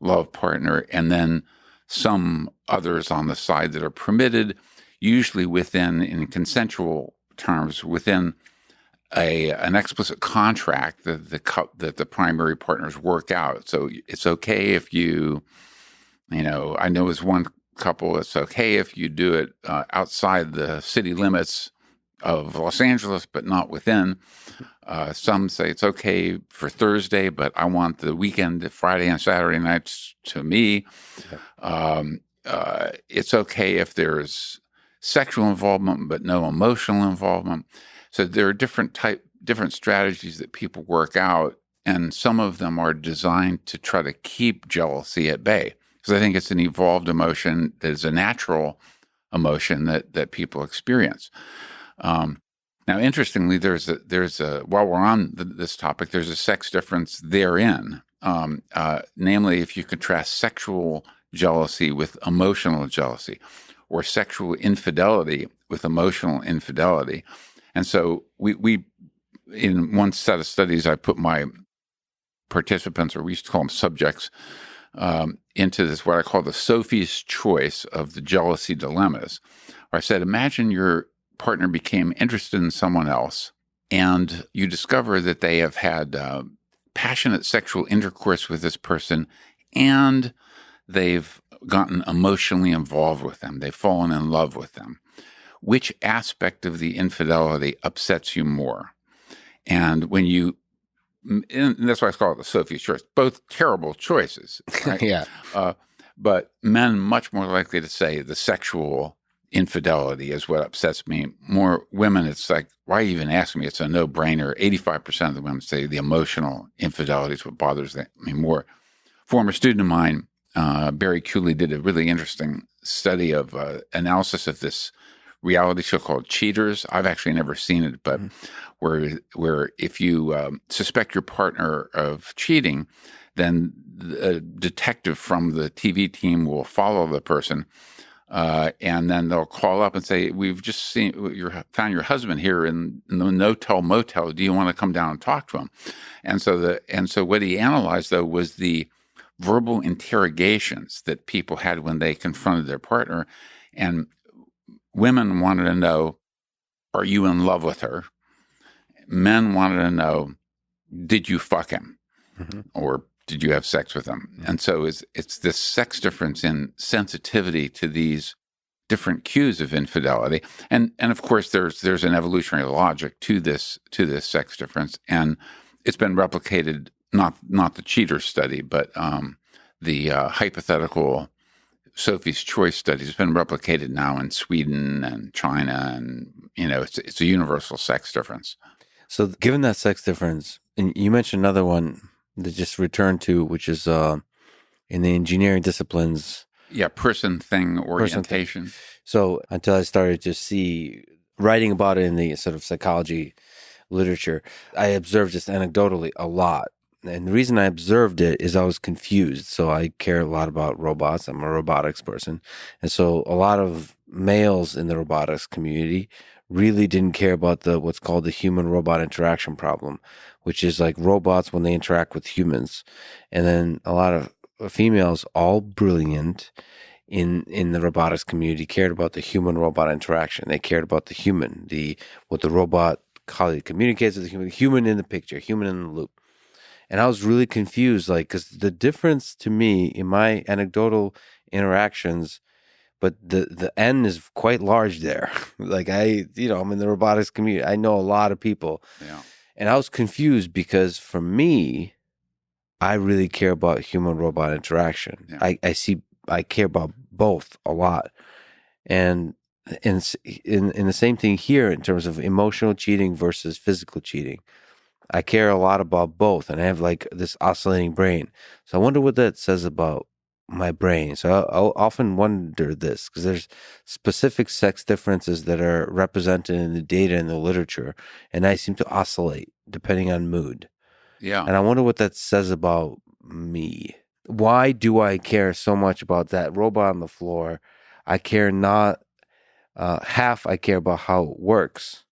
love partner and then some others on the side that are permitted, usually in consensual terms, within an explicit contract that the primary partners work out. So it's okay if I know as one couple, it's okay if you do it outside the city limits of Los Angeles, but not within. Some say it's okay for Thursday, but I want the weekend, Friday and Saturday nights to me. It's okay if there's sexual involvement, but no emotional involvement. So there are different strategies that people work out, and some of them are designed to try to keep jealousy at bay. Because I think it's an evolved emotion that is a natural emotion that people experience. Now, interestingly, there's a while we're on this topic, there's a sex difference therein. Namely, if you contrast sexual jealousy with emotional jealousy, or sexual infidelity with emotional infidelity. And so we in one set of studies, I put my participants, or we used to call them subjects, into this, what I call the Sophie's choice of the jealousy dilemmas. Where I said, imagine your partner became interested in someone else, and you discover that they have had passionate sexual intercourse with this person, and they've gotten emotionally involved with them. They've fallen in love with them. Which aspect of the infidelity upsets you more? And and that's why I call it the Sophie's choice. Both terrible choices. Right? Yeah. But men much more likely to say the sexual infidelity is what upsets me. More women, it's like, why even ask me? It's a no-brainer. 85% of the women say the emotional infidelity is what bothers them more. Former student of mine, Barry Cooley, did a really interesting study of analysis of this reality show called Cheaters. I've actually never seen it, but where if you suspect your partner of cheating, then a detective from the TV team will follow the person, and then they'll call up and say, "We've just found your husband here in the no-tell motel. Do you want to come down and talk to him?" And so what he analyzed, though, was the verbal interrogations that people had when they confronted their partner, and women wanted to know, are you in love with her? Men wanted to know, did you fuck him? Mm-hmm. Or did you have sex with him? Mm-hmm. And so it's this sex difference in sensitivity to these different cues of infidelity. And of course, there's an evolutionary logic to this sex difference. And it's been replicated, not the cheater study, but the hypothetical Sophie's Choice study has been replicated now in Sweden and China, and it's a universal sex difference. So, given that sex difference, and you mentioned another one that just returned to, which is in the engineering disciplines. Yeah, person-thing orientation. So, until I started to see writing about it in the sort of psychology literature, I observed just anecdotally a lot. And the reason I observed it is I was confused. So I care a lot about robots. I'm a robotics person. And so a lot of males in the robotics community really didn't care about the what's called the human robot interaction problem, which is like robots when they interact with humans. And then a lot of females, all brilliant in the robotics community, cared about the human robot interaction. They cared about the human, the what the robot, how it communicates with the human in the picture, human in the loop. And I was really confused, like, because the difference to me in my anecdotal interactions, but the N is quite large there. Like I'm in the robotics community. I know a lot of people. Yeah. And I was confused because for me, I really care about human robot interaction. Yeah. I care about both a lot. And in the same thing here in terms of emotional cheating versus physical cheating. I care a lot about both, and I have like this oscillating brain. So I wonder what that says about my brain. So I'll often wonder this because there's specific sex differences that are represented in the data and the literature, and I seem to oscillate depending on mood. Yeah. And I wonder what that says about me. Why do I care so much about that robot on the floor? I care not half. I care about how it works,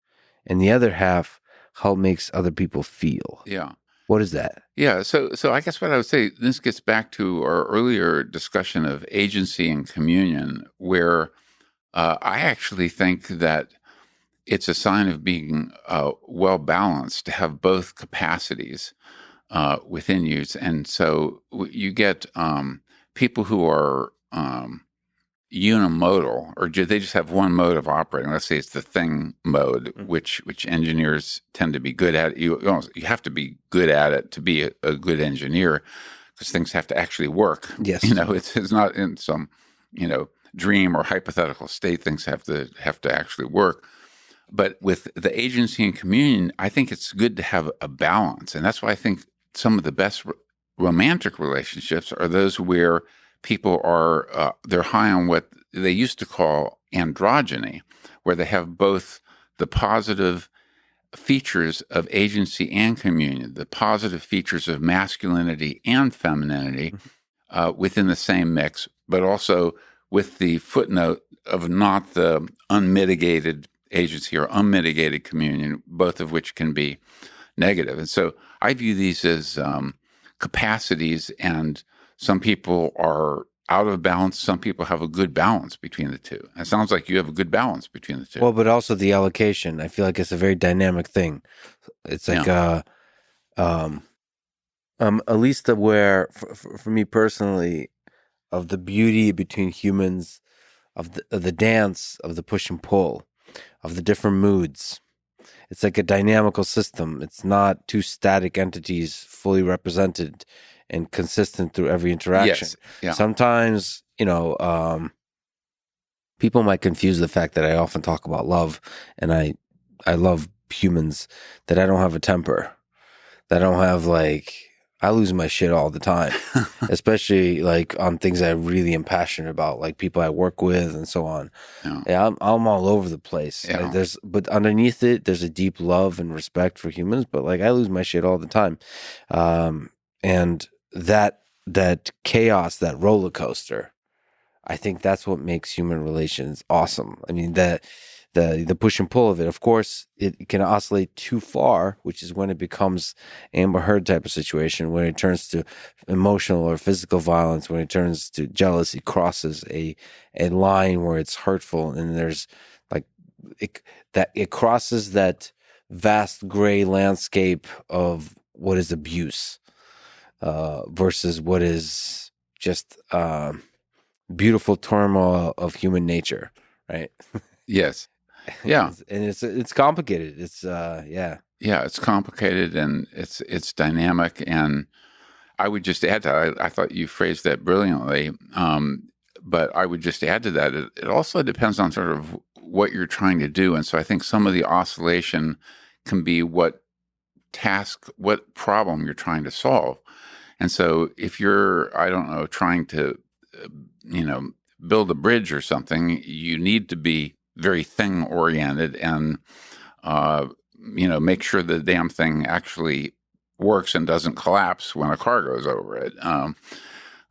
and the other half how it makes other people feel. Yeah. What is that? Yeah. So I guess what I would say, this gets back to our earlier discussion of agency and communion, where I actually think that it's a sign of being well balanced to have both capacities within you. And so you get people who are unimodal, or they just have one mode of operating. Let's say it's the thing mode, which engineers tend to be good at. You have to be good at it to be a good engineer, because things have to actually work. Yes, it's not in some dream or hypothetical state. Things have to actually work. But with the agency and communion, I think it's good to have a balance, and that's why I think some of the best romantic relationships are those where people are they're high on what they used to call androgyny, where they have both the positive features of agency and communion, the positive features of masculinity and femininity within the same mix, but also with the footnote of not the unmitigated agency or unmitigated communion, both of which can be negative. And so I view these as capacities, and some people are out of balance. Some people have a good balance between the two. It sounds like you have a good balance between the two. Well, but also the allocation. I feel like it's a very dynamic thing. It's like, at least aware for me personally of the beauty between humans, of the dance, of the push and pull, of the different moods. It's like a dynamical system. It's not two static entities fully represented and consistent through every interaction. Yes. Yeah. Sometimes, people might confuse the fact that I often talk about love, and I love humans, that I don't have a temper, that I don't have I lose my shit all the time, especially like on things I really am passionate about, like people I work with and so on. Yeah, I'm all over the place. Yeah. But underneath it, there's a deep love and respect for humans. But I lose my shit all the time, and that chaos, that roller coaster, I think that's what makes human relations awesome. I mean, the push and pull of it. Of course, it can oscillate too far, which is when it becomes Amber Heard type of situation, when it turns to emotional or physical violence, when it turns to jealousy, crosses a line where it's hurtful, and there's it crosses that vast gray landscape of what is abuse versus what is just beautiful turmoil of human nature, right? Yes. Yeah. And it's complicated. It's yeah, it's complicated, and it's dynamic. And I would just add to I thought you phrased that brilliantly. But I would just add to that, it also depends on sort of what you're trying to do. And so I think some of the oscillation can be what problem you're trying to solve. And so if you're, I don't know, trying to, build a bridge or something, you need to be very thing oriented and, make sure the damn thing actually works and doesn't collapse when a car goes over it.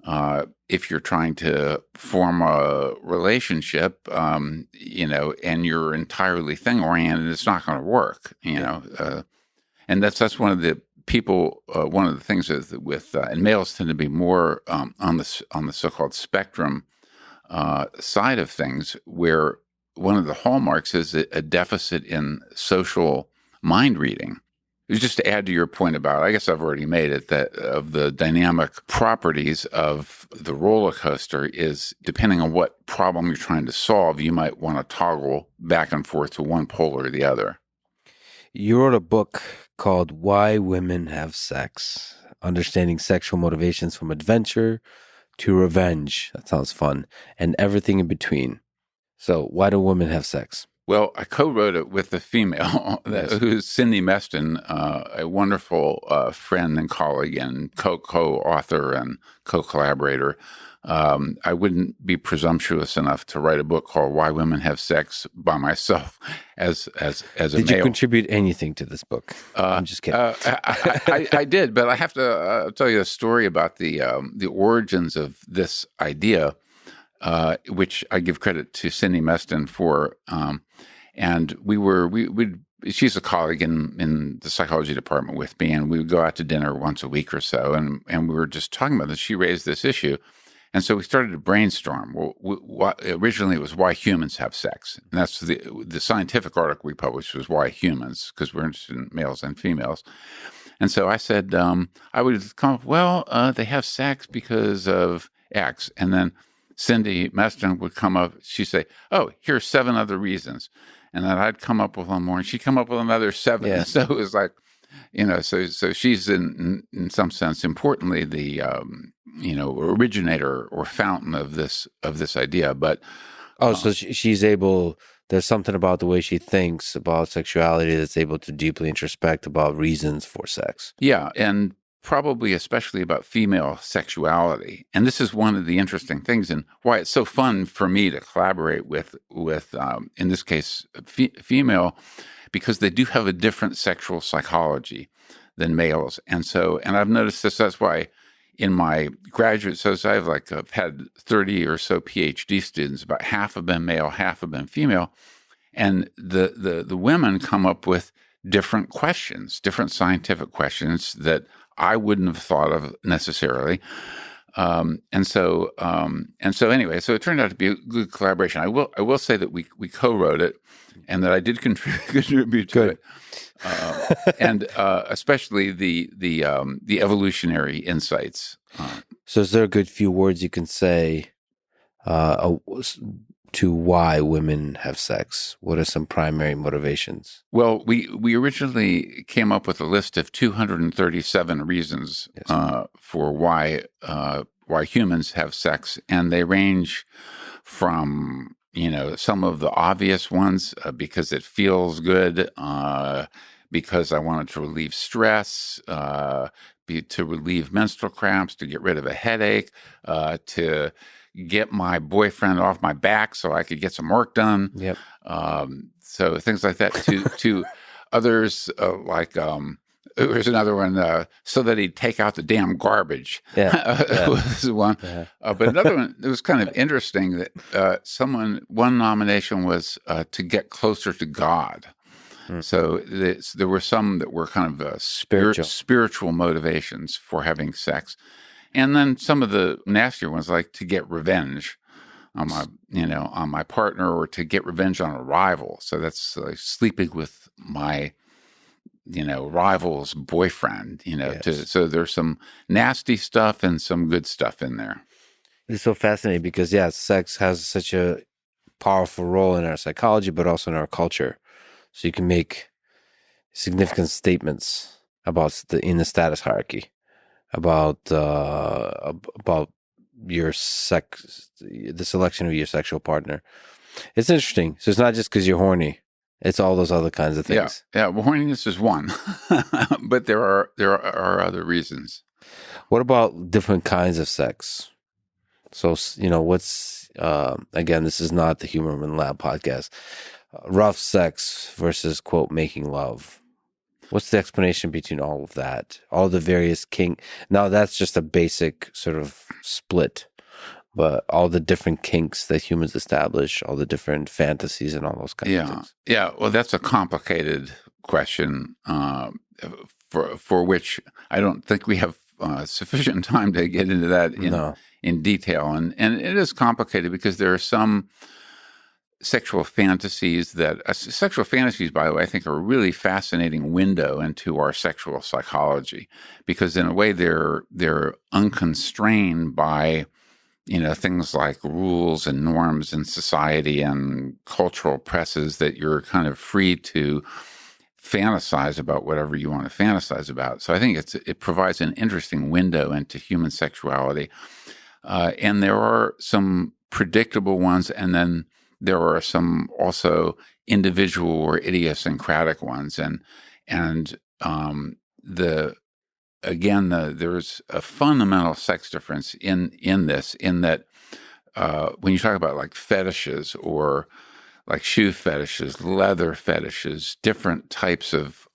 If you're trying to form a relationship, and you're entirely thing oriented, it's not going to work. And that's one of the people. One of the things with and males tend to be more on the so-called spectrum side of things, where one of the hallmarks is a deficit in social mind reading. Just to add to your point about, I guess I've already made it, that of the dynamic properties of the roller coaster is depending on what problem you're trying to solve, you might want to toggle back and forth to one pole or the other. You wrote a book called Why Women Have Sex, Understanding Sexual Motivations from Adventure to Revenge. That sounds fun. And everything in between. So why do women have sex? Well, I co-wrote it with a female who's Cindy Meston, a wonderful friend and colleague and co-author and co-collaborator. I wouldn't be presumptuous enough to write a book called Why Women Have Sex by myself as a male. Did you contribute anything to this book? I'm just kidding. I did, but I have to tell you a story about the origins of this idea, which I give credit to Cindy Meston for. And she's a colleague in the psychology department with me, and we would go out to dinner once a week or so, and we were just talking about this. She raised this issue, and so we started to brainstorm. Well, originally it was why humans have sex, and that's the scientific article we published was why humans, because we're interested in males and females. And so I said I would come up, they have sex because of X, and then Cindy Meston would come up. She'd say, "Oh, here's 7 other reasons." And then I'd come up with one more, and she'd come up with another 7. Yeah. So it was like, so she's in some sense, importantly, the originator or fountain of this idea. But so she's able. There's something about the way she thinks about sexuality that's able to deeply introspect about reasons for sex. Yeah, and probably especially about female sexuality. And this is one of the interesting things and why it's so fun for me to collaborate with in this case, female, because they do have a different sexual psychology than males. And I've noticed this, that's why in my graduate studies, I've had 30 or so PhD students, about half have been male, half have been female. And the women come up with different questions, different scientific questions that I wouldn't have thought of necessarily. And so anyway, so it turned out to be a good collaboration. I will say that we co-wrote it and that I did contribute to it. And especially the evolutionary insights. So is there a good few words you can say to why women have sex? What are some primary motivations? Well, we originally came up with a list of 237 reasons for why humans have sex, and they range from some of the obvious ones because it feels good, because I wanted to relieve stress, to relieve menstrual cramps, to get rid of a headache, to get my boyfriend off my back so I could get some work done. Yep. So things like that. To others, there's another one, so that he'd take out the damn garbage. Yeah. Was one. Yeah. But another one, it was kind of interesting that one nomination was to get closer to God. So there were some that were kind of spiritual motivations for having sex. And then some of the nastier ones, like to get revenge on my partner, or to get revenge on a rival. So that's like sleeping with my, rival's boyfriend. Yes. So there's some nasty stuff and some good stuff in there. It's so fascinating because sex has such a powerful role in our psychology, but also in our culture. So you can make significant statements in the status hierarchy. About your the selection of your sexual partner. It's interesting. So it's not just because you're horny; it's all those other kinds of things. Yeah. Well, horniness is one, but there are other reasons. What about different kinds of sex? So what's again? This is not the Humor in Lab podcast. Rough sex versus quote making love. What's the explanation between all of that? All the various Now that's just a basic sort of split, but all the different kinks that humans establish, all the different fantasies and all those kinds of things. Yeah. Well, that's a complicated question for which I don't think we have sufficient time to get into that in detail. And it is complicated because there are some sexual fantasies sexual fantasies, by the way, I think are a really fascinating window into our sexual psychology, because in a way they're unconstrained by things like rules and norms in society and cultural presses, that you're kind of free to fantasize about whatever you want to fantasize about. So I think it provides an interesting window into human sexuality. And there are some predictable ones, and then there are some also individual or idiosyncratic ones. And there's a fundamental sex difference in this, in that when you talk about like fetishes, or like shoe fetishes, leather fetishes, different types of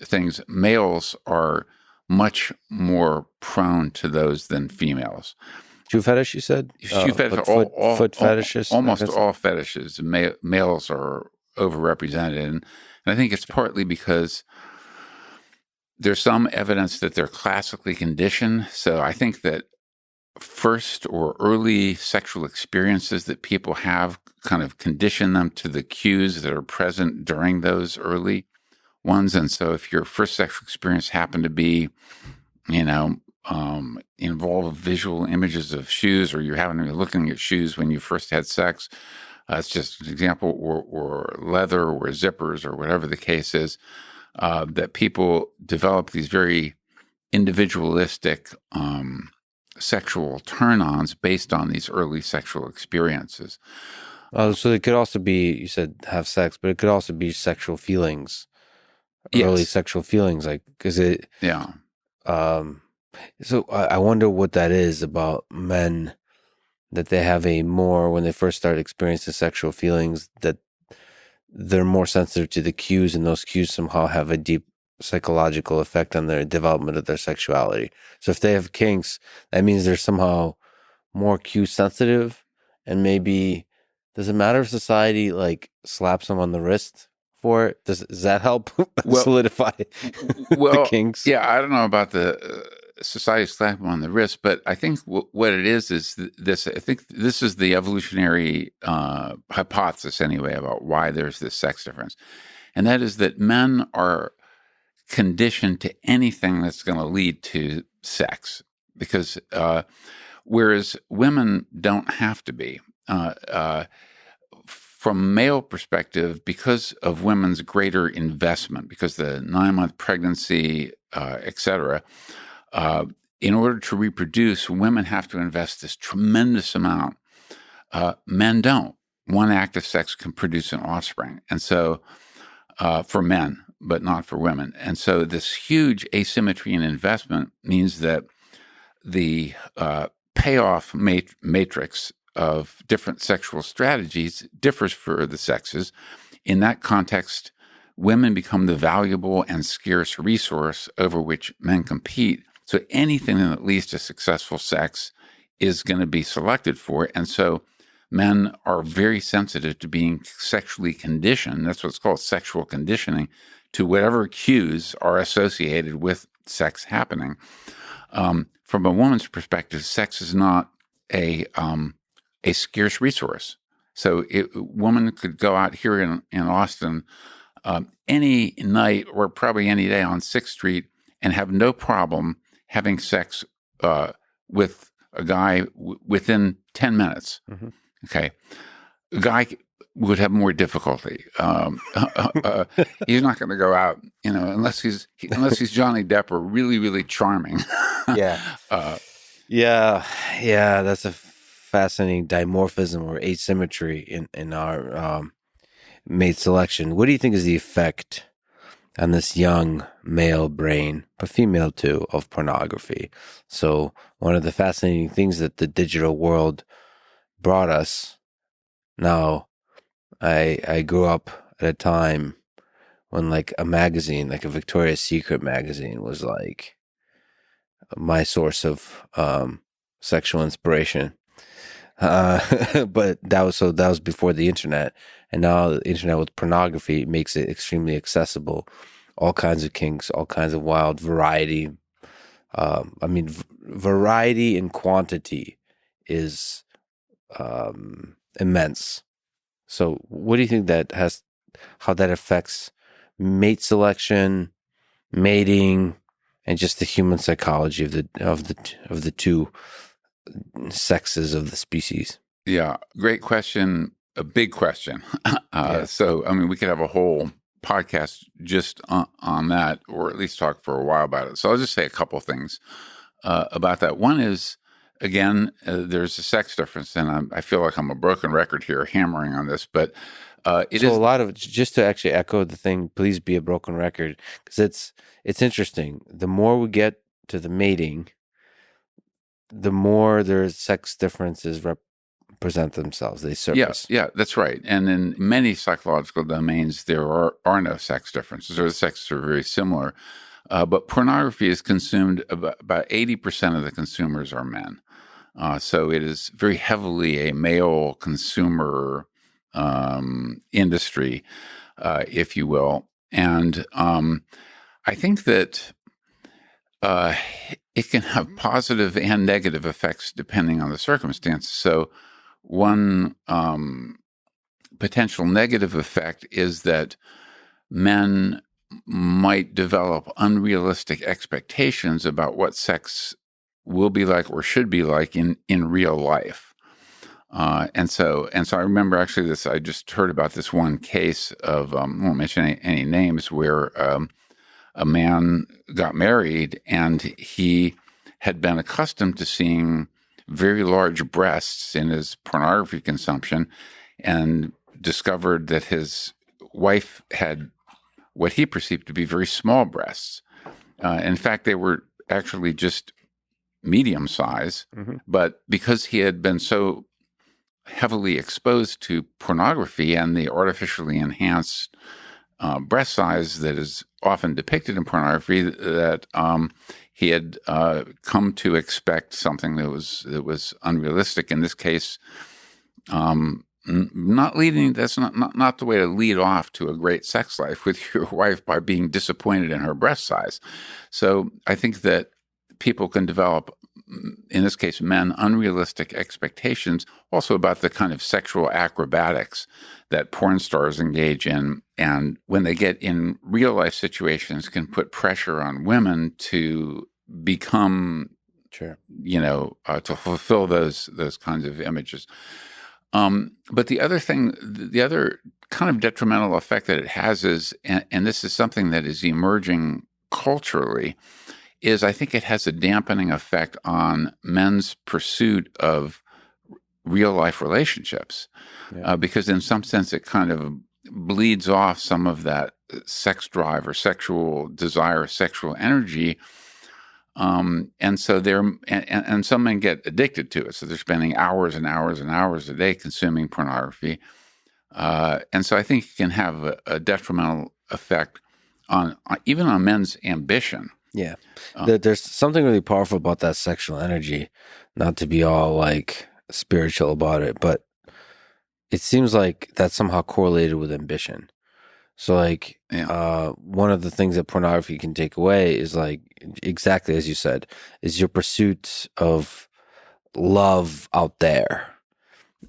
things, males are much more prone to those than females. Shoe fetish, you said? Shoe fetish, foot fetishes? Almost all fetishes, males are overrepresented. And I think it's partly because there's some evidence that they're classically conditioned. So I think that first or early sexual experiences that people have kind of condition them to the cues that are present during those early ones. And so if your first sexual experience happened to be, involve visual images of shoes, or you happen to be looking at shoes when you first had sex, it's just an example, or leather or zippers or whatever the case is, that people develop these very individualistic sexual turn-ons based on these early sexual experiences. So it could also be, you said have sex, but it could also be sexual feelings, early sexual feelings, like, because it... Yeah. So I wonder what that is about men, that they have when they first start experiencing sexual feelings, that they're more sensitive to the cues, and those cues somehow have a deep psychological effect on their development of their sexuality. So if they have kinks, that means they're somehow more cue sensitive, and maybe, does it matter if society like slaps them on the wrist for it? Does that help solidify the kinks? Yeah, I don't know about the society slap them on the wrist, but I think what it is this. I think this is the evolutionary hypothesis, anyway, about why there's this sex difference, and that is that men are conditioned to anything that's going to lead to sex, because whereas women don't have to be. From male perspective, because of women's greater investment, because the 9-month pregnancy, et cetera, in order to reproduce, women have to invest this tremendous amount. Men don't. One act of sex can produce an offspring. And so, for men, but not for women. And so this huge asymmetry in investment means that the payoff matrix of different sexual strategies differs for the sexes. In that context, women become the valuable and scarce resource over which men compete. So anything that leads to successful sex is going to be selected for. And so men are very sensitive to being sexually conditioned. That's what's called sexual conditioning, to whatever cues are associated with sex happening. From a woman's perspective, sex is not a scarce resource. So a woman could go out here in Austin any night, or probably any day, on 6th Street and have no problem having sex with a guy within 10 minutes. Mm-hmm. Okay. A guy would have more difficulty. He's not going to go out, unless he's Johnny Depp or really, really charming. Yeah. Yeah. That's a fascinating dimorphism or asymmetry in our mate selection. What do you think is the effect on this young male brain, but female too, of pornography? So one of the fascinating things that the digital world brought us. Now, I grew up at a time when like a magazine, like a Victoria's Secret magazine, was like my source of sexual inspiration. But that was before the internet, and now the internet with pornography makes it extremely accessible. All kinds of kinks, all kinds of wild variety. Variety in quantity is immense. So, what do you think how that affects mate selection, mating, and just the human psychology of the two sexes of the species? Yeah, great question. A big question. So, I mean, we could have a whole podcast just on that, or at least talk for a while about it. So, I'll just say a couple things about that. One is, again, there's a sex difference, and I feel like I'm a broken record here, hammering on this, but it is a lot of, just to actually echo the thing. Please be a broken record, because it's interesting. The more we get to the mating, the more there's sex differences present themselves. They surface. Yeah, that's right. And in many psychological domains, there are no sex differences, or the sexes are very similar. But pornography is consumed, about 80% of the consumers are men. So it is very heavily a male consumer industry, if you will. And I think that it can have positive and negative effects depending on the circumstances. So one potential negative effect is that men might develop unrealistic expectations about what sex will be like or should be like in real life. And so I remember actually this, I just heard about this one case of, I won't mention any names, where a man got married and he had been accustomed to seeing very large breasts in his pornography consumption, and discovered that his wife had what he perceived to be very small breasts. In fact, they were actually just medium size, but because he had been so heavily exposed to pornography and the artificially enhanced breast size that is often depicted in pornography, that he had come to expect something that was unrealistic. In this case, that's not the way to lead off to a great sex life with your wife, by being disappointed in her breast size. So I think that people can develop, in this case, men, unrealistic expectations also about the kind of sexual acrobatics that porn stars engage in. And when they get in real life situations, can put pressure on women to become, Sure, to fulfill those kinds of images. But the other kind of detrimental effect that it has is, and this is something that is emerging culturally, is I think it has a dampening effect on men's pursuit of real life relationships, because in some sense it kind of bleeds off some of that sex drive or sexual desire, sexual energy. And so and some men get addicted to it. So they're spending hours and hours and hours a day consuming pornography. And so I think it can have a detrimental effect on even on men's ambition. Yeah. There's something really powerful about that sexual energy, not to be all like spiritual about it, but it seems like that's somehow correlated with ambition. So like, one of the things that pornography can take away is, like, exactly as you said, is your pursuit of love out there,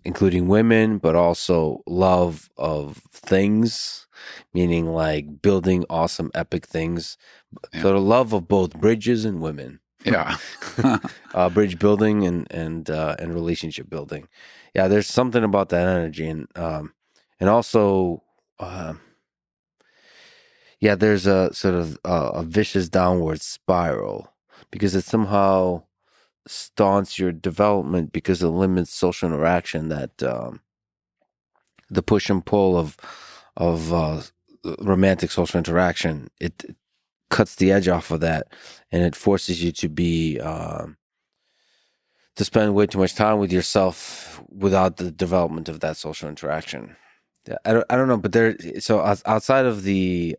including women, but also love of things, meaning like building awesome epic things. So the love of both bridges and women. Yeah. Bridge building and relationship building. Yeah, there's something about that energy, and also there's a sort of a vicious downward spiral, because it somehow stunts your development because it limits social interaction. That the push and pull of romantic social interaction, it cuts the edge off of that, and it forces you to be to spend way too much time with yourself without the development of that social interaction. Yeah, I don't know, but outside of the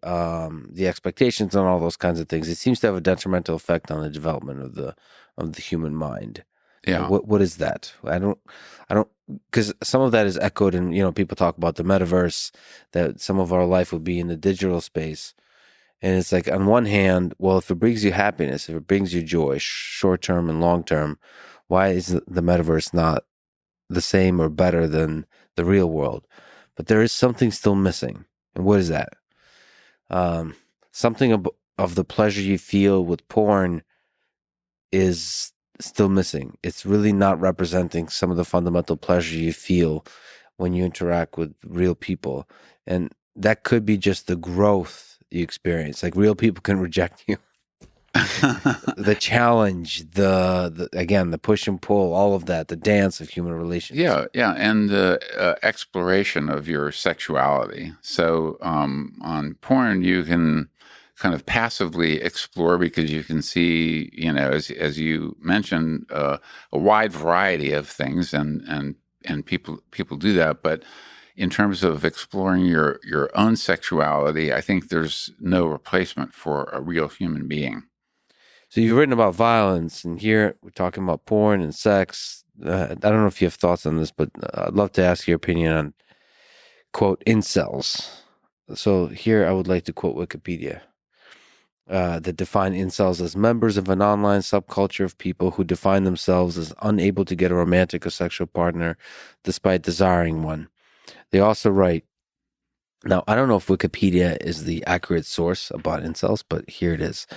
expectations and all those kinds of things, it seems to have a detrimental effect on the development of the human mind. Yeah. What is that? I don't because some of that is echoed in, people talk about the metaverse, that some of our life will be in the digital space. And it's like, on one hand, well, if it brings you happiness, if it brings you joy, short term and long term, why is the metaverse not the same or better than the real world? But there is something still missing. And what is that? Um, something of the pleasure you feel with porn is still missing. It's really not representing some of the fundamental pleasure you feel when you interact with real people. And that could be just the growth you experience. Like, real people can reject you. The challenge, the again, the push and pull, all of that, the dance of human relations. Yeah, yeah, and the exploration of your sexuality. So on porn, you can kind of passively explore because you can see, as you mentioned, a wide variety of things, and people do that. But in terms of exploring your own sexuality, I think there's no replacement for a real human being. So you've written about violence, and here we're talking about porn and sex. I don't know if you have thoughts on this, but I'd love to ask your opinion on, quote, incels. So here I would like to quote Wikipedia, that define incels as members of an online subculture of people who define themselves as unable to get a romantic or sexual partner despite desiring one. They also write, now I don't know if Wikipedia is the accurate source about incels, but here it is.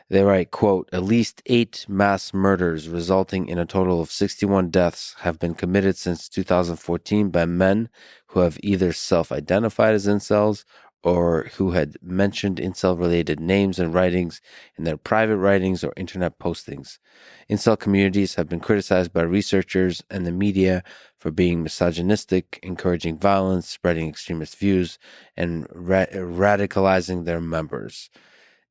They write, quote, at least 8 mass murders resulting in a total of 61 deaths have been committed since 2014 by men who have either self-identified as incels or who had mentioned incel-related names and writings in their private writings or internet postings. Incel communities have been criticized by researchers and the media for being misogynistic, encouraging violence, spreading extremist views, and radicalizing their members.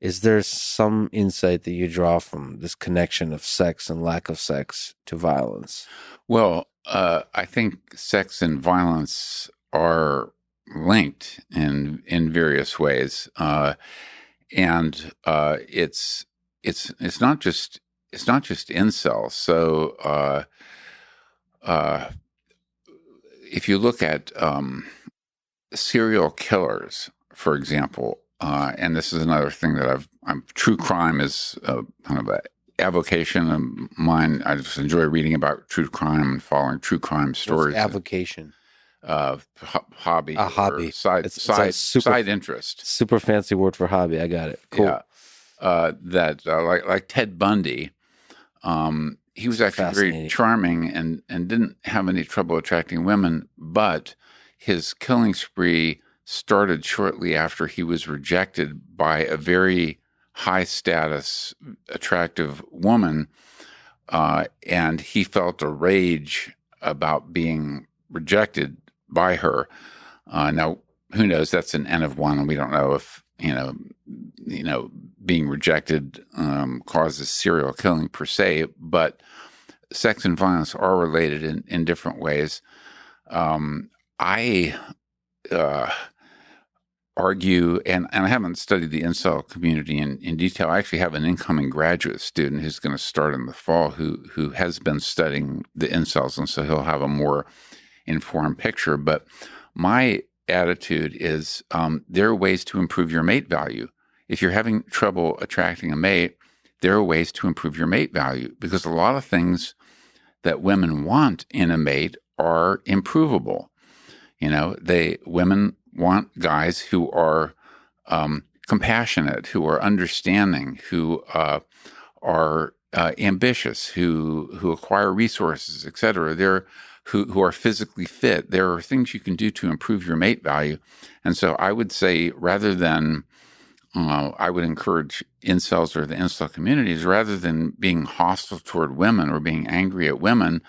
Is there some insight that you draw from this connection of sex and lack of sex to violence? Well, I think sex and violence are linked in various ways, and it's not just incels. So if you look at serial killers, for example, and this is another thing that true crime is kind of a avocation of mine. I just enjoy reading about true crime and following true crime stories. What's avocation? Hobby, A hobby. Or side interest. Super fancy word for hobby. I got it. Cool. Yeah. Like Ted Bundy, he was actually very charming and didn't have any trouble attracting women, but his killing spree started shortly after he was rejected by a very high status, attractive woman, and he felt a rage about being rejected by her. Now, who knows? That's an N of one, and we don't know if being rejected causes serial killing per se. But sex and violence are related in different ways. I argue, and I haven't studied the incel community in detail. I actually have an incoming graduate student who's going to start in the fall who has been studying the incels, and so he'll have a more informed picture. But my attitude is there are ways to improve your mate value. If you're having trouble attracting a mate, there are ways to improve your mate value, because a lot of things that women want in a mate are improvable. Women want guys who are compassionate, who are understanding, who are ambitious, who acquire resources, etc. They're who are physically fit. There are things you can do to improve your mate value. And so I would say, rather than I would encourage incels or the incel communities, rather than being hostile toward women or being angry at women,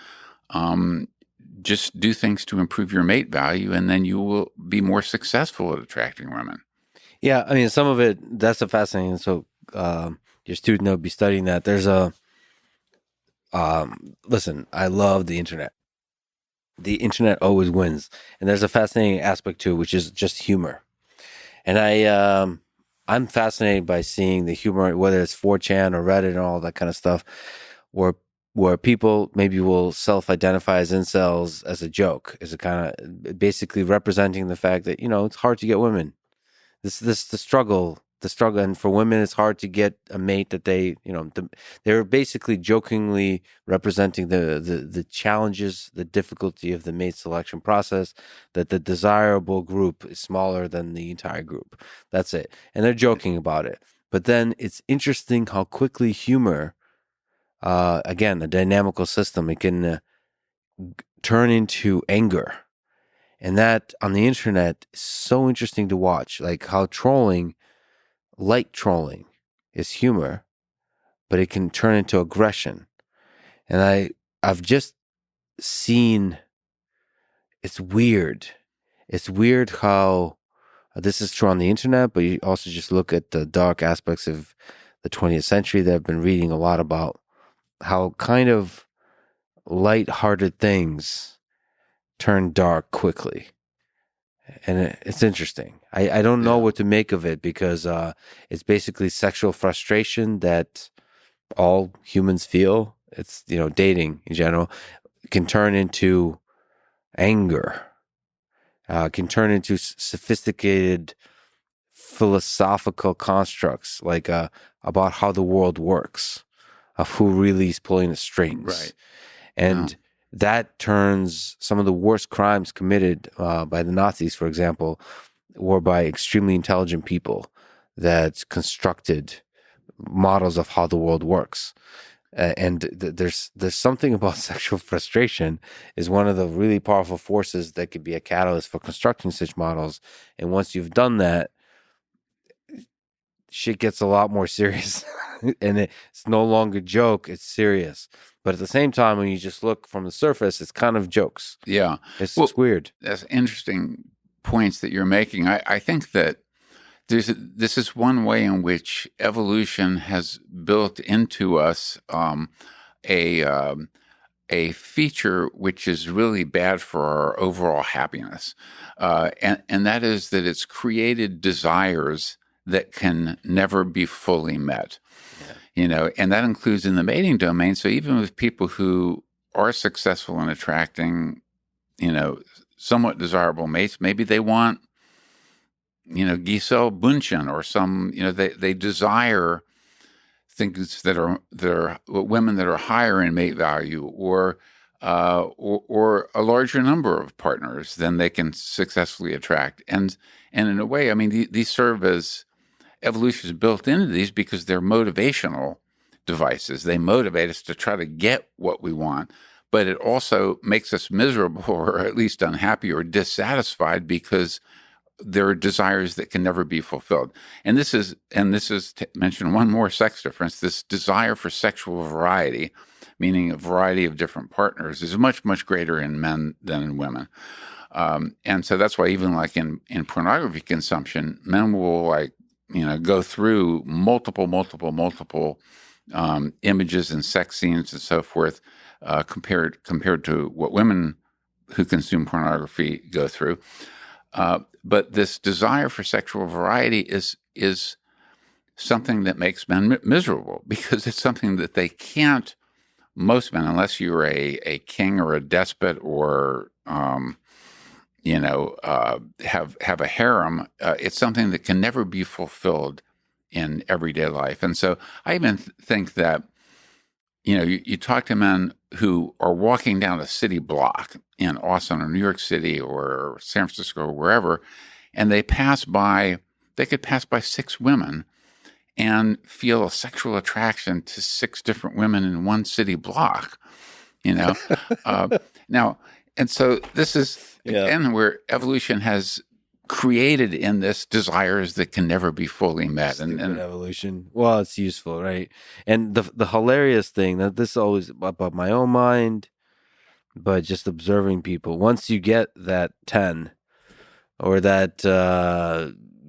just do things to improve your mate value, and then you will be more successful at attracting women. Yeah, I mean, some of it, that's a fascinating. So your student will be studying that. There's listen, I love the internet. the internet always wins. And there's a fascinating aspect to it, which is just humor. And I'm fascinated by seeing the humor, whether it's 4chan or Reddit and all that kind of stuff, where people maybe will self-identify as incels as a joke, as a kind of basically representing the fact that, it's hard to get women. The struggle, and for women, it's hard to get a mate that they're basically jokingly representing the challenges, the difficulty of the mate selection process, that the desirable group is smaller than the entire group. That's it. And they're joking about it. But then it's interesting how quickly humor, again, a dynamical system, it can turn into anger. And that on the internet is so interesting to watch, like how light trolling is humor, but it can turn into aggression. And I've just seen, it's weird. It's weird how this is true on the internet, but you also just look at the dark aspects of the 20th century that I've been reading a lot about, how kind of light-hearted things turn dark quickly. And it's interesting. I don't know what to make of it, because it's basically sexual frustration that all humans feel. It's, dating in general can turn into anger, can turn into sophisticated philosophical constructs, like about how the world works, of who really is pulling the strings. Right. And that turns some of the worst crimes committed by the Nazis, for example, were by extremely intelligent people that constructed models of how the world works. And there's something about sexual frustration is one of the really powerful forces that could be a catalyst for constructing such models. And once you've done that, shit gets a lot more serious. And it's no longer joke, it's serious. But at the same time, when you just look from the surface, it's kind of jokes. Yeah. It's weird. That's interesting points that you're making. I think that this is one way in which evolution has built into us a feature which is really bad for our overall happiness. And that is that it's created desires that can never be fully met. And that includes in the mating domain. So even with people who are successful in attracting, somewhat desirable mates, maybe they want, Giselle Bundchen or some, they desire things that are women that are higher in mate value, or a larger number of partners than they can successfully attract. And in a way, I mean, these serve as evolution is built into these because they're motivational devices. They motivate us to try to get what we want, but it also makes us miserable, or at least unhappy or dissatisfied, because there are desires that can never be fulfilled. And this is to mention one more sex difference. This desire for sexual variety, meaning a variety of different partners, is much, much greater in men than in women. And so that's why even like in pornography consumption, men will go through multiple images and sex scenes and so forth, compared to what women who consume pornography go through. But this desire for sexual variety is something that makes men miserable, because it's something that they can't. Most men, unless you're a king or a despot, or have a harem, it's something that can never be fulfilled in everyday life. And so I even think that, you talk to men who are walking down a city block in Austin or New York City or San Francisco or wherever, and they could pass by 6 women and feel a sexual attraction to 6 different women in one city block, now. And so this is, again, where evolution has created in this desires that can never be fully met. And evolution, well, it's useful, right? And the hilarious thing, that this is always about my own mind, but just observing people, once you get that 10 or that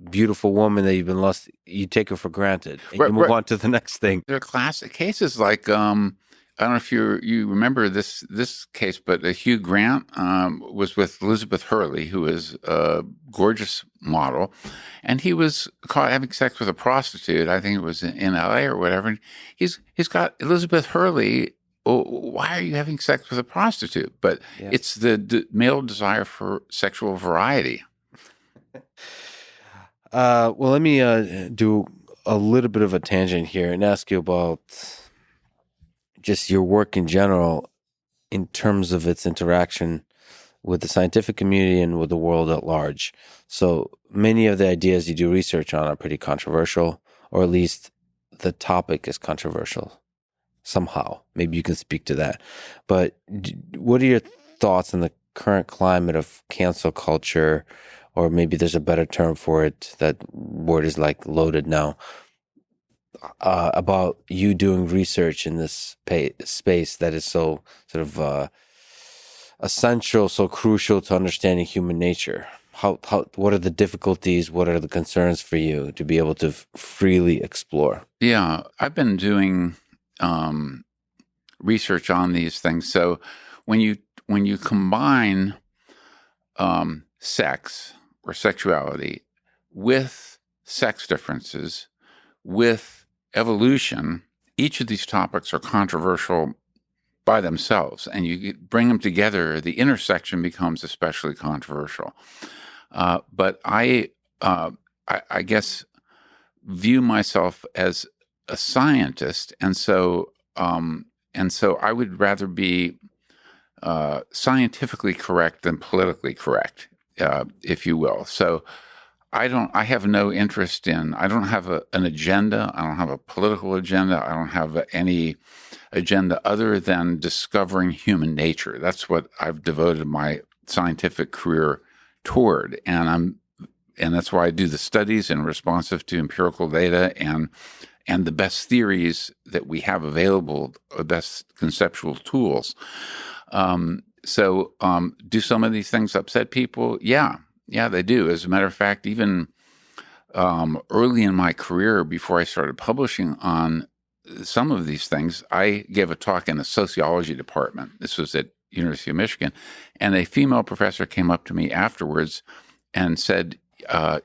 beautiful woman that you've been lost, you take her for granted and you move on to the next thing. There are classic cases like I don't know if you remember this case, but Hugh Grant was with Elizabeth Hurley, who is a gorgeous model, and he was caught having sex with a prostitute. I think it was in L.A. or whatever. And he's got Elizabeth Hurley. Oh, why are you having sex with a prostitute? But it's the male desire for sexual variety. Well, let me do a little bit of a tangent here and ask you about just your work in general in terms of its interaction with the scientific community and with the world at large. So many of the ideas you do research on are pretty controversial, or at least the topic is controversial somehow. Maybe you can speak to that. But what are your thoughts on the current climate of cancel culture, or maybe there's a better term for it, that word is like loaded now, about you doing research in this space that is so sort of essential, so crucial to understanding human nature? What are the difficulties? What are the concerns for you to be able to freely explore? Yeah, I've been doing research on these things. So when you combine sex or sexuality with sex differences, with evolution, each of these topics are controversial by themselves, and you bring them together, the intersection becomes especially controversial. But I guess view myself as a scientist, and so I would rather be scientifically correct than politically correct, if you will. So I have no interest in, I don't have an agenda. I don't have a political agenda. I don't have any agenda other than discovering human nature. That's what I've devoted my scientific career toward. And that's why I do the studies and responsive to empirical data and the best theories that we have available, the best conceptual tools. So do some of these things upset people? Yeah, they do. As a matter of fact, even early in my career, before I started publishing on some of these things, I gave a talk in the sociology department. This was at University of Michigan. And a female professor came up to me afterwards and said,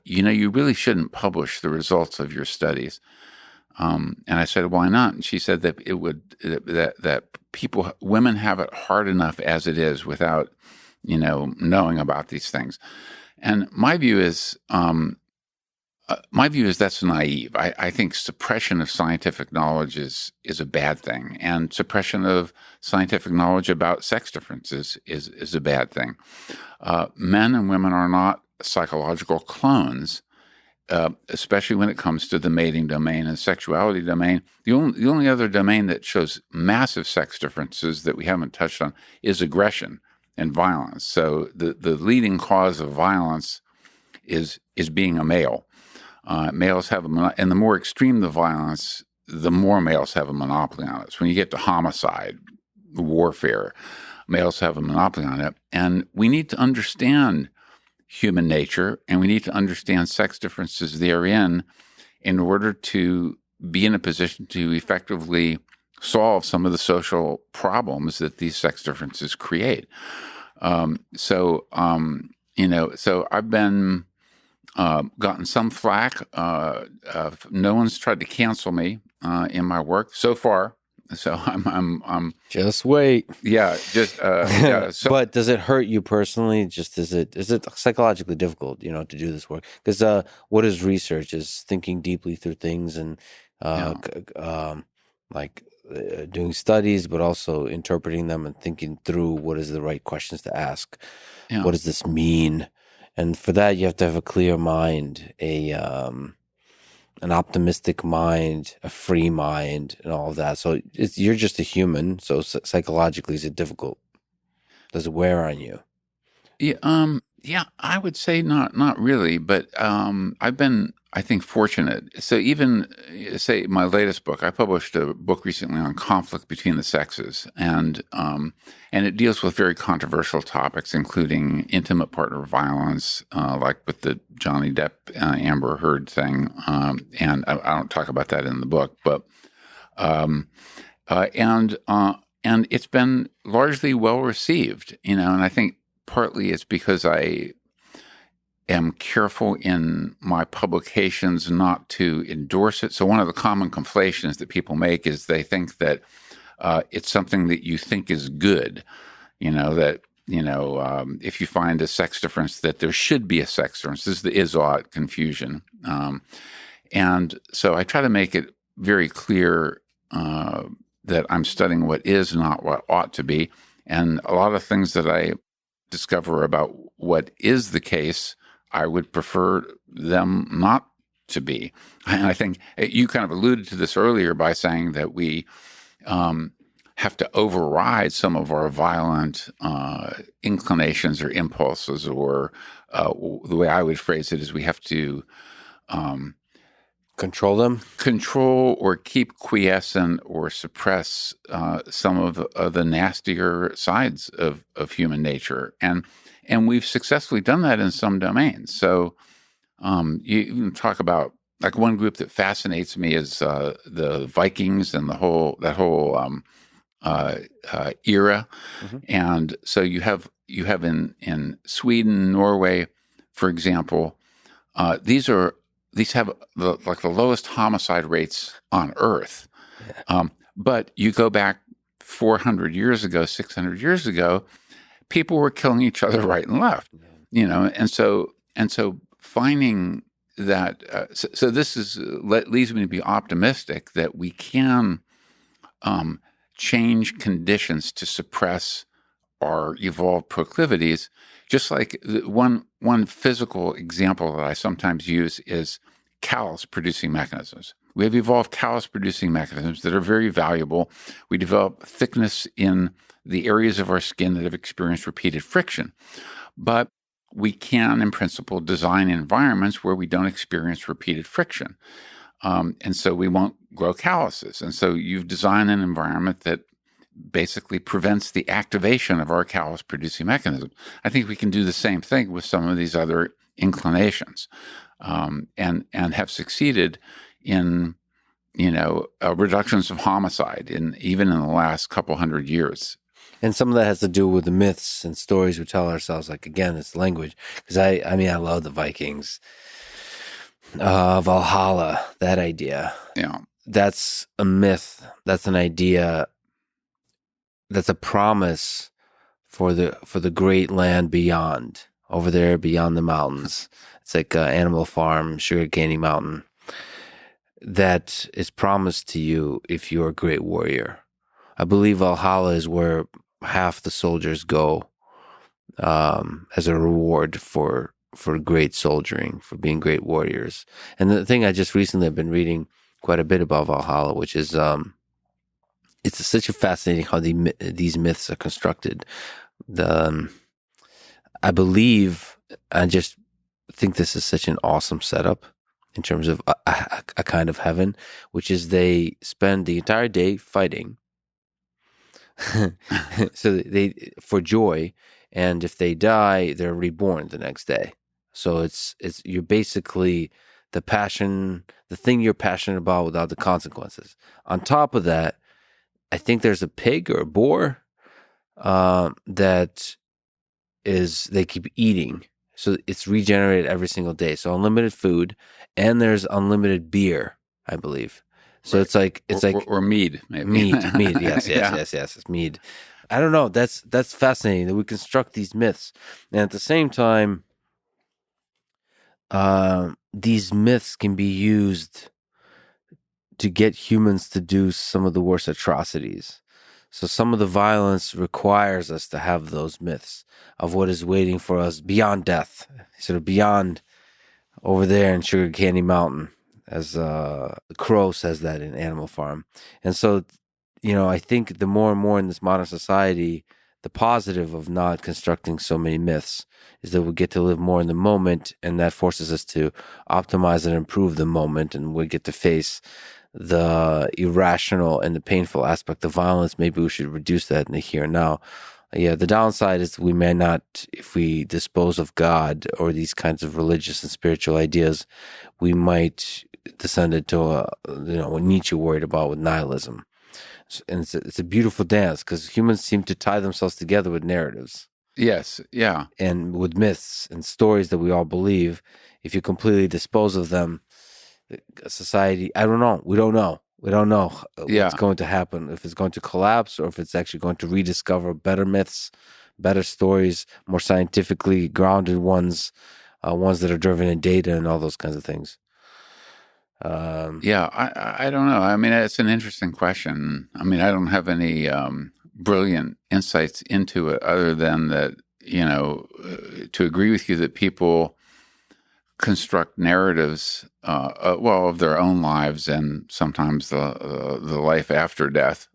you really shouldn't publish the results of your studies. And I said, why not? And she said that that women have it hard enough as it is without, knowing about these things. And my view is that's naive. I think suppression of scientific knowledge is a bad thing, and suppression of scientific knowledge about sex differences is a bad thing. Men and women are not psychological clones, especially when it comes to the mating domain and sexuality domain. The only other domain that shows massive sex differences that we haven't touched on is aggression and violence. So the leading cause of violence is being a male. Males have and the more extreme the violence, the more males have a monopoly on it. So when you get to homicide, warfare, males have a monopoly on it. And we need to understand human nature, and we need to understand sex differences therein in order to be in a position to effectively solve some of the social problems that these sex differences create. So I've been gotten some flack. No one's tried to cancel me in my work so far. So I'm just wait. Yeah, yeah. So, but does it hurt you personally? Just is it psychologically difficult, to do this work? Because what is research? Is thinking deeply through things and doing studies, but also interpreting them and thinking through what is the right questions to ask. Yeah. What does this mean? And for that, you have to have a clear mind, an optimistic mind, a free mind, and all of that. So you're just a human. So psychologically, is it difficult? Does it wear on you? Yeah, I would say not really, but I've been, I think, fortunate. So even say my latest book, I published a book recently on conflict between the sexes, and it deals with very controversial topics, including intimate partner violence, like with the Johnny Depp Amber Heard thing, and I don't talk about that in the book, but And it's been largely well received, and I think partly it's because I am careful in my publications not to endorse it. So one of the common conflations that people make is they think that it's something that you think is good, that if you find a sex difference, that there should be a sex difference. This is the is-ought confusion. And so I try to make it very clear that I'm studying what is, not what ought to be. And a lot of things that I discover about what is the case, I would prefer them not to be. And I think you kind of alluded to this earlier by saying that we have to override some of our violent inclinations or impulses, or the way I would phrase it is we have to control or keep quiescent or suppress some of the nastier sides of human nature. And we've successfully done that in some domains. So you even talk about, like, one group that fascinates me is the Vikings and that whole era. Mm-hmm. And so you have in Sweden, Norway, for example, these have the lowest homicide rates on Earth. Yeah. But you go back 400 years ago, 600 years ago, people were killing each other right and left, and so finding that. So this leads me to be optimistic that we can change conditions to suppress our evolved proclivities. Just like one physical example that I sometimes use is callus-producing mechanisms. We have evolved callus-producing mechanisms that are very valuable. We develop thickness in the areas of our skin that have experienced repeated friction. But we can, in principle, design environments where we don't experience repeated friction. And so we won't grow calluses. And so you've designed an environment that basically prevents the activation of our callus-producing mechanism. I think we can do the same thing with some of these other inclinations, and have succeeded in, reductions of homicide even in the last couple hundred years. And some of that has to do with the myths and stories we tell ourselves. Like, again, it's language. Because I love the Vikings. Valhalla, that idea. Yeah. That's a myth. That's an idea. That's a promise for the great land beyond, over there beyond the mountains. It's like Animal Farm, Sugar Candy Mountain. That is promised to you if you're a great warrior. I believe Valhalla is where half the soldiers go as a reward for great soldiering, for being great warriors. And the thing I just recently have been reading quite a bit about Valhalla, which is it's such a fascinating how these myths are constructed. I just think this is such an awesome setup in terms of a kind of heaven, which is they spend the entire day fighting. So they for joy, and if they die, they're reborn the next day. So it's you're basically the thing you're passionate about without the consequences. On top of that, I think there's a pig or a boar that they keep eating. So it's regenerated every single day. So unlimited food, and there's unlimited beer, I believe. So right. it's like or mead, maybe. Mead. Yes. It's mead. I don't know. That's fascinating that we construct these myths, and at the same time, these myths can be used to get humans to do some of the worst atrocities. So some of the violence requires us to have those myths of what is waiting for us beyond death, sort of beyond over there in Sugar Candy Mountain, as Crow says that in Animal Farm. And so, I think the more and more in this modern society, the positive of not constructing so many myths is that we get to live more in the moment, and that forces us to optimize and improve the moment, and we get to face the irrational and the painful aspect of violence. Maybe we should reduce that in the here and now. Yeah, the downside is we may not, if we dispose of God or these kinds of religious and spiritual ideas, we might descend into what Nietzsche worried about with nihilism. And it's a beautiful dance because humans seem to tie themselves together with narratives Yes. Yeah. and with myths and stories that we all believe. If you completely dispose of them, society, I don't know. We don't know. We don't know Yeah. what's going to happen, if it's going to collapse or if it's actually going to rediscover better myths, better stories, more scientifically grounded ones, ones that are driven in data and all those kinds of things. Yeah, I don't know. I mean, it's an interesting question. I mean, I don't have any brilliant insights into it other than that, to agree with you that people construct narratives, of their own lives and sometimes the life after death.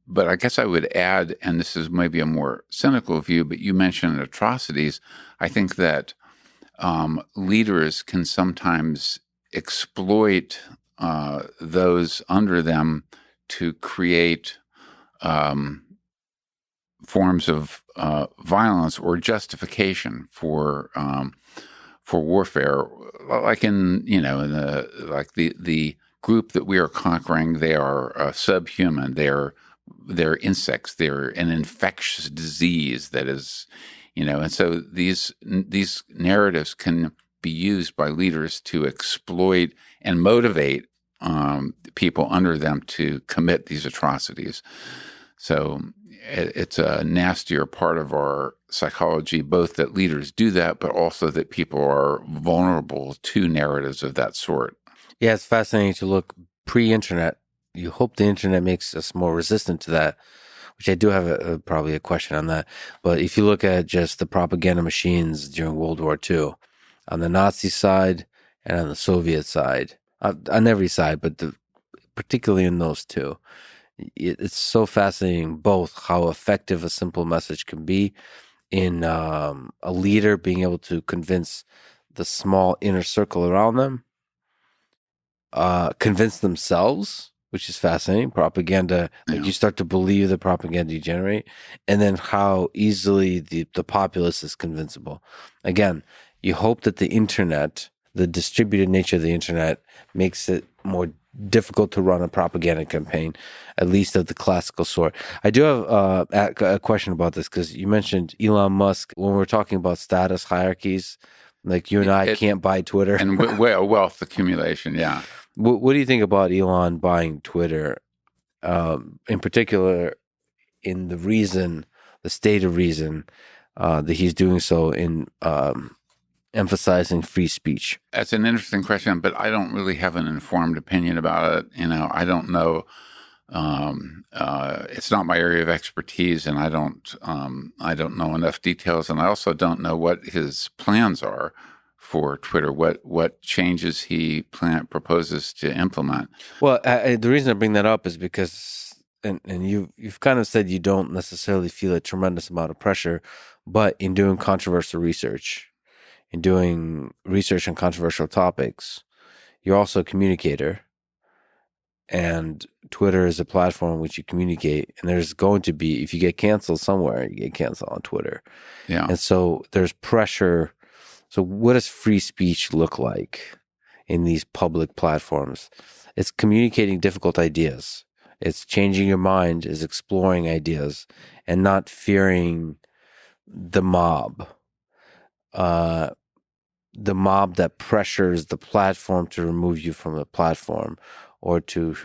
But I guess I would add, and this is maybe a more cynical view, but you mentioned atrocities. I think that leaders can sometimes exploit those under them to create forms of violence or justification for warfare, like in the group that we are conquering. They are subhuman. They're insects. They're an infectious disease that is, and so these narratives can be used by leaders to exploit and motivate people under them to commit these atrocities. So it's a nastier part of our psychology, both that leaders do that, but also that people are vulnerable to narratives of that sort. Yeah, it's fascinating to look pre-internet. You hope the internet makes us more resistant to that, which I do have probably a question on that. But if you look at just the propaganda machines during World War II, on the Nazi side and on the Soviet side, on every side, but particularly in those two, it's so fascinating both how effective a simple message can be in a leader being able to convince the small inner circle around them, convince themselves, which is fascinating. Propaganda, like you start to believe the propaganda you generate, and then how easily the populace is convincible. Again, you hope that the internet, the distributed nature of the internet, makes it more difficult to run a propaganda campaign, at least of the classical sort. I do have a question about this because you mentioned Elon Musk when we're talking about status hierarchies. Like you and I can't buy Twitter. And wealth accumulation, yeah. What do you think about Elon buying Twitter, in particular, in the stated reason that he's doing so in emphasizing free speech? That's an interesting question, but I don't really have an informed opinion about it. I don't know. It's not my area of expertise, and I don't know enough details, and I also don't know what his plans are for Twitter. What changes he proposes to implement. Well, the reason I bring that up is because, and you've kind of said you don't necessarily feel a tremendous amount of pressure, but in doing controversial research, in doing research on controversial topics, you're also a communicator. And Twitter is a platform in which you communicate. And there's going to be, if you get canceled somewhere, you get canceled on Twitter. Yeah. And so there's pressure. So what does free speech look like in these public platforms? It's communicating difficult ideas. It's changing your mind, is exploring ideas and not fearing the mob. The mob that pressures the platform to remove you from the platform or to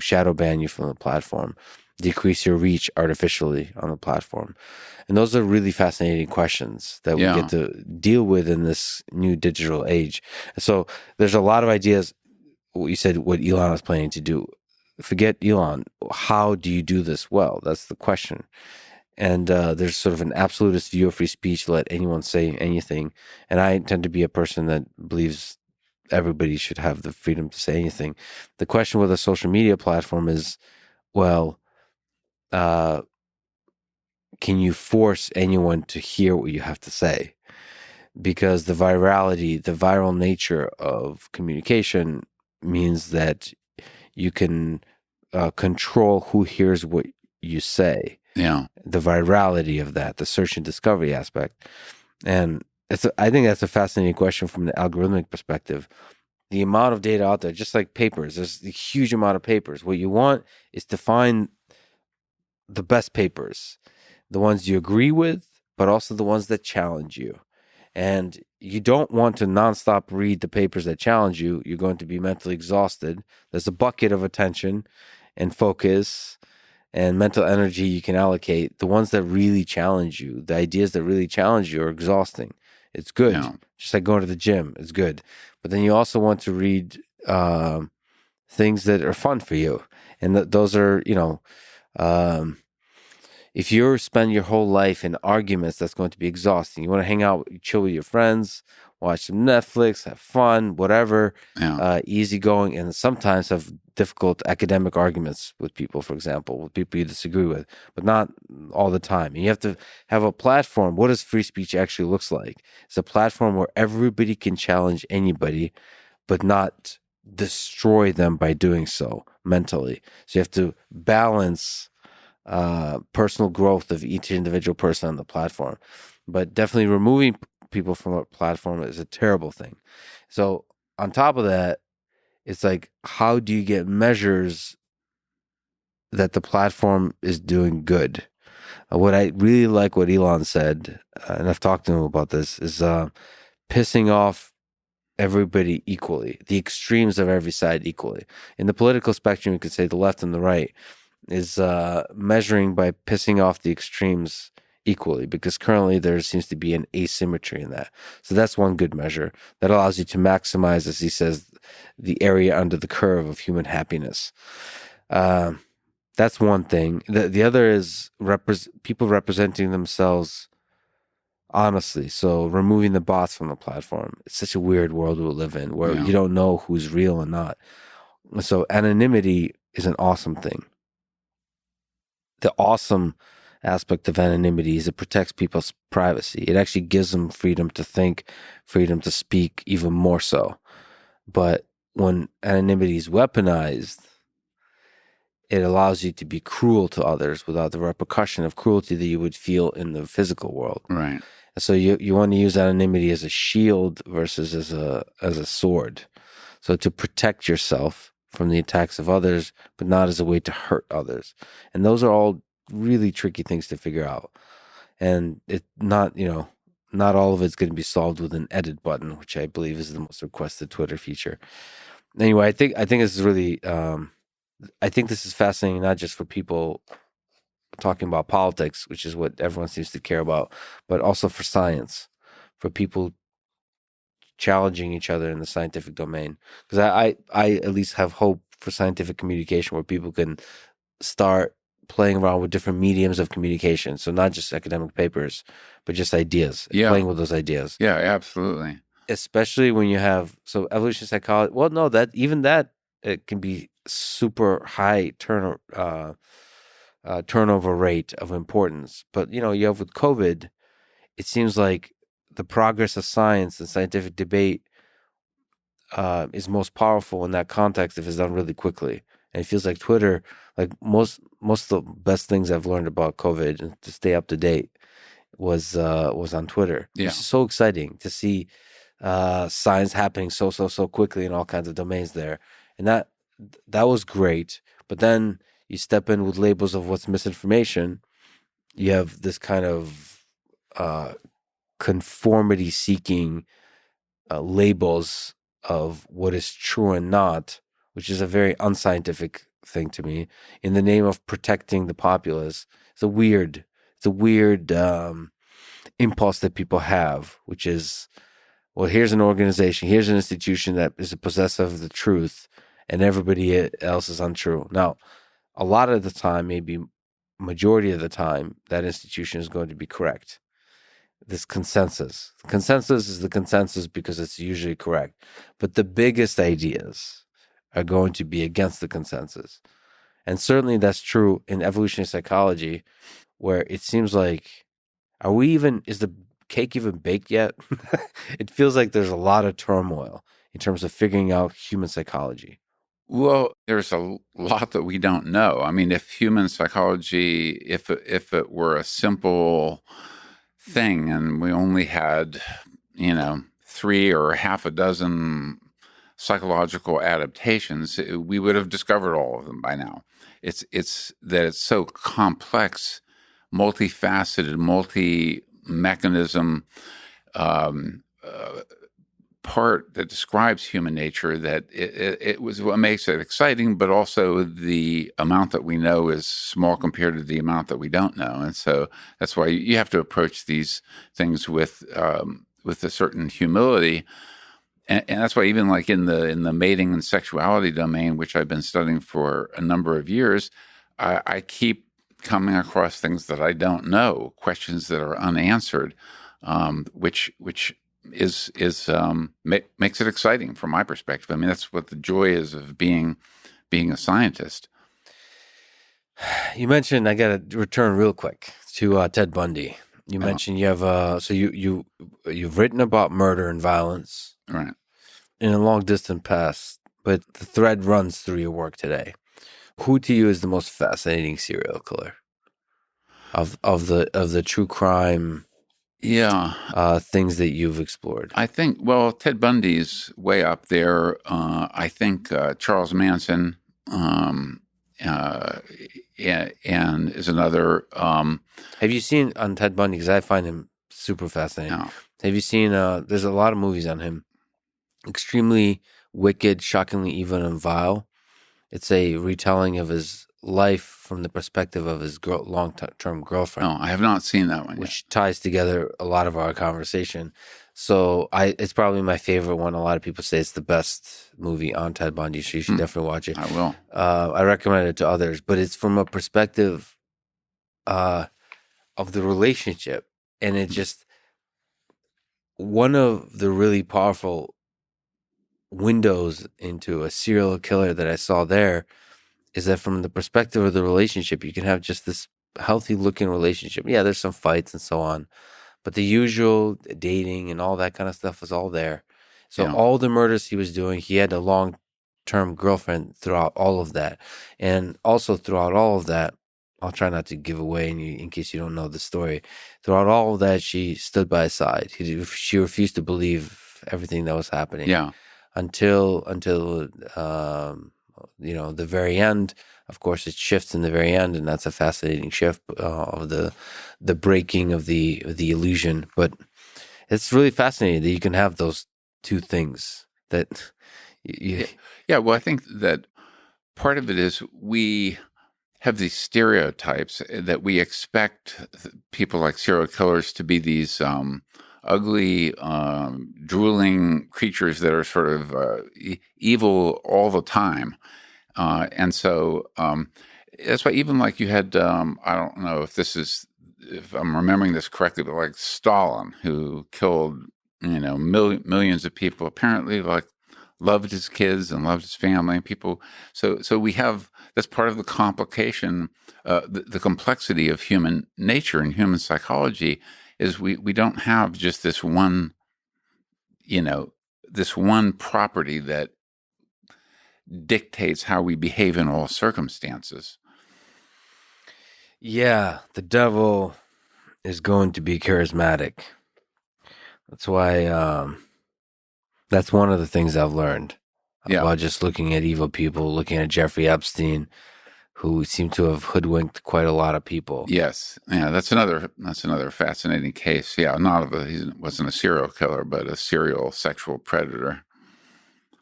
shadow ban you from the platform, decrease your reach artificially on the platform. And those are really fascinating questions that we get to deal with in this new digital age. So there's a lot of ideas. You said what Elon is planning to do. Forget Elon. How do you do this well? That's the question. And there's sort of an absolutist view of free speech, let anyone say anything. And I tend to be a person that believes everybody should have the freedom to say anything. The question with a social media platform is, well, can you force anyone to hear what you have to say? Because the viral nature of communication means that you can control who hears what you say. Yeah. The virality of that, the search and discovery aspect. And I think that's a fascinating question from the algorithmic perspective. the amount of data out there, just like papers, there's a huge amount of papers. What you want is to find the best papers, the ones you agree with, but also the ones that challenge you. And you don't want to nonstop read the papers that challenge you. You're going to be mentally exhausted. There's a bucket of attention and focus and mental energy you can allocate. The ones that really challenge you, the ideas that really challenge you, are exhausting. It's good. Yeah. Just like going to the gym, it's good. But then you also want to read things that are fun for you. And those are, if you spend your whole life in arguments, that's going to be exhausting. You want to hang out, chill with your friends, watch some Netflix, have fun, whatever, easygoing, and sometimes have difficult academic arguments with people, for example, with people you disagree with, but not all the time. And you have to have a platform. What does free speech actually looks like? It's a platform where everybody can challenge anybody, but not destroy them by doing so mentally. So you have to balance personal growth of each individual person on the platform. But definitely removing people from a platform is a terrible thing. So on top of that, it's like, how do you get measures that the platform is doing good? What I really like what Elon said, and I've talked to him about this, is pissing off everybody equally, the extremes of every side equally. In the political spectrum, you could say the left and the right is measuring by pissing off the extremes equally, because currently there seems to be an asymmetry in that. So that's one good measure that allows you to maximize, as he says, the area under the curve of human happiness. That's one thing. The other is people representing themselves honestly. So removing the bots from the platform. It's such a weird world we live in where you don't know who's real and not. So anonymity is an awesome thing. The awesome aspect of anonymity is it protects people's privacy. It actually gives them freedom to think, freedom to speak, even more so. But when anonymity is weaponized, it allows you to be cruel to others without the repercussion of cruelty that you would feel in the physical world. Right. So you want to use anonymity as a shield versus as a sword. So to protect yourself from the attacks of others, but not as a way to hurt others. And those are all really tricky things to figure out. And not all of it's going to be solved with an edit button, which I believe is the most requested Twitter feature. Anyway, I think this is really, I think this is fascinating, not just for people talking about politics, which is what everyone seems to care about, but also for science, for people challenging each other in the scientific domain. Because I at least have hope for scientific communication where people can start playing around with different mediums of communication. So not just academic papers, but just ideas, playing with those ideas. Yeah, absolutely. Especially when you have, so evolutionary psychology, well, no, it can be super high turnover rate of importance. But, you have with COVID, it seems like the progress of science and scientific debate is most powerful in that context if it's done really quickly. And it feels like Twitter, like most of the best things I've learned about COVID and to stay up to date was on Twitter. Yeah. It's so exciting to see science happening so quickly in all kinds of domains there. And that was great. But then you step in with labels of what's misinformation. You have this kind of conformity seeking labels of what is true and not, which is a very unscientific thing to me, in the name of protecting the populace. It's a weird impulse that people have, which is, well, here's an organization, here's an institution that is a possessor of the truth, and everybody else is untrue. Now, a lot of the time, maybe majority of the time, that institution is going to be correct. This consensus. Consensus is the consensus because it's usually correct. But the biggest ideas are going to be against the consensus. And certainly that's true in evolutionary psychology, where it seems like, is the cake even baked yet? It feels like there's a lot of turmoil in terms of figuring out human psychology. Well, there's a lot that we don't know. I mean, if human psychology, if it were a simple thing and we only had, 3 or half a dozen psychological adaptations, we would have discovered all of them by now. It's that it's so complex, multifaceted, multi-mechanism part that describes human nature that it was what makes it exciting, but also the amount that we know is small compared to the amount that we don't know. And so that's why you have to approach these things with a certain humility. And that's why even like in the mating and sexuality domain, which I've been studying for a number of years, I keep coming across things that I don't know, questions that are unanswered, which makes it exciting from my perspective. I mean, that's what the joy is of being a scientist. You mentioned, I got to return real quick to Ted Bundy. You mentioned you have so you've written about murder and violence, right, in a long distant past, but the thread runs through your work today. Who to you is the most fascinating serial killer of the true crime? Things that you've explored. I think, well, Ted Bundy's way up there. I think Charles Manson and is another. Have you seen on Ted Bundy? Because I find him super fascinating. No. Have you seen? There's a lot of movies on him. Extremely wicked, shockingly evil and vile. It's a retelling of his life from the perspective of his long-term girlfriend. No, I have not seen that one which ties together a lot of our conversation. So it's probably my favorite one. A lot of people say it's the best movie on Ted Bundy, so you should definitely watch it. I will. I recommend it to others, but it's from a perspective of the relationship, and it's just one of the really powerful windows into a serial killer that I saw there is that from the perspective of the relationship, you can have just this healthy looking relationship. Yeah, there's some fights and so on, but the usual dating and all that kind of stuff was all there. So all the murders he was doing, he had a long-term girlfriend throughout all of that. And also throughout all of that, I'll try not to give away in case you don't know the story. Throughout all of that, she stood by his side. She refused to believe everything that was happening. Yeah. Until the very end. Of course, it shifts in the very end, and that's a fascinating shift of the breaking of the illusion. But it's really fascinating that you can have those two things. That well, I think that part of it is we have these stereotypes that we expect people like serial killers to be these ugly, drooling creatures that are sort of evil all the time. And so that's why even like you had, I don't know if I'm remembering this correctly, but like Stalin, who killed, millions of people, apparently like loved his kids and loved his family and people. So we have, that's part of the complication, the complexity of human nature and human psychology is we don't have just this one, this one property that dictates how we behave in all circumstances. Yeah, the devil is going to be charismatic. That's why that's one of the things I've learned about just looking at evil people, looking at Jeffrey Epstein, who seemed to have hoodwinked quite a lot of people. Yes. Yeah, that's another fascinating case. Yeah, he wasn't a serial killer, but a serial sexual predator.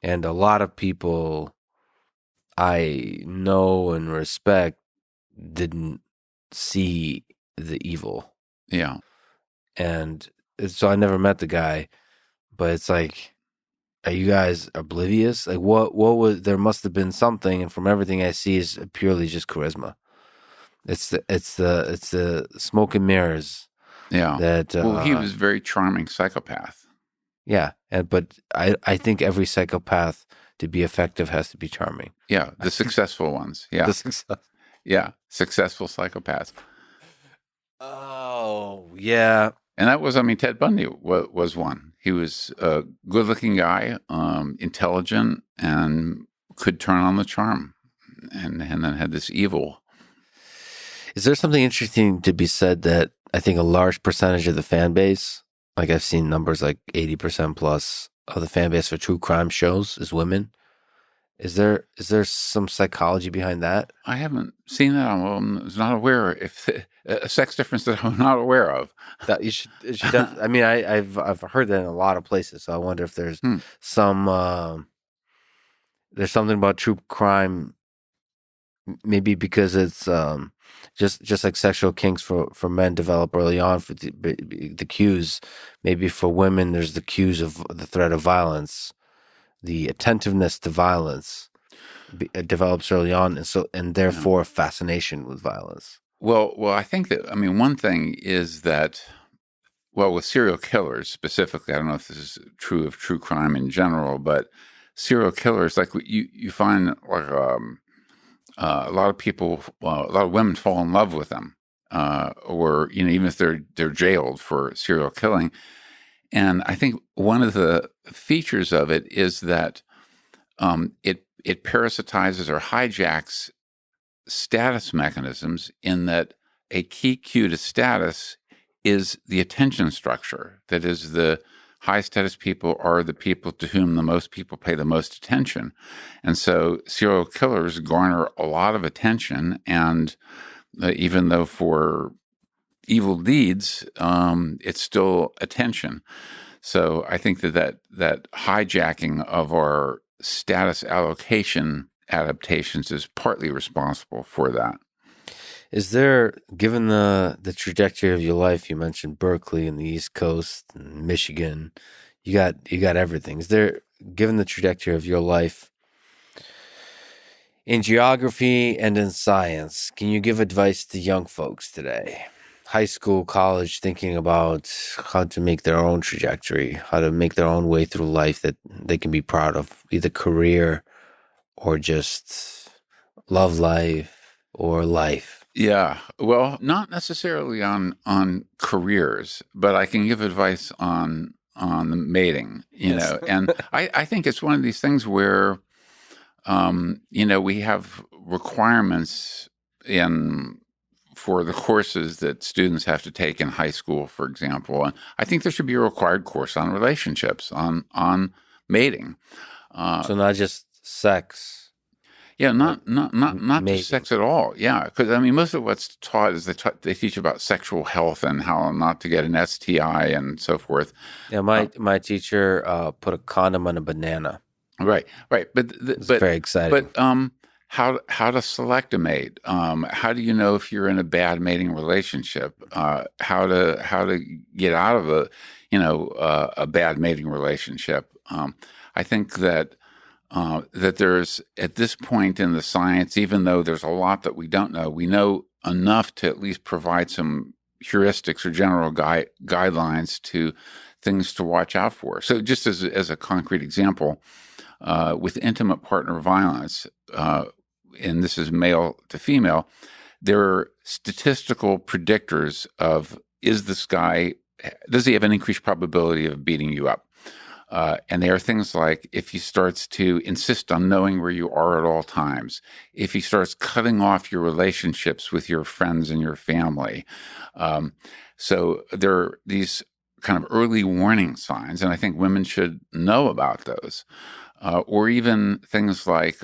And a lot of people I know and respect didn't see the evil. Yeah. And so I never met the guy, but it's like, are you guys oblivious? Like what was, there must have been something. And from everything I see is purely just charisma. It's the smoke and mirrors. Yeah. That, he was a very charming psychopath. Yeah. But I think every psychopath to be effective has to be charming. Yeah. The successful ones. Yeah. Successful psychopaths. Oh, yeah. And that was, Ted Bundy was one. He was a good-looking guy, intelligent, and could turn on the charm, and then had this evil. Is there something interesting to be said that I think a large percentage of the fan base, like I've seen numbers like 80% plus, the fan base for true crime shows is women. Is there some psychology behind that? I haven't seen that. I was not aware if a sex difference that I'm not aware of. That I mean, I've heard that in a lot of places. So I wonder if Hmm. some there's something about true crime. Maybe because it's just like sexual kinks for men develop early on for the cues. Maybe for women, there's the cues of the threat of violence, the attentiveness to violence develops early on, and therefore fascination with violence. Well, I think that, I mean, one thing is that, well, with serial killers specifically, I don't know if this is true of true crime in general, but serial killers, like you find like a lot of people, a lot of women fall in love with them, or even if they're jailed for serial killing. And I think one of the features of it is that it parasitizes or hijacks status mechanisms, in that a key cue to status is the attention structure. That is, the high status people are the people to whom the most people pay the most attention. And so serial killers garner a lot of attention. And even though for evil deeds, it's still attention. So I think that hijacking of our status allocation adaptations is partly responsible for that. Is there, given the trajectory of your life, you mentioned Berkeley and the East Coast and Michigan, you got everything. Is there, given the trajectory of your life in geography and in science, can you give advice to young folks today? High school, college, thinking about how to make their own trajectory, how to make their own way through life that they can be proud of, either career or just love life or life. Yeah, well, not necessarily on careers, but I can give advice on the mating. Yes. And I think it's one of these things where we have requirements for the courses that students have to take in high school, for example. And I think there should be a required course on relationships, on mating. So not just sex. Yeah, not just sex at all. Yeah, because I mean, most of what's taught is they teach about sexual health and how not to get an STI and so forth. Yeah, my teacher put a condom on a banana. Right. But It's very exciting. But how to select a mate? How do you know if you're in a bad mating relationship? How to get out of a bad mating relationship? I think that there's, at this point in the science, even though there's a lot that we don't know, we know enough to at least provide some heuristics or general guidelines to things to watch out for. So just as a concrete example, with intimate partner violence, and this is male to female, there are statistical predictors of, does he have an increased probability of beating you up? And they are things like, if he starts to insist on knowing where you are at all times, if he starts cutting off your relationships with your friends and your family. So there are these kind of early warning signs, and I think women should know about those. Or even things like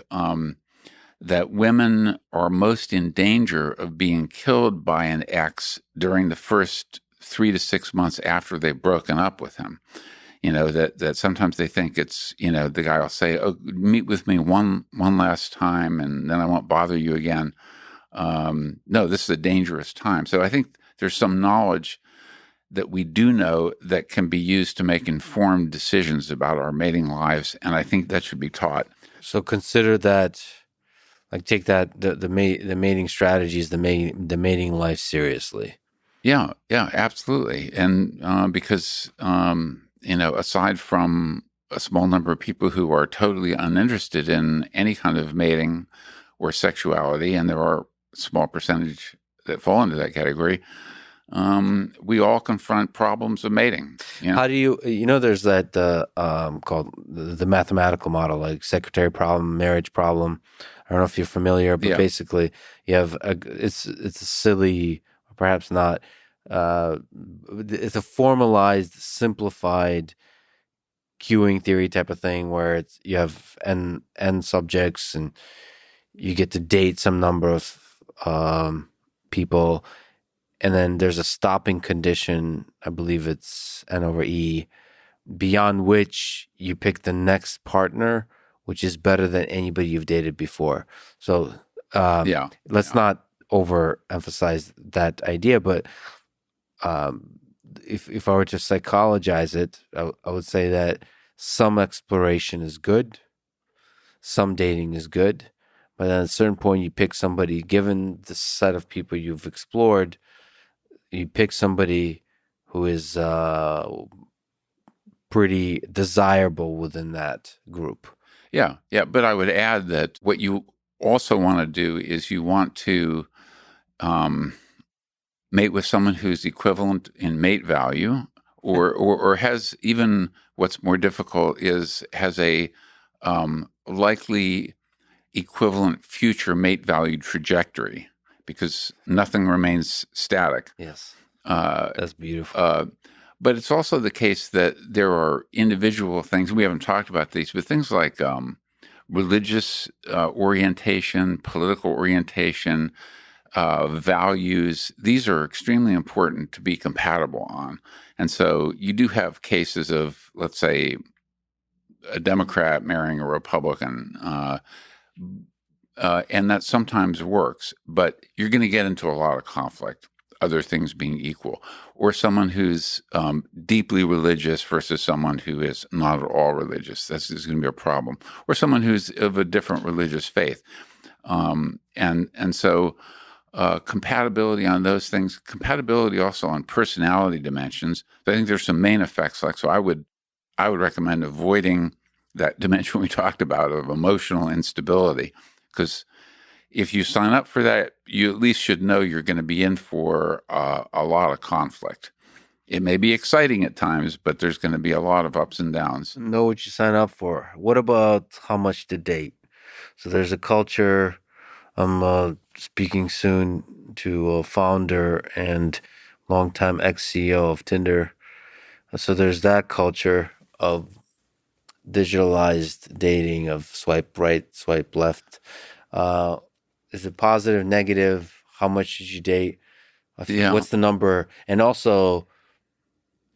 that women are most in danger of being killed by an ex during the first 3 to 6 months after they've broken up with him. That sometimes they think it's, the guy will say, "Oh, meet with me one last time, and then I won't bother you again." No, this is a dangerous time. So I think there's some knowledge that we do know that can be used to make informed decisions about our mating lives, and I think that should be taught. So consider that, like, take that the mating strategies, the mating life seriously. Yeah, absolutely, and because aside from a small number of people who are totally uninterested in any kind of mating or sexuality, and there are a small percentage that fall into that category, we all confront problems of mating. How do you, there's that called the mathematical model, like secretary problem, marriage problem. I don't know if you're familiar, but basically you have it's a silly, perhaps not. It's a formalized, simplified queuing theory type of thing where you have n subjects and you get to date some number of people, and then there's a stopping condition. I believe it's n over e, beyond which you pick the next partner, which is better than anybody you've dated before. So let's not overemphasize that idea, but if I were to psychologize it, I would say that some exploration is good, some dating is good, but at a certain point you pick somebody, given the set of people you've explored, you pick somebody who is pretty desirable within that group. Yeah. But I would add that what you also want to do is you want to mate with someone who's equivalent in mate value, or has, even what's more difficult is has a likely equivalent future mate value trajectory, because nothing remains static. Yes. That's beautiful. But it's also the case that there are individual things, we haven't talked about these, but things like religious orientation, political orientation, values, these are extremely important to be compatible on. And so you do have cases of, let's say, a Democrat marrying a Republican, and that sometimes works, but you're going to get into a lot of conflict, other things being equal, or someone who's deeply religious versus someone who is not at all religious. That's going to be a problem. Or someone who's of a different religious faith. And so compatibility on those things, compatibility also on personality dimensions. I think there's some main effects. So I would recommend avoiding that dimension we talked about of emotional instability, because if you sign up for that, you at least should know you're going to be in for a lot of conflict. It may be exciting at times, but there's going to be a lot of ups and downs. Know what you sign up for. What about how much to date? So there's a culture. I'm speaking soon to a founder and longtime ex-CEO of Tinder. So there's that culture of digitalized dating, of swipe right, swipe left. Is it positive, negative? How much should you date? What's the number? And also,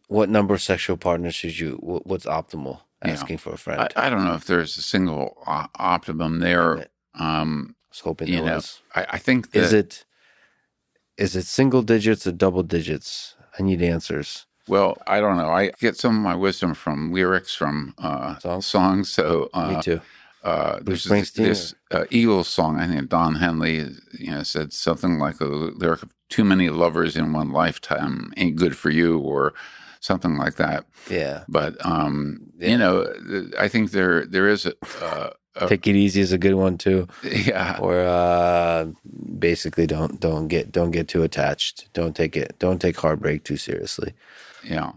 what number of sexual partners should you? What's optimal? Asking for a friend. I don't know if there's a single optimum there. I was hoping there was. I think that is it single digits or double digits? I need answers. Well, I don't know. I get some of my wisdom from lyrics from songs. So me too. There's this Eagles song. I think Don Henley, said something like a lyric of "Too many lovers in one lifetime ain't good for you," or something like that. Yeah. But I think there is a Take It Easy is a good one too. Yeah. Or basically don't get too attached. Don't take heartbreak too seriously. Yeah.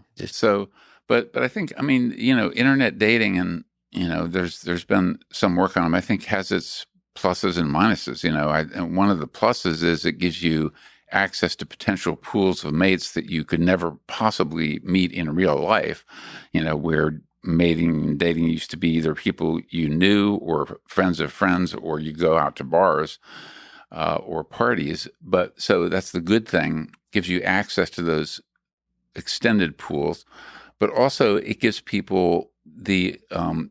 But I think, internet dating, and there's been some work on them. I think has its pluses and minuses. And one of the pluses is it gives you access to potential pools of mates that you could never possibly meet in real life. Where mating and dating used to be either people you knew or friends of friends, or you go out to bars or parties. But so that's the good thing. Gives you access to those extended pools, but also it gives people the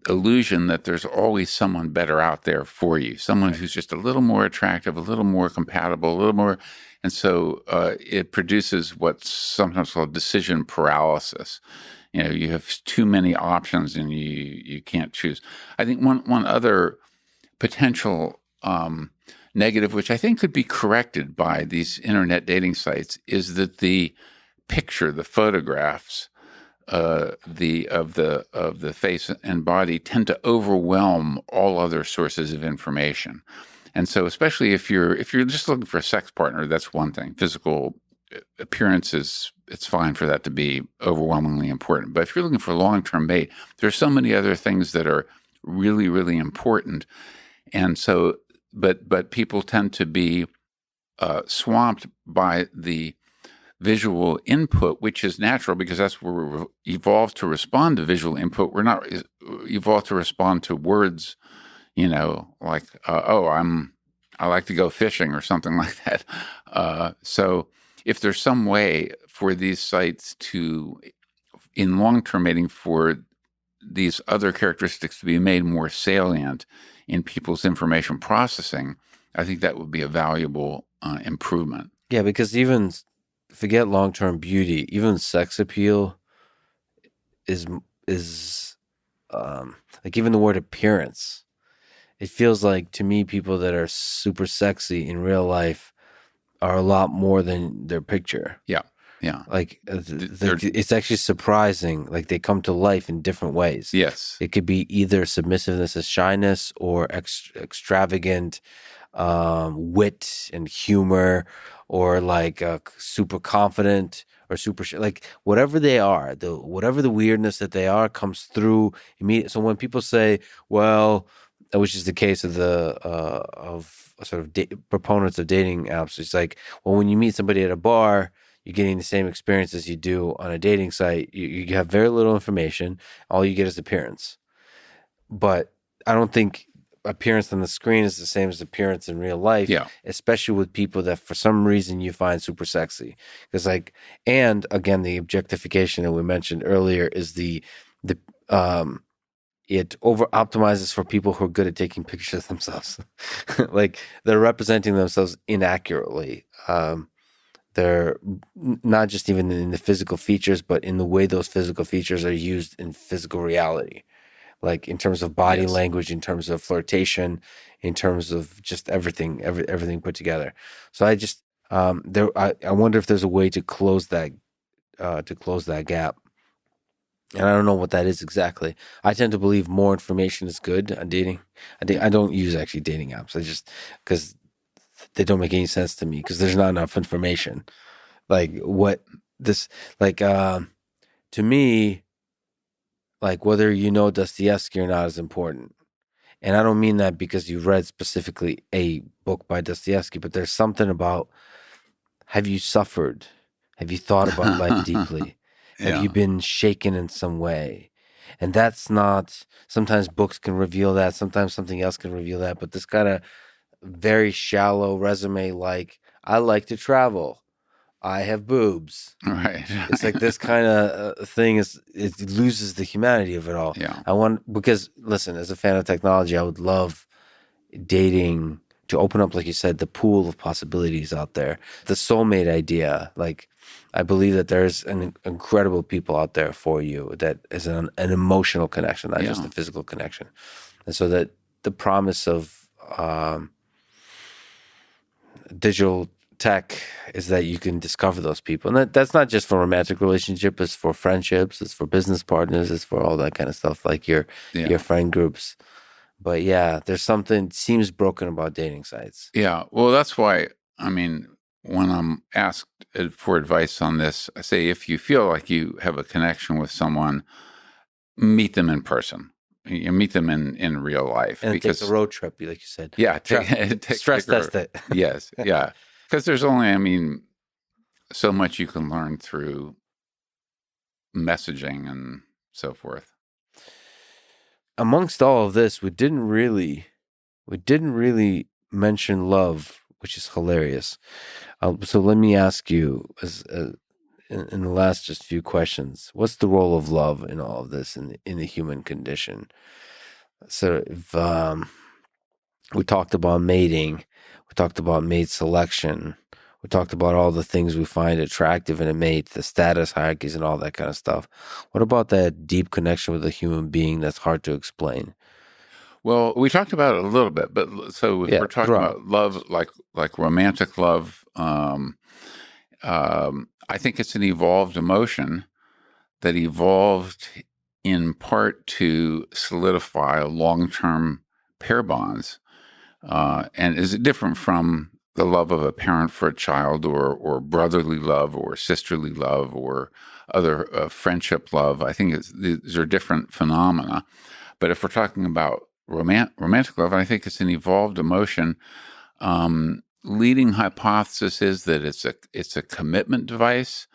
illusion that there's always someone better out there for you, someone who's just a little more attractive, a little more compatible, a little more. And so it produces what's sometimes called decision paralysis. You have too many options and you can't choose. I think one other potential negative, which I think could be corrected by these internet dating sites, is that the photographs of the face and body tend to overwhelm all other sources of information. And so, especially if you're just looking for a sex partner, that's one thing. Physical appearances, it's fine for that to be overwhelmingly important. But if you're looking for a long-term mate, there's so many other things that are really, really important. And so, but people tend to be swamped by the visual input, which is natural because that's where we're evolved to respond to visual input. We're not evolved to respond to words, like, I like to go fishing or something like that. So if there's some way for these sites to, in long-term mating, for these other characteristics to be made more salient in people's information processing, I think that would be a valuable improvement. Yeah, because even forget long-term beauty, even sex appeal is like even the word appearance. It feels like to me people that are super sexy in real life are a lot more than their picture. Yeah. Yeah. Like it's actually surprising. Like they come to life in different ways. Yes. It could be either submissiveness as shyness or extravagant wit and humor, or like super confident or super like whatever they are, whatever the weirdness that they are comes through immediately. So when people say, well, which is the case of of sort of proponents of dating apps, it's like, well, when you meet somebody at a bar, you're getting the same experience as you do on a dating site. You have very little information. All you get is appearance. But I don't think appearance on the screen is the same as appearance in real life, especially with people that for some reason you find super sexy. Because and again, the objectification that we mentioned earlier is it over optimizes for people who are good at taking pictures of themselves. Like they're representing themselves inaccurately. They're not just even in the physical features, but in the way those physical features are used in physical reality, like in terms of body language, in terms of flirtation, in terms of just everything put together. So I just I wonder if there's a way to close that gap. And I don't know what that is exactly. I tend to believe more information is good on dating. I don't use actually dating apps. I just because they don't make any sense to me because there's not enough information. Like what this like to me, like whether you know Dostoevsky or not is important. And I don't mean that because you read specifically a book by Dostoevsky, but there's something about, have you suffered? Have you thought about life deeply? Have you been shaken in some way? And that's not, sometimes books can reveal that, sometimes something else can reveal that, but this kind of very shallow resume, like, I like to travel, I have boobs. Right. It's like this kind of thing it loses the humanity of it all. Yeah. Because listen, as a fan of technology, I would love dating to open up, like you said, the pool of possibilities out there. The soulmate idea, like I believe that there's an incredible people out there for you that is an emotional connection, not just a physical connection. And so that the promise of digital tech is that you can discover those people. And that's not just for romantic relationship, it's for friendships, it's for business partners, it's for all that kind of stuff, like your friend groups. But yeah, there's something seems broken about dating sites. Yeah. Well, that's why, I mean, when I'm asked for advice on this, I say, if you feel like you have a connection with someone, meet them in person. You meet them in real life. And take a road trip, like you said. Yeah. Stress test it. Yes. Yeah. Because there's only, I mean, so much you can learn through messaging and so forth. Amongst all of this, we didn't really mention love, which is hilarious. So let me ask you, in the last just few questions, what's the role of love in all of this in the human condition? So if we talked about mating, we talked about mate selection, we talked about all the things we find attractive in a mate, the status hierarchies and all that kind of stuff. What about that deep connection with a human being that's hard to explain? Well, we talked about it a little bit, but so if we're talking about love, like romantic love, I think it's an evolved emotion that evolved in part to solidify long-term pair bonds, and is different from the love of a parent for a child, or brotherly love, or sisterly love, or other friendship love. I think these are different phenomena. But if we're talking about romantic love, I think it's an evolved emotion leading hypothesis is that it's a commitment device.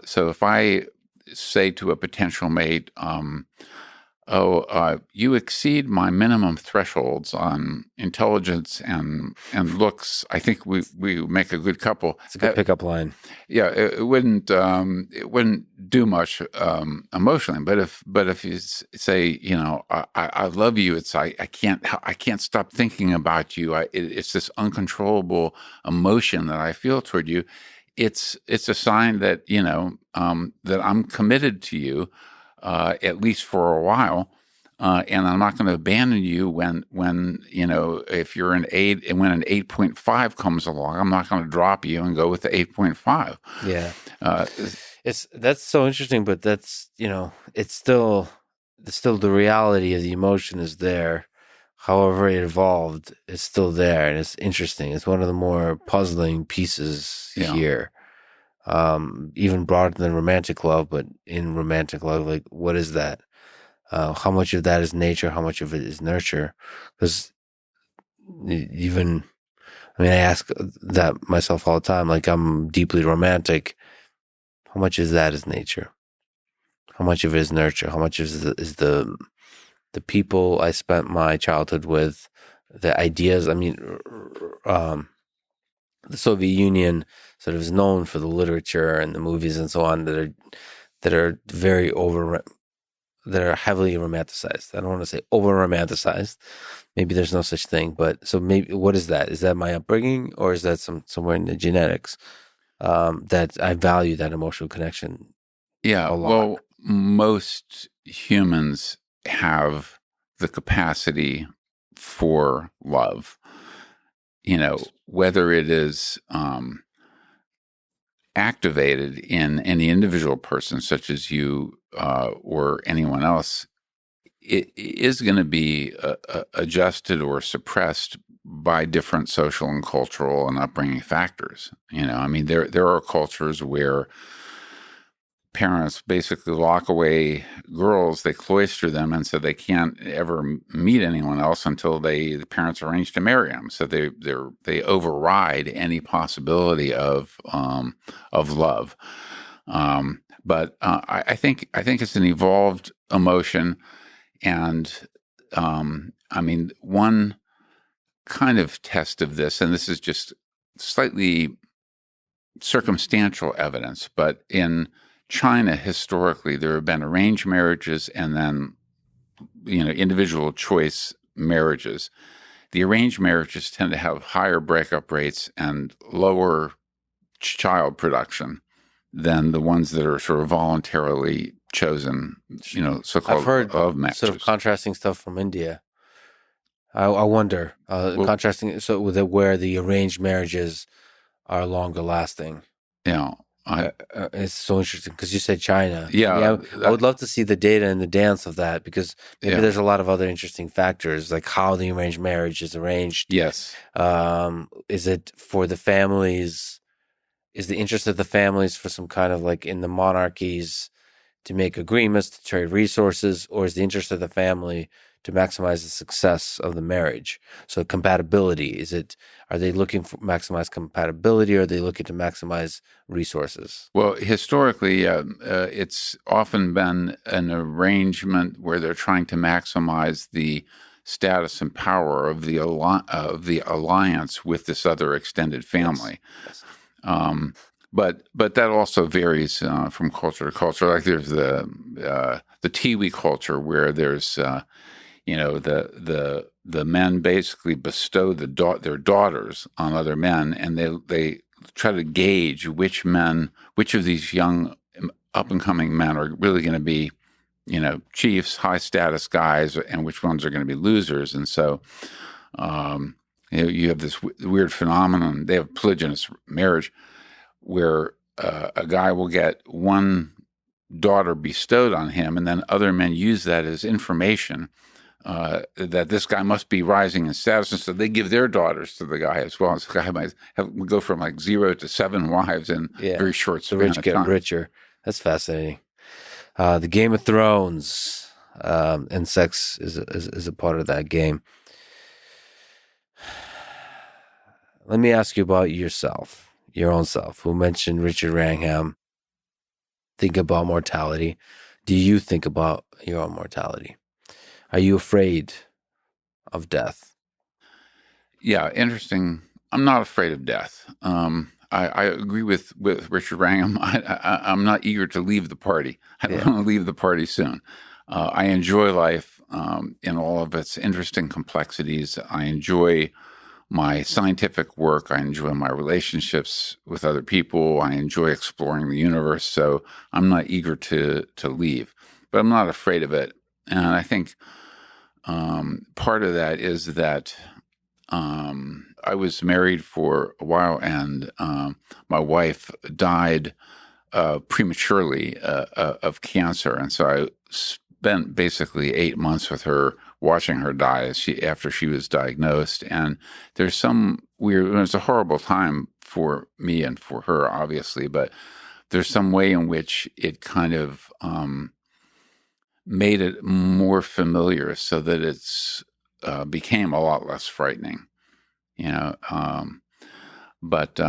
So if I say to a potential mate, you exceed my minimum thresholds on intelligence and looks. I think we make a good couple. It's a good pickup line. Yeah, it wouldn't do much emotionally. But if you say, I love you, it's I can't stop thinking about you. It's this uncontrollable emotion that I feel toward you. It's a sign that that I'm committed to you, at least for a while. And I'm not going to abandon you when if you're an 8 and when an 8.5 comes along, I'm not going to drop you and go with the 8.5. Yeah, that's so interesting, but that's it's still the reality of the emotion is there. However it evolved, it's still there, and it's interesting. It's one of the more puzzling pieces here. Even broader than romantic love, but in romantic love, like what is that? How much of that is nature? How much of it is nurture? Because I ask that myself all the time. Like, I'm deeply romantic. How much is that is nature? How much of it is nurture? How much is the people I spent my childhood with, the ideas? The Soviet Union sort of is known for the literature and the movies and so on that are very that are heavily romanticized. I don't want to say over romanticized. Maybe there's no such thing, but so maybe what is that? Is that my upbringing, or is that somewhere in the genetics that I value that emotional connection? Yeah, well, most humans have the capacity for love. Whether it is activated in any individual person, such as you or anyone else, it is going to be adjusted or suppressed by different social and cultural and upbringing factors. There are cultures where parents basically lock away girls, they cloister them, and so they can't ever meet anyone else until the parents arrange to marry them. So they override any possibility of love. But I think it's an evolved emotion, and one kind of test of this, and this is just slightly circumstantial evidence, but in China, historically, there have been arranged marriages and then, individual choice marriages. The arranged marriages tend to have higher breakup rates and lower child production than the ones that are sort of voluntarily chosen, so-called I've heard love matches. Sort of contrasting stuff from India. I wonder, contrasting where the arranged marriages are longer lasting. It's so interesting because you said China. Yeah, I would love to see the data and the dance of that, because maybe there's a lot of other interesting factors, like how the arranged marriage is arranged. Yes. Is it for the families? Is the interest of the families for some kind of, like in the monarchies, to make agreements to trade resources, or is the interest of the family to maximize the success of the marriage? So compatibility, are they looking for maximize compatibility, or are they looking to maximize resources? Well, historically, it's often been an arrangement where they're trying to maximize the status and power of the alliance with this other extended family. Yes. But that also varies from culture to culture. Like there's the Tiwi culture, where there's the men basically bestow their daughters on other men, and they try to gauge which of these young up and coming men are really going to be chiefs, high status guys, and which ones are going to be losers. And so you have this weird phenomenon. They have polygynous marriage, where a guy will get one daughter bestowed on him, and then other men use that as information that this guy must be rising in status, and so they give their daughters to the guy as well. So the guy might go from like 0 to 7 wives in very short span of time. The rich get richer. That's fascinating. The Game of Thrones, and sex is a part of that game. Let me ask you about yourself, your own self, who mentioned Richard Wrangham. Think about mortality. Do you think about your own mortality? Are you afraid of death? Yeah, interesting. I'm not afraid of death. I agree with Richard Wrangham. I'm not eager to leave the party. I don't want to leave the party soon. I enjoy life in all of its interesting complexities. I enjoy my scientific work. I enjoy my relationships with other people. I enjoy exploring the universe. So I'm not eager to leave, but I'm not afraid of it. And I think part of that is that I was married for a while, and my wife died prematurely of cancer, and so I spent basically 8 months with her, watching her die after she was diagnosed. And there's some weird. It was a horrible time for me and for her, obviously, but there's some way in which it kind of made it more familiar, so that it's became a lot less frightening. But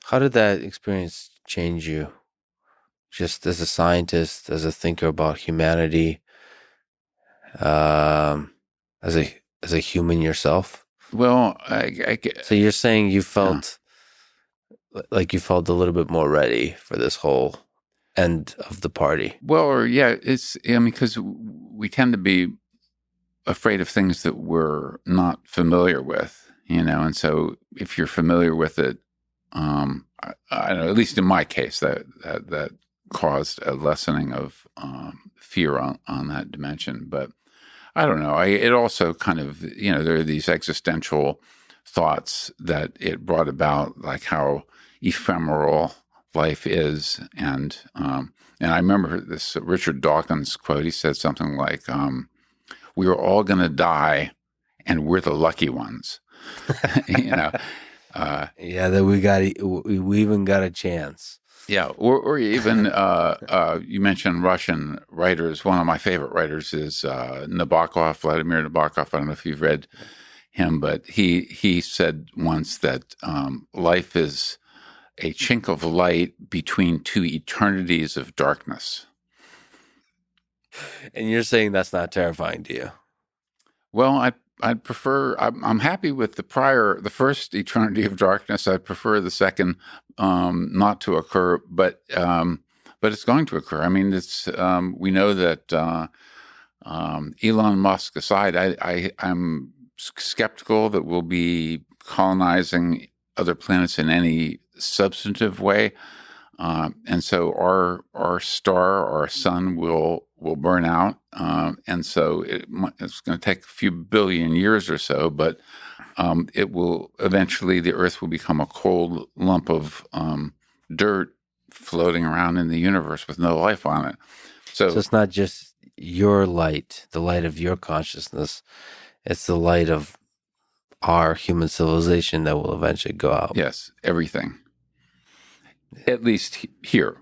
How did that experience change you? Just as a scientist, as a thinker about humanity, as a human yourself. well, So you're saying you felt like you felt a little bit more ready for this whole end of the party. it's because we tend to be afraid of things that we're not familiar with, and so if you're familiar with it, I don't know, at least in my case, that caused a lessening of fear on that dimension. But I don't know. It also kind of, there are these existential thoughts that it brought about, like how ephemeral life is. And I remember this Richard Dawkins quote. He said something like, we are all going to die, and we're the lucky ones. That we even got a chance. Yeah, or even you mentioned Russian writers. One of my favorite writers is Nabokov, Vladimir Nabokov. I don't know if you've read him, but he said once that life is a chink of light between two eternities of darkness. And you're saying that's not terrifying to you? Well, I'd prefer. I'm happy with the first eternity of darkness. I'd prefer the second not to occur, but it's going to occur. I mean, it's we know that Elon Musk aside, I'm skeptical that we'll be colonizing other planets in any substantive way. And so our star, our sun, will burn out, and so it's going to take a few billion years or so, but it will eventually, the Earth will become a cold lump of dirt floating around in the universe with no life on it. So it's not just your light, the light of your consciousness; it's the light of our human civilization that will eventually go out. Yes, everything. At least here.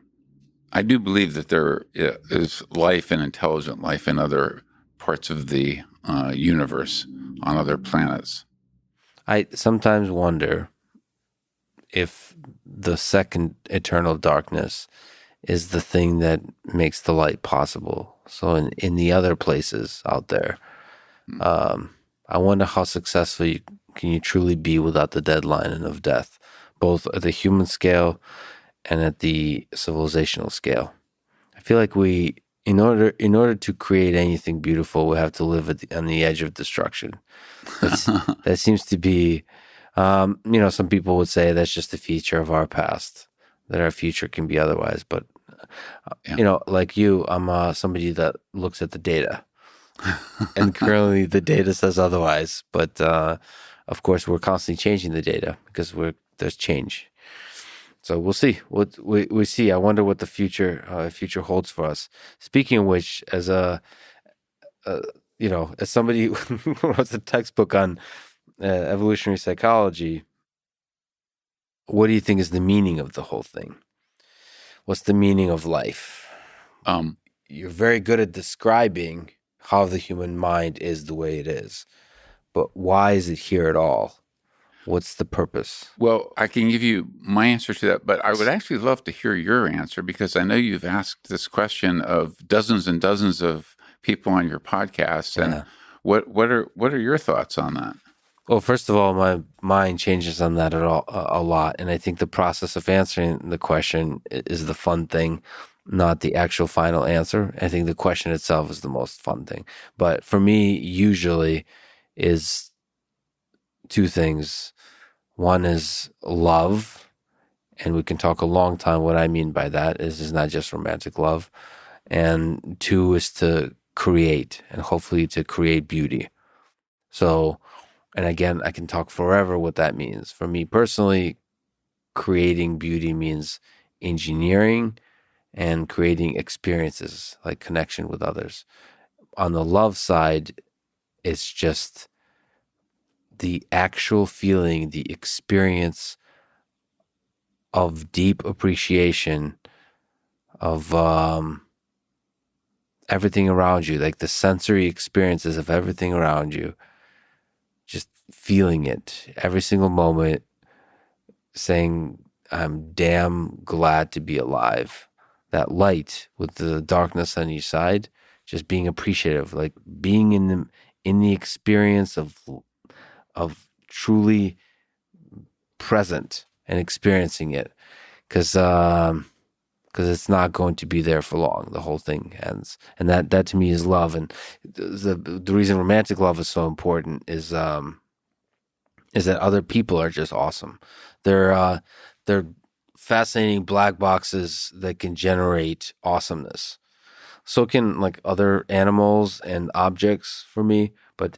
I do believe that there is life and intelligent life in other parts of the universe, on other planets. I sometimes wonder if the second eternal darkness is the thing that makes the light possible. So in the other places out there, I wonder how successful can you truly be without the deadline of death, both at the human scale and at the civilizational scale. I feel like in order to create anything beautiful, we have to live on the edge of destruction. That seems to be, some people would say that's just a feature of our past, that our future can be otherwise. But, like you, I'm somebody that looks at the data. And currently the data says otherwise. But, of course, we're constantly changing the data because there's change. So we'll see. We see. I wonder what the future holds for us. Speaking of which, as as somebody who wrote a textbook on evolutionary psychology, what do you think is the meaning of the whole thing? What's the meaning of life? You're very good at describing how the human mind is the way it is, but why is it here at all? What's the purpose? Well, I can give you my answer to that, but I would actually love to hear your answer, because I know you've asked this question of dozens and dozens of people on your podcast. And Yeah. what are your thoughts on that? Well, first of all, my mind changes on that a lot, and I think the process of answering the question is the fun thing, not the actual final answer. I think the question itself is the most fun thing. But for me, usually, is two things. One is love, and we can talk a long time. What I mean by that is not just romantic love, and two is to create, and hopefully to create beauty. So. And again, I can talk forever what that means. For me personally, creating beauty means engineering and creating experiences like connection with others. On the love side, it's just the actual feeling, the experience of deep appreciation of everything around you, like the sensory experiences of everything around you. Just feeling it every single moment, saying, I'm damn glad to be alive. That light with the darkness on each side, just being appreciative, like being in the experience of truly present and experiencing it. Because it's not going to be there for long. The whole thing ends. And that to me is love. And the reason romantic love is so important is that other people are just awesome. They're fascinating black boxes that can generate awesomeness. So can like other animals and objects for me, but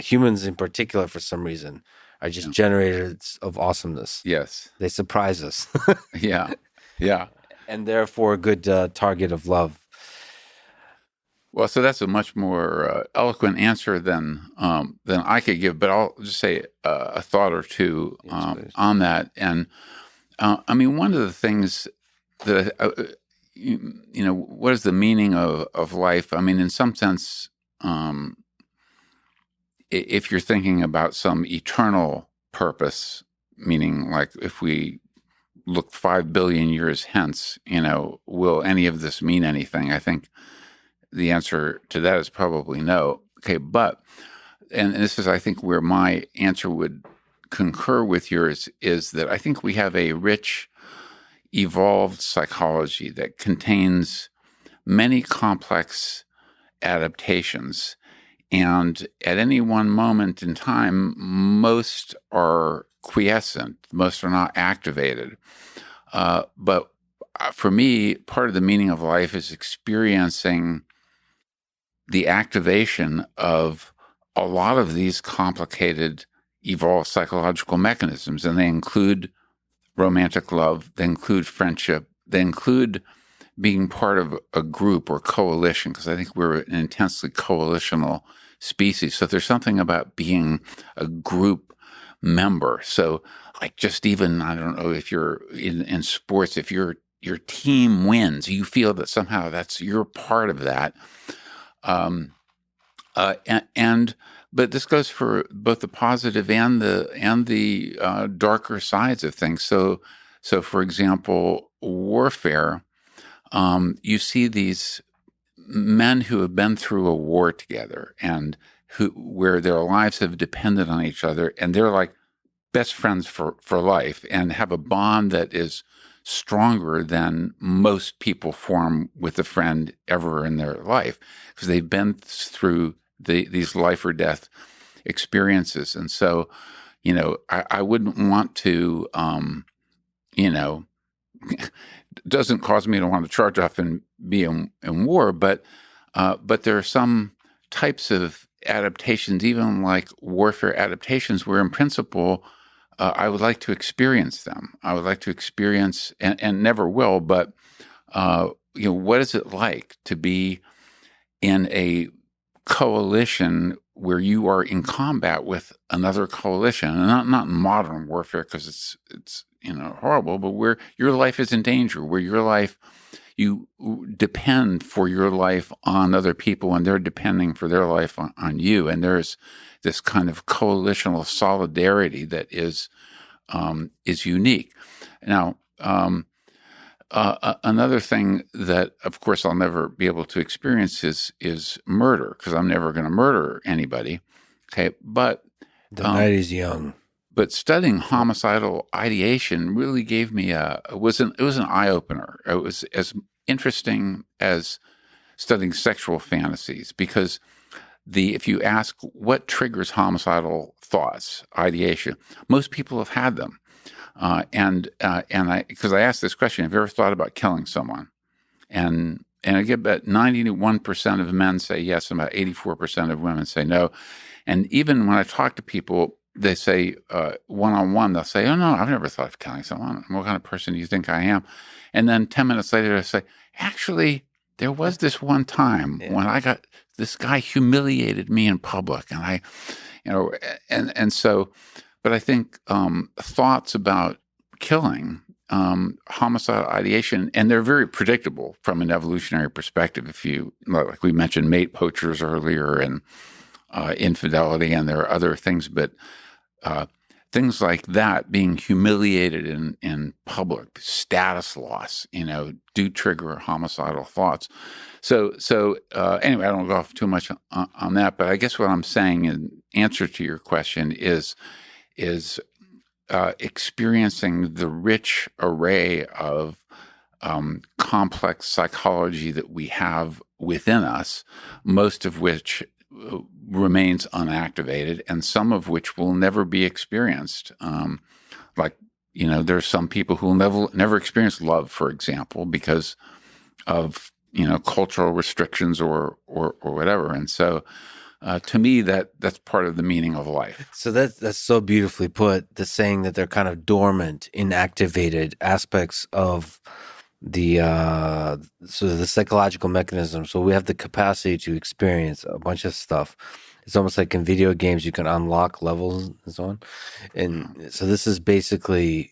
humans in particular, for some reason, are just generators of awesomeness. Yes. They surprise us. Yeah. Yeah. And therefore a good target of love. Well, so that's a much more eloquent answer than I could give, but I'll just say a thought or two on that. And I mean, one of the things that what is the meaning of life? I mean, in some sense, if you're thinking about some eternal purpose, meaning like if we look 5 billion years hence, will any of this mean anything? I think the answer to that is probably no. Okay, but, and this is, I think, where my answer would concur with yours, is that I think we have a rich, evolved psychology that contains many complex adaptations. And at any one moment in time, most are quiescent, most are not activated. But for me, part of the meaning of life is experiencing the activation of a lot of these complicated, evolved psychological mechanisms. And they include romantic love, they include friendship, they include being part of a group or coalition, because I think we're an intensely coalitional species. So there's something about being a group member. So like just even, I don't know, if you're in sports, if your team wins, you feel that somehow you're part of that. But this goes for both the positive and the darker sides of things. So for example, warfare, you see these men who have been through a war together and where their lives have depended on each other, and they're like best friends for life and have a bond that is stronger than most people form with a friend ever in their life, because they've been through these life or death experiences. And so, I wouldn't want to, doesn't cause me to want to charge off and be in war, but there are some types of adaptations, even like warfare adaptations, where in principle, I would like to experience them. I would like to experience, and never will, but what is it like to be in a coalition where you are in combat with another coalition, and not in modern warfare, because it's horrible, but where your life is in danger, where you depend for your life on other people, and they're depending for their life on you, and there's this kind of coalitional solidarity that is unique. Now, another thing that, of course, I'll never be able to experience is murder, because I'm never going to murder anybody. Okay, but the night is young. But studying homicidal ideation really gave me it was an eye opener. It was as interesting as studying sexual fantasies, because if you ask what triggers homicidal thoughts, ideation, most people have had them. Because I asked this question, have you ever thought about killing someone? And I get about 91% of men say yes, and about 84% of women say no. And even when I talk to people, they say one-on-one, they'll say, oh, no, I've never thought of killing someone. What kind of person do you think I am? And then 10 minutes later, I say, actually, there was this one time when this guy humiliated me in public. And so, but I think thoughts about killing, homicidal ideation, and they're very predictable from an evolutionary perspective. If you, like we mentioned, mate poachers earlier, and infidelity, and there are other things, but things like that, being humiliated in public, status loss, do trigger homicidal thoughts. So anyway, I don't go off too much on that, but I guess what I'm saying in answer to your question is experiencing the rich array of complex psychology that we have within us, most of which remains unactivated, and some of which will never be experienced. There's some people who will never experience love, for example, because of cultural restrictions or whatever. And so, to me, that's part of the meaning of life. So that's so beautifully put. The saying that they're kind of dormant, inactivated aspects of the psychological mechanism. So we have the capacity to experience a bunch of stuff. It's almost like in video games, you can unlock levels and so on. And so this is basically,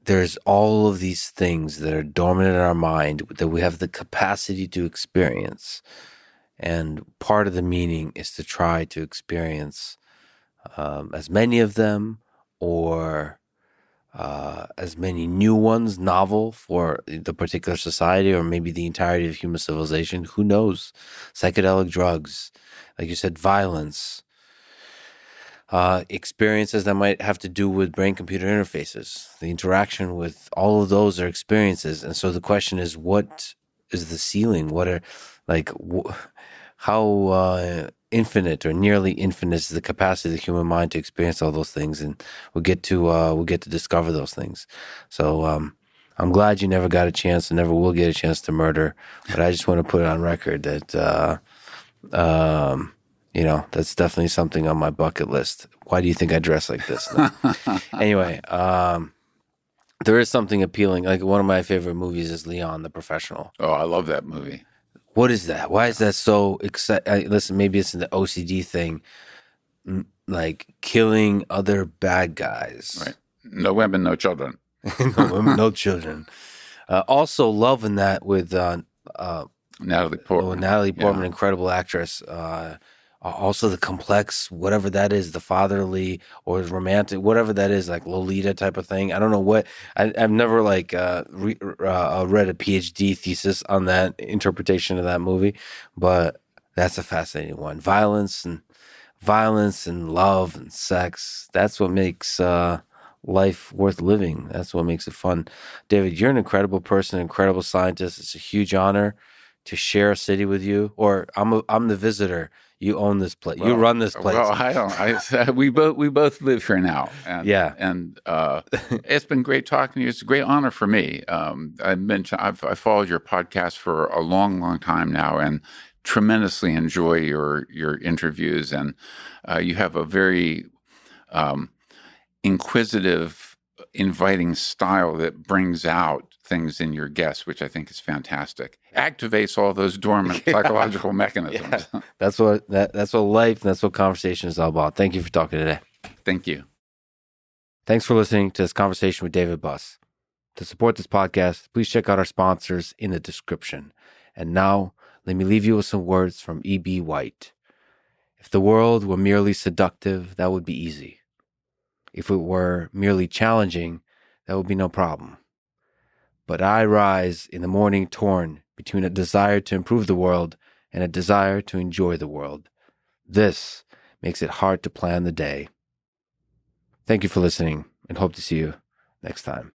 there's all of these things that are dormant in our mind that we have the capacity to experience. And part of the meaning is to try to experience as many of them, or as many new ones, novel for the particular society, or maybe the entirety of human civilization. Who knows? Psychedelic drugs, like you said, violence, experiences that might have to do with brain-computer interfaces. The interaction with all of those are experiences. And so the question is, what is the ceiling? What are, how infinite or nearly infinite is the capacity of the human mind to experience all those things? And we'll get to discover those things. So I'm glad you never got a chance and never will get a chance to murder. But I just want to put it on record that that's definitely something on my bucket list. Why do you think I dress like this? Anyway, there is something appealing. Like, one of my favorite movies is Leon, the Professional. Oh, I love that movie. What is that? Why is that so exciting? Listen, maybe it's the OCD thing, like killing other bad guys. Right. No women, no children. No women, no children. Also loving that with Natalie Portman. Natalie Portman, incredible actress. Also the complex, whatever that is, the fatherly or romantic, whatever that is, like Lolita type of thing. I don't know what, I've never read a PhD thesis on that interpretation of that movie, but that's a fascinating one. Violence and love and sex. That's what makes life worth living. That's what makes it fun. David, you're an incredible person, incredible scientist. It's a huge honor to share a city with you. Or I'm the visitor. You own this place. You run this place. Well, I don't. We both live here now. And, and it's been great talking to you. It's a great honor for me. I've followed your podcast for a long, long time now, and tremendously enjoy your interviews. And you have a very inquisitive, inviting style that brings out things in your guests, which I think is fantastic. Activates all those dormant psychological mechanisms. Yeah. That's what life, that's what conversation is all about. Thank you for talking today. Thank you. Thanks for listening to this conversation with David Buss. To support this podcast, please check out our sponsors in the description. And now, let me leave you with some words from E.B. White. If the world were merely seductive, that would be easy. If it were merely challenging, that would be no problem. But I rise in the morning torn between a desire to improve the world and a desire to enjoy the world. This makes it hard to plan the day. Thank you for listening, and hope to see you next time.